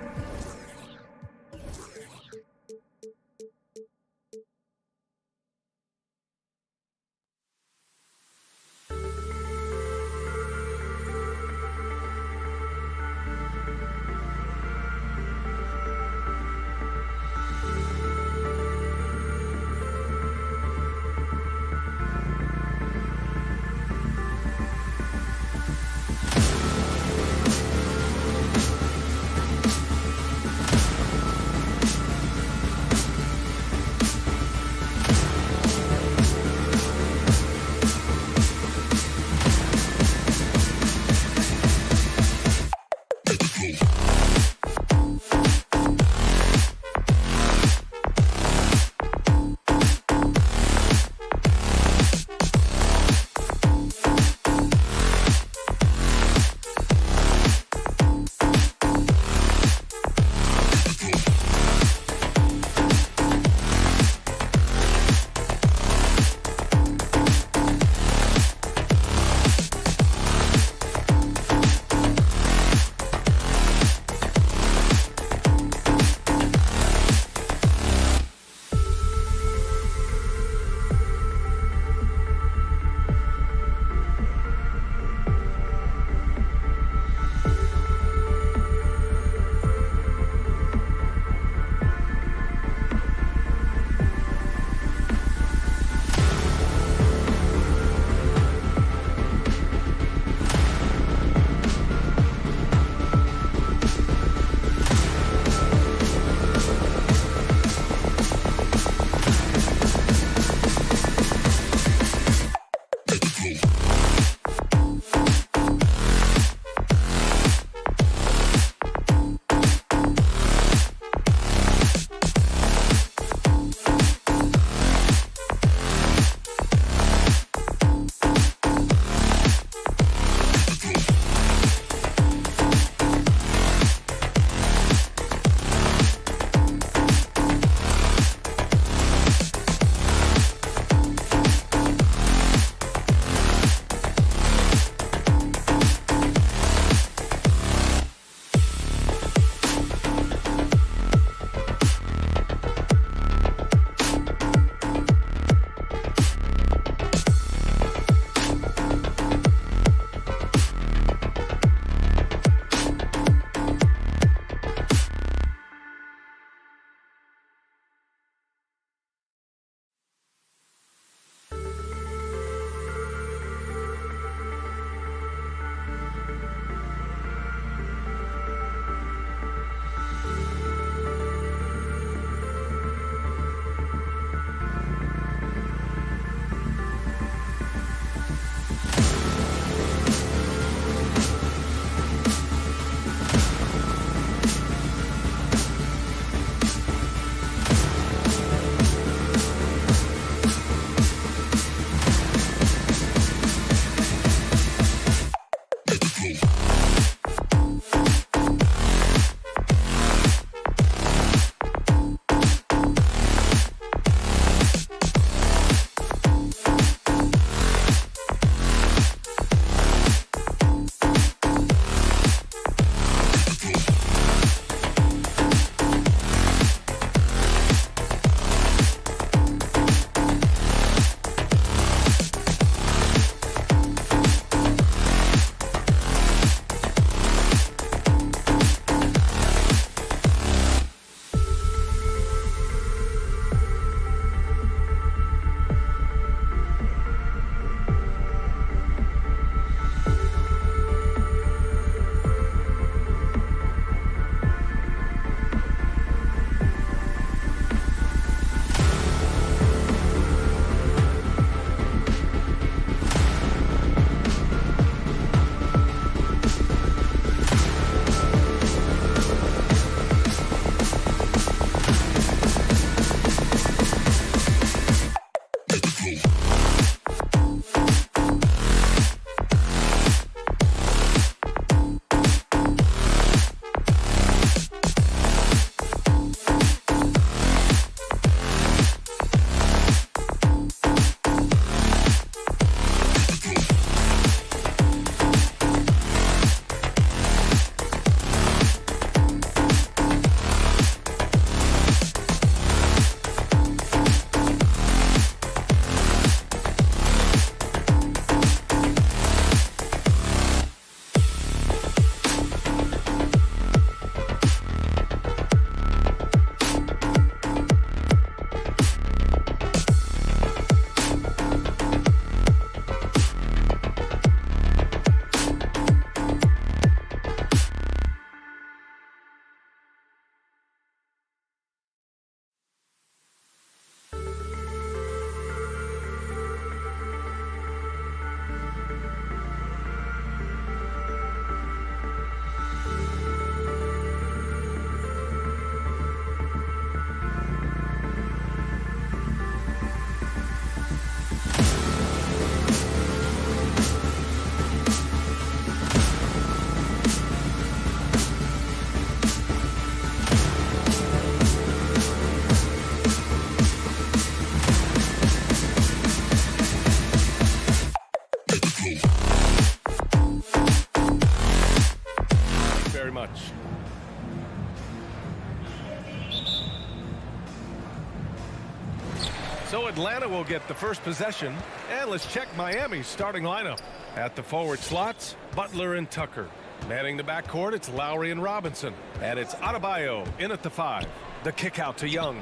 Atlanta will get the first possession. And let's check Miami's starting lineup. At the forward slots, Butler and Tucker. Manning the backcourt, it's Lowry and Robinson. And it's Adebayo in at the 5. The kick out to Young.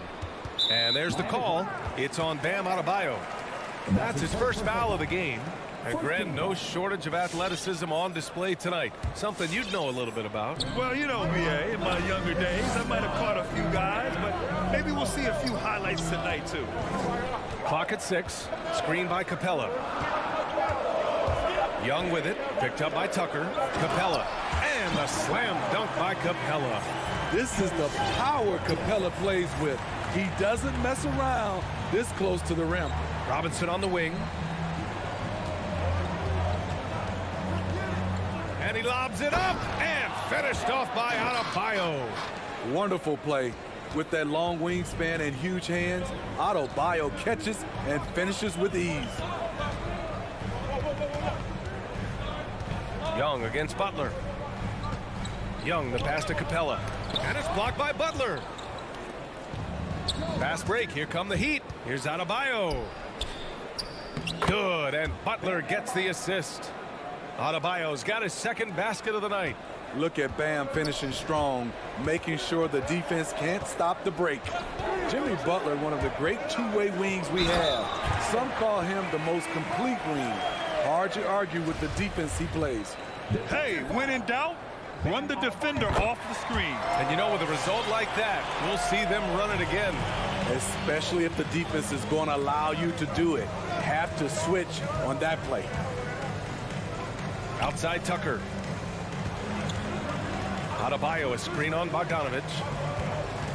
And there's the call. It's on Bam Adebayo. That's his first foul of the game. And Grant, no shortage of athleticism on display tonight. Something you'd know a little bit about. Well, you know, BA, in my younger days, I might have caught a few guys, but maybe we'll see a few highlights tonight, too. Clock at 6. Screen by Capella. Young with it. Picked up by Tucker. Capella. And a slam dunk by Capella. This is the power Capella plays with. He doesn't mess around this close to the rim. Robinson on the wing. And he lobs it up and finished off by Adebayo. Wonderful play. With that long wingspan and huge hands, Adebayo catches and finishes with ease. Young against Butler. Young, the pass to Capella. And it's blocked by Butler. Fast break. Here come the Heat. Here's Adebayo. Good, and Butler gets the assist. Adebayo's got his second basket of the night. Look at Bam finishing strong, making sure the defense can't stop the break. Jimmy Butler, one of the great two-way wings we have. Some call him the most complete wing. Hard to argue with the defense he plays. Hey, when in doubt, run the defender off the screen. And you know, with a result like that, we'll see them run it again. Especially if the defense is going to allow you to do it. Have to switch on that play. Outside Tucker. Adebayo, a screen on Bogdanovich.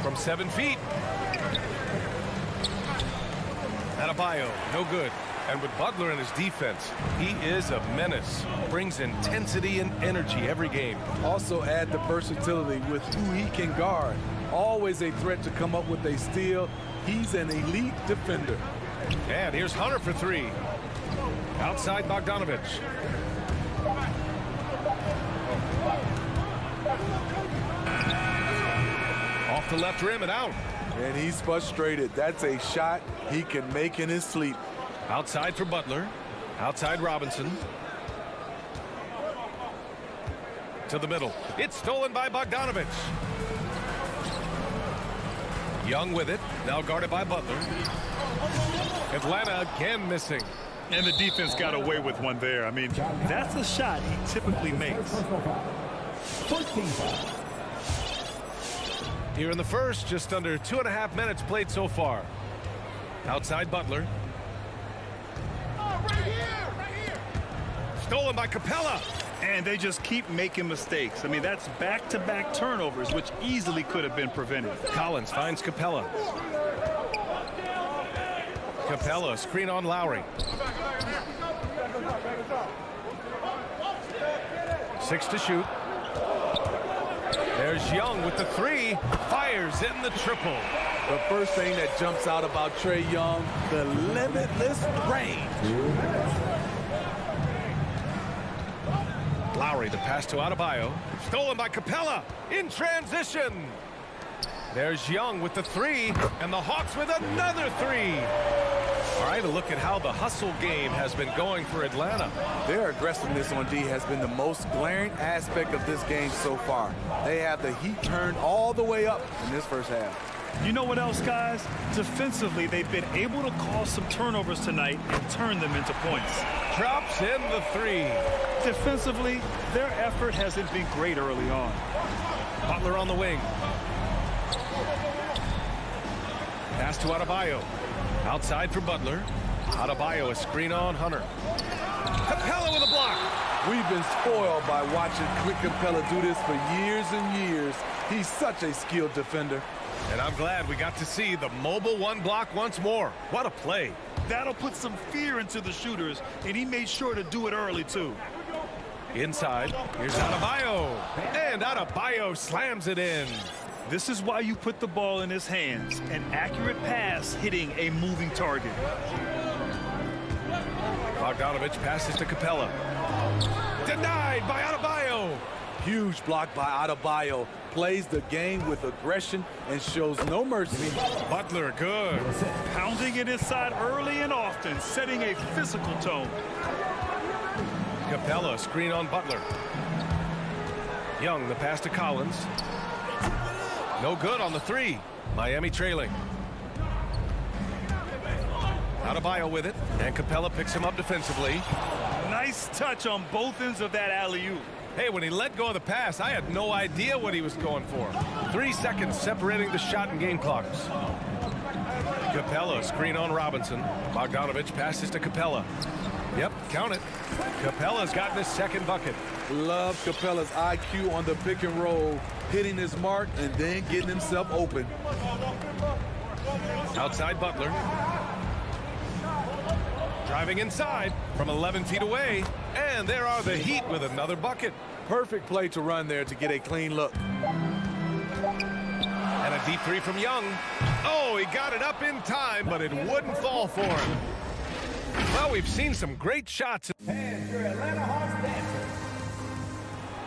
From 7 feet. Adebayo, no good. And with Butler in his defense, he is a menace. Brings intensity and energy every game. Also add the versatility with who he can guard. Always a threat to come up with a steal. He's an elite defender. And here's Hunter for 3. Outside Bogdanovich. Off the left rim and out. And he's frustrated. That's a shot he can make in his sleep. Outside for Butler. Outside Robinson. To the middle. It's stolen by Bogdanovich. Young with it. Now guarded by Butler. Atlanta again missing. And the defense got away with one there. I mean, that's a shot he typically makes. Here in the first, just under 2.5 minutes played so far. Outside Butler. Right here. Stolen by Capella. And they just keep making mistakes. I mean, that's back-to-back turnovers, which easily could have been prevented. Collins finds Capella. Capella, screen on Lowry. 6 to shoot. There's Young with the 3. Fires in the triple. The first thing that jumps out about Trae Young, the limitless range. Lowry, the pass to Adebayo. Stolen by Capella. In transition. There's Young with the 3. And the Hawks with another 3. All right, a look at how the hustle game has been going for Atlanta. Their aggressiveness on D has been the most glaring aspect of this game so far. They have the heat turned all the way up in this first half. You know what else, guys? Defensively, they've been able to cause some turnovers tonight and turn them into points. Drops in the 3. Defensively, their effort hasn't been great early on. Butler on the wing. Pass to Adebayo. Outside for Butler. Adebayo, a screen on Hunter. Capella with a block. We've been spoiled by watching Clint Capella do this for years and years. He's such a skilled defender. And I'm glad we got to see the mobile 1 block once more. What a play. That'll put some fear into the shooters, and he made sure to do it early, too. Inside, here's Adebayo. And Adebayo slams it in. This is why you put the ball in his hands. An accurate pass hitting a moving target. Bogdanovich passes to Capella. Denied by Adebayo. Huge block by Adebayo. Plays the game with aggression and shows no mercy. Butler, good. Pounding it inside early and often, setting a physical tone. Capella, screen on Butler. Young, the pass to Collins. No good on the three. Miami trailing. Adebayo with it, and Capella picks him up defensively. Nice touch on both ends of that alley-oop. Hey, when he let go of the pass, I had no idea what he was going for. 3 seconds separating the shot and game clocks. Capella, screen on Robinson. Bogdanovich passes to Capella. Yep, count it. Capella's gotten his second bucket. Love Capella's IQ on the pick and roll, hitting his mark and then getting himself open. Outside Butler. Driving inside from 11 feet away. And there are the Heat with another bucket. Perfect play to run there to get a clean look. And a deep three from Young. Oh, he got it up in time, but it wouldn't fall for him. Well, we've seen some great shots. Hands for Atlanta Hawks dancers.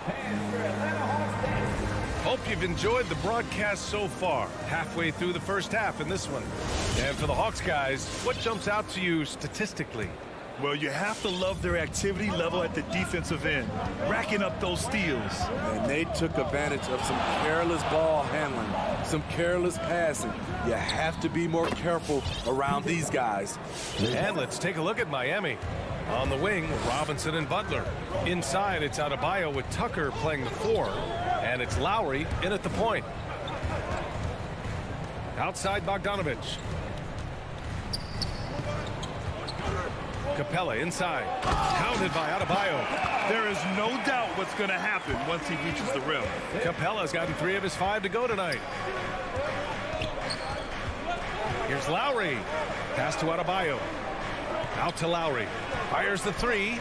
Hands for Atlanta Hawks dancers. Hope you've enjoyed the broadcast so far. Halfway through the first half in this one. And for the Hawks guys, what jumps out to you statistically? Well, you have to love their activity level at the defensive end, racking up those steals. And they took advantage of some careless ball handling, some careless passing. You have to be more careful around these guys. And let's take a look at Miami. On the wing, Robinson and Butler. Inside, it's Adebayo with Tucker playing the 4. And it's Lowry in at the point. Outside, Bogdanovich. Capella inside. Counted by Adebayo. There is no doubt what's going to happen once he reaches the rim. Capella's gotten 3 of his 5 to go tonight. Here's Lowry. Pass to Adebayo. Out to Lowry. Fires the 3.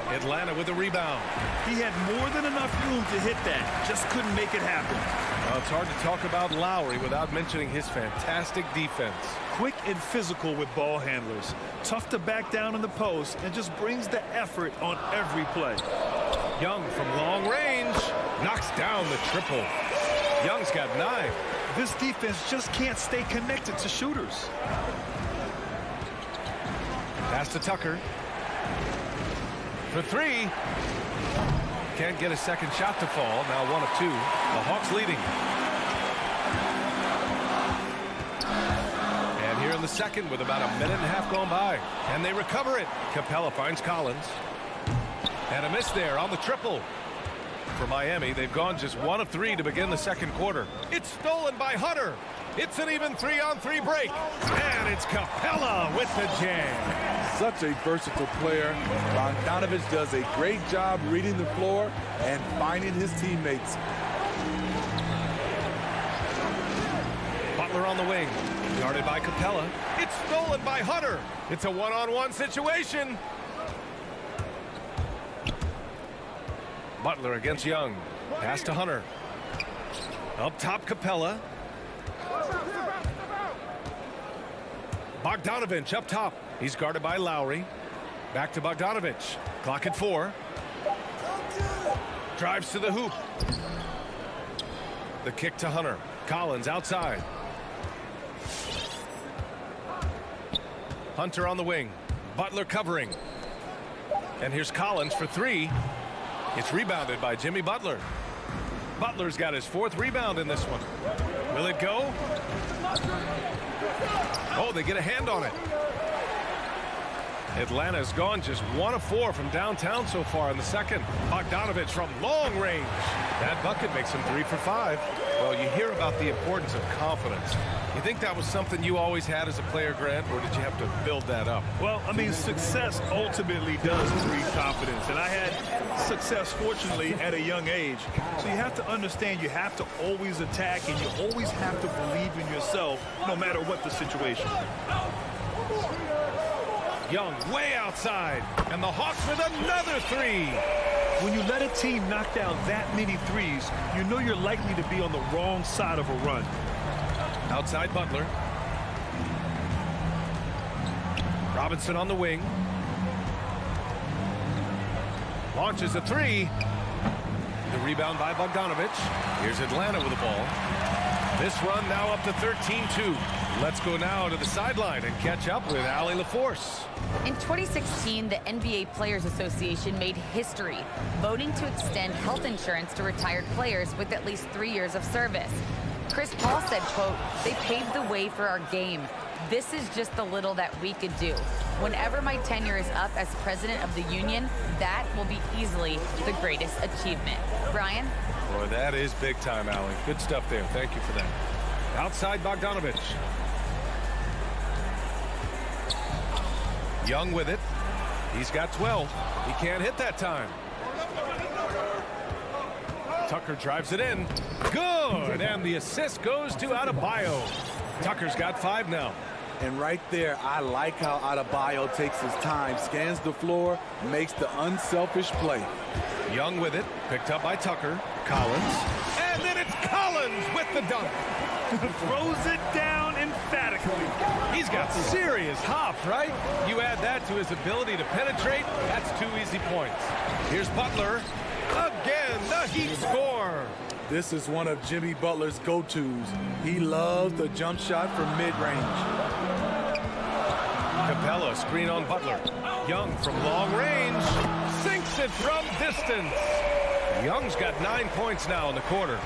Atlanta with the rebound. He had more than enough room to hit that. Just couldn't make it happen. Well, it's hard to talk about Lowry without mentioning his fantastic defense. Quick and physical with ball handlers. Tough to back down in the post and just brings the effort on every play. Young from long range knocks down the triple. Young's got 9. This defense just can't stay connected to shooters. Pass to Tucker. For 3. Can't get a second shot to fall. Now 1 of 2. The Hawks leading. And here in the second with about a minute and a half gone by. And they recover it. Capella finds Collins. And a miss there on the triple. For Miami, they've gone just 1 of 3 to begin the second quarter. It's stolen by Hunter. It's an even 3-on-3 break. And it's Capella with the jam. Such a versatile player. Bogdanovich does a great job reading the floor and finding his teammates. Butler on the wing. Guarded by Capella. It's stolen by Hunter. It's a one-on-one situation. Butler against Young. Pass to Hunter. Up top, Capella. Bogdanovich up top. He's guarded by Lowry. Back to Bogdanovich. Clock at 4. Drives to the hoop. The kick to Hunter. Collins outside. Hunter on the wing. Butler covering. And here's Collins for 3. It's rebounded by Jimmy Butler. Butler's got his 4th rebound in this one. Will it go? Oh, they get a hand on it. Atlanta's gone just 1 of 4 from downtown so far in the second. Bogdanovich from long range. That bucket makes him 3 for 5. Well, you hear about the importance of confidence. You think that was something you always had as a player, Grant, or did you have to build that up? Well, I mean, success ultimately does breed confidence. And I had success, fortunately, at a young age. So you have to understand you have to always attack and you always have to believe in yourself no matter what the situation. Young way outside, and the Hawks with another 3. When you let a team knock down that many threes, you know you're likely to be on the wrong side of a run. Outside Butler. Robinson on the wing. Launches a 3. The rebound by Bogdanovich. Here's Atlanta with the ball. This run now up to 13-2. Let's go now to the sideline and catch up with Allie LaForce. In 2016, the NBA Players Association made history, voting to extend health insurance to retired players with at least 3 years of service. Chris Paul said, quote, "They paved the way for our game. This is just the little that we could do. Whenever my tenure is up as president of the union, that will be easily the greatest achievement." Brian? Boy, that is big time, Allie. Good stuff there. Thank you for that. Outside Bogdanovich. Young with it. He's got 12. He can't hit that time. Tucker drives it in. Good. And the assist goes to Adebayo. Tucker's got 5 now. And right there, I like how Adebayo takes his time, scans the floor, makes the unselfish play. Young with it. Picked up by Tucker. Collins. And then it's Collins with the dunk. Throws it down emphatically. He's got serious hop, right? You add that to his ability to penetrate, that's 2 easy points. Here's Butler. Again, the Heat score. This is one of Jimmy Butler's go-tos. He loves the jump shot from mid-range. Capella screen on Butler. Young from long range. Sinks it from distance. Young's got 9 points now in the quarter.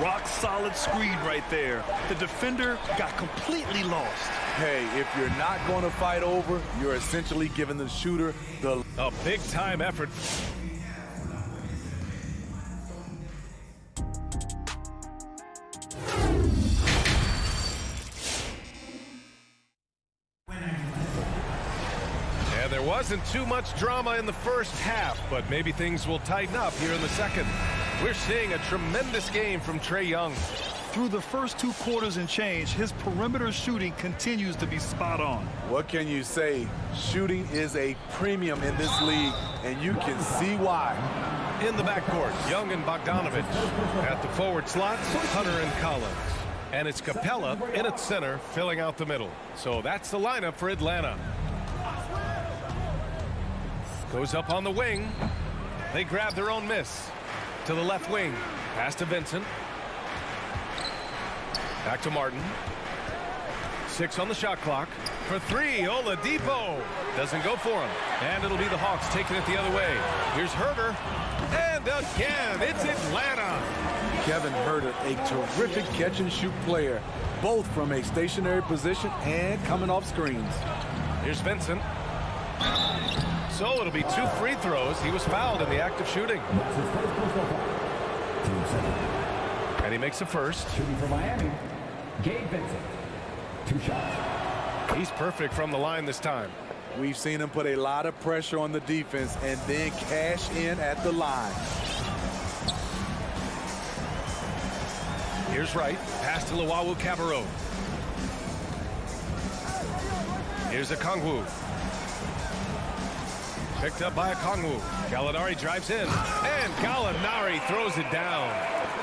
Rock solid screen right there. The defender got completely lost. Hey, if you're not going to fight over, you're essentially giving the shooter a big time effort. And there wasn't too much drama in the first half, but maybe things will tighten up here in the second. We're seeing a tremendous game from Trae Young. Through the first 2 quarters and change, his perimeter shooting continues to be spot on. What can you say? Shooting is a premium in this league, and you can see why. In the backcourt, Young and Bogdanovich. At the forward slots, Hunter and Collins. And it's Capella in at center, filling out the middle. So that's the lineup for Atlanta. Goes up on the wing. They grab their own miss. To the left wing. Pass to Vincent. Back to Martin. 6 on the shot clock. For 3, Oladipo. Doesn't go for him. And it'll be the Hawks taking it the other way. Here's Herter. And again, it's Atlanta. Kevin Herter, a terrific catch-and-shoot player, both from a stationary position and coming off screens. Here's Vincent. So it'll be 2 free throws. He was fouled in the act of shooting. And he makes the first. Shooting for Miami, Gabe Vincent. 2 shots. He's perfect from the line this time. We've seen him put a lot of pressure on the defense and then cash in at the line. Here's Wright. Pass to Luwawu-Cabarrot. Here's Okongwu. Picked up by Okongwu. Gallinari drives in. And Gallinari throws it down.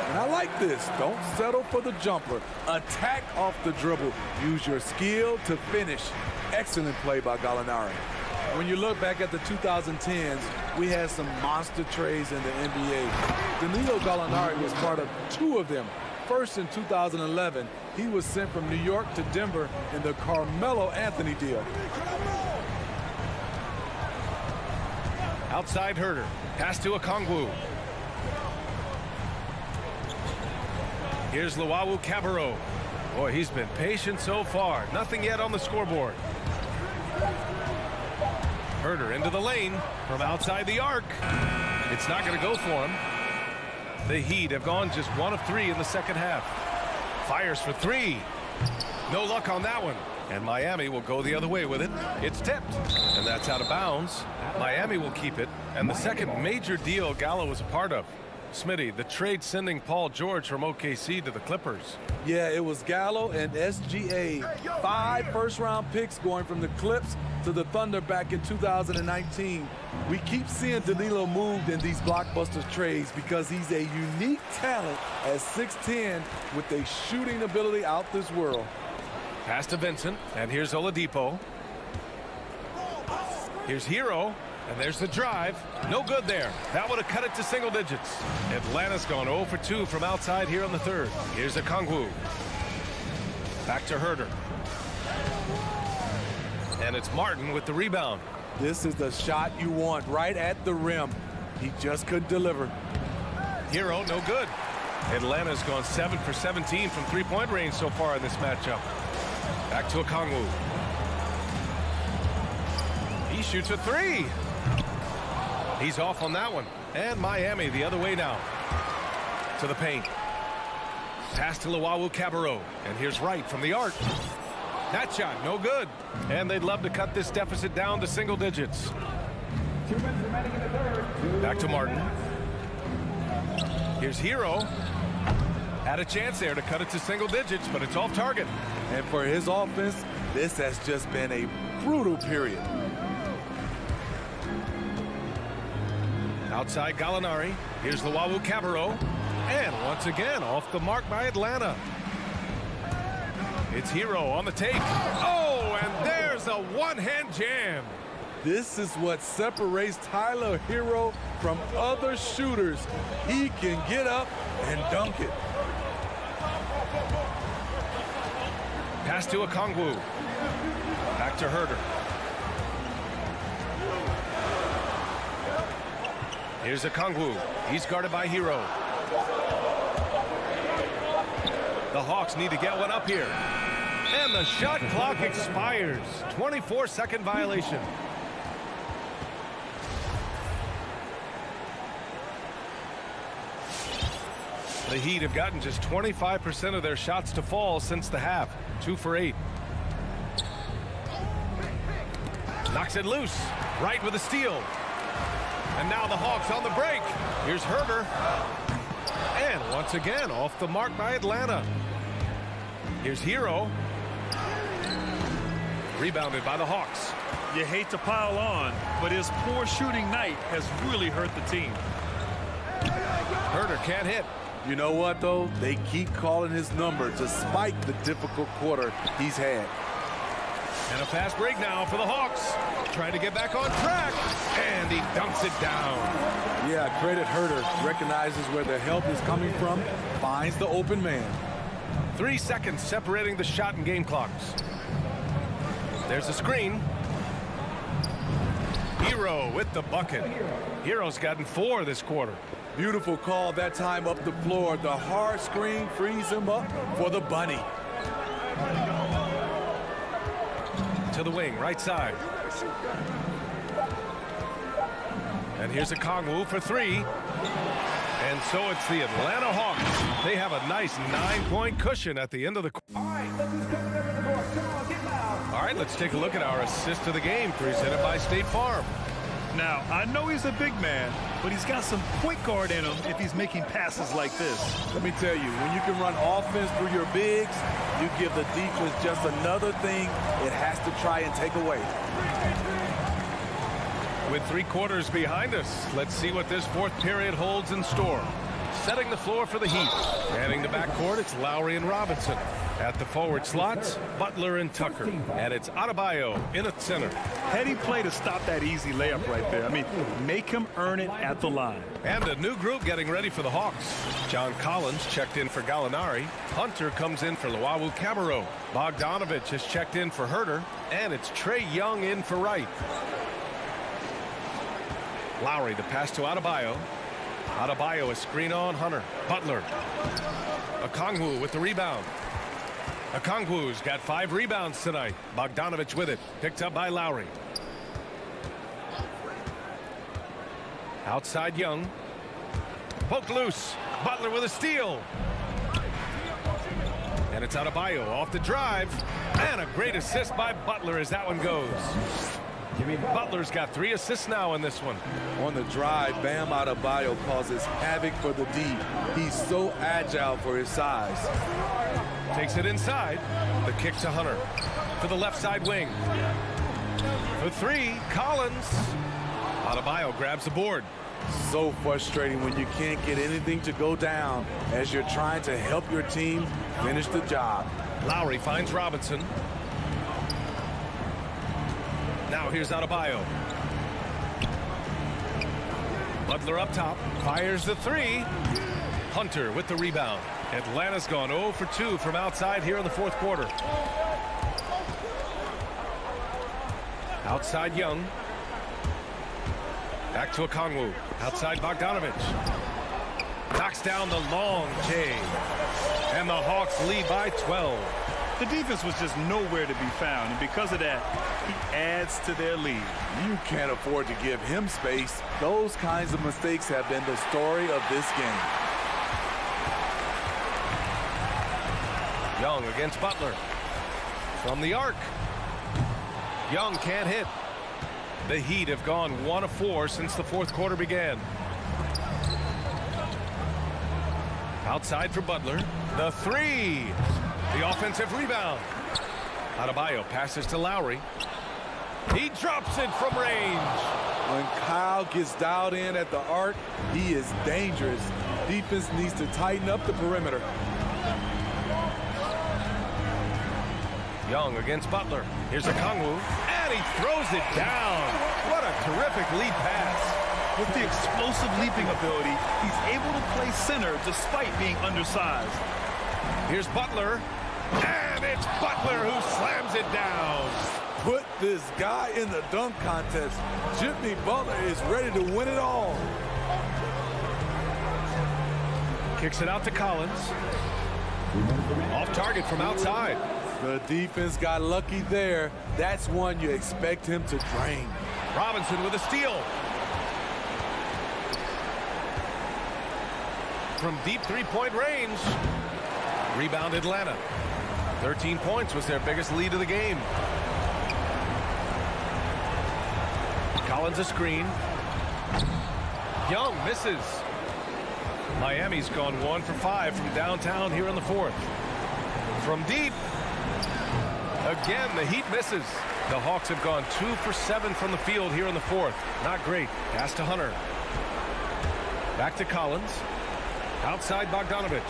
And I like this. Don't settle for the jumper. Attack off the dribble. Use your skill to finish. Excellent play by Gallinari. When you look back at the 2010s, we had some monster trades in the NBA. Danilo Gallinari was part of 2 of them. First in 2011, he was sent from New York to Denver in the Carmelo Anthony deal. Outside Herter. Pass to Okongwu. Here's Luwawu-Cabarrot. Boy, he's been patient so far. Nothing yet on the scoreboard. Herter into the lane from outside the arc. It's not going to go for him. The Heat have gone just 1 of 3 in the second half. Fires for 3. No luck on that one. And Miami will go the other way with it. It's tipped. And that's out of bounds. Miami will keep it. And the second major deal Gallo was a part of. Smitty, the trade sending Paul George from OKC to the Clippers. Yeah, it was Gallo and SGA. 5 first-round picks going from the Clips to the Thunder back in 2019. We keep seeing Danilo moved in these blockbuster trades because he's a unique talent at 6'10" with a shooting ability out this world. Pass to Vincent, and here's Oladipo. Here's Hero. And there's the drive. No good there. That would have cut it to single digits. Atlanta's gone 0 for 2 from outside here on the third. Here's Okongwu. Back to Herder. And it's Martin with the rebound. This is the shot you want, right at the rim. He just couldn't deliver. Hero, no good. Atlanta's gone 7 for 17 from three-point range so far in this matchup. Back to Okongwu. He shoots a three. He's off on that one. And Miami the other way now. To the paint. Pass to Luwawu-Cabarrot. And here's Wright from the arc. That shot, no good. And they'd love to cut this deficit down to single digits. 2 minutes remaining in the third. Back to Martin. Here's Hero. Had a chance there to cut it to single digits, but it's off target. And for his offense, this has just been a brutal period. Outside Gallinari. Here's Luwawu-Cabarrot. And once again, off the mark by Atlanta. It's Hero on the take. Oh, and there's a one-hand jam. This is what separates Tyler Hero from other shooters. He can get up and dunk it. Pass to Okongwu. Back to Herder. Here's Okongwu. He's guarded by Hero. The Hawks need to get one up here. And the shot clock expires. 24-second violation. The Heat have gotten just 25% of their shots to fall since the half. 2 for 8. Knocks it loose. Right with a steal. And now the Hawks on the break. Here's Herder. And once again, off the mark by Atlanta. Here's Hero. Rebounded by the Hawks. You hate to pile on, but his poor shooting night has really hurt the team. Herder can't hit. You know what, though? They keep calling his number despite the difficult quarter he's had. And a fast break now for the Hawks. Trying to get back on track. And he dunks it down. Yeah, credit Herder. Recognizes where the help is coming from. Finds the open man. 3 seconds separating the shot and game clocks. There's a screen. Hero with the bucket. Hero's gotten 4 this quarter. Beautiful call that time up the floor. The hard screen frees him up for the bunny. To the wing, right side. And here's Okongwu for 3. And so it's the Atlanta Hawks. They have a nice 9-point cushion at the end of the quarter. All right, let's take a look at our assist of the game presented by State Farm. Now, I know he's a big man, but he's got some point guard in him if he's making passes like this. Let me tell you, when you can run offense through your bigs, you give the defense just another thing it has to try and take away. With 3 quarters behind us, let's see what this fourth period holds in store. Setting the floor for the Heat. Heading to backcourt, it's Lowry and Robinson. At the forward slots, Butler and Tucker. And it's Adebayo in at center. Heady play to stop that easy layup right there. I mean, make him earn it at the line. And a new group getting ready for the Hawks. John Collins checked in for Gallinari. Hunter comes in for Luwawu-Cabarrot. Bogdanovich has checked in for Herder. And it's Trae Young in for Wright. Lowry, the pass to Adebayo. Adebayo, a screen on Hunter. Butler. Okongwu with the rebound. Okongwu's got 5 rebounds tonight. Bogdanovich with it. Picked up by Lowry. Outside Young. Poked loose. Butler with a steal. And it's Adebayo off the drive. And a great assist by Butler as that one goes. Butler's got 3 assists now in this one. On the drive, Bam Adebayo causes havoc for the D. He's so agile for his size. Takes it inside. The kick to Hunter. To the left side wing. For 3, Collins. Adebayo grabs the board. So frustrating when you can't get anything to go down as you're trying to help your team finish the job. Lowry finds Robinson. Now here's Adebayo. Butler up top, fires the three. Hunter with the rebound. Atlanta's gone 0 for 2 from outside here in the fourth quarter. Outside Young. Back to Okongwu. Outside Bogdanovich. Knocks down the long J. And the Hawks lead by 12. The defense was just nowhere to be found, and because of that, he adds to their lead. You can't afford to give him space. Those kinds of mistakes have been the story of this game. Young against Butler. From the arc. Young can't hit. The Heat have gone 1 of 4 since the fourth quarter began. Outside for Butler. The three. The offensive rebound. Adebayo passes to Lowry. He drops it from range. When Kyle gets dialed in at the arc, he is dangerous. Defense needs to tighten up the perimeter. Young against Butler. Here's Okongwu. And he throws it down. What a terrific lead pass. With the explosive leaping ability, he's able to play center despite being undersized. Here's Butler. And it's Butler who slams it down. Put this guy in the dunk contest. Jimmy Butler is ready to win it all. Kicks it out to Collins. Off target from outside. The defense got lucky there. That's one you expect him to drain. Robinson with a steal. From deep three-point range. Rebound Atlanta. 13 points was their biggest lead of the game. Collins a screen. Young misses. Miami's gone 1 for 5 from downtown here in the fourth. From deep. Again, the Heat misses. The Hawks have gone 2 for 7 from the field here in the fourth. Not great. Pass to Hunter. Back to Collins. Outside Bogdanovich.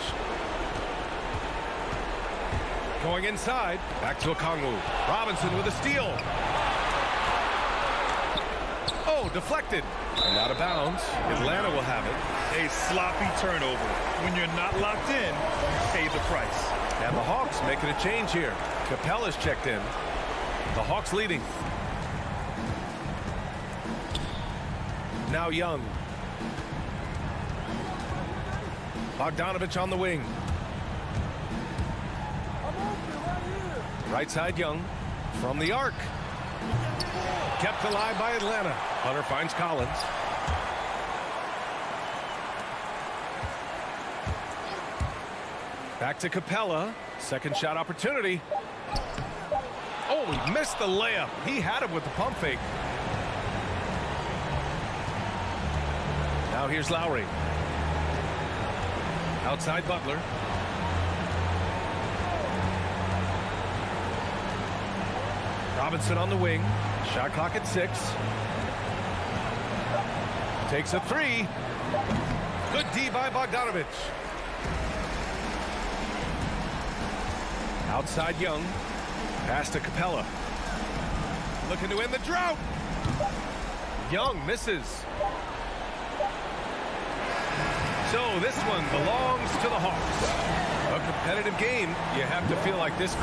Going inside. Back to Okongwu. Robinson with a steal. Oh, deflected. And out of bounds. Atlanta will have it. A sloppy turnover. When you're not locked in, you pay the price. And the Hawks making a change here. Capella's checked in. The Hawks leading. Now Young. Bogdanovich on the wing. Right side Young. From the arc. Kept alive by Atlanta. Hunter finds Collins. Back to Capella. Second shot opportunity. Oh, he missed the layup. He had it with the pump fake. Now here's Lowry. Outside Butler. Robinson on the wing. Shot clock at 6. Takes a three. Good D by Bogdanovich. Outside Young. Pass to Capella. Looking to end the drought. Young misses. So this one belongs to the Hawks. A competitive game. You have to feel like this.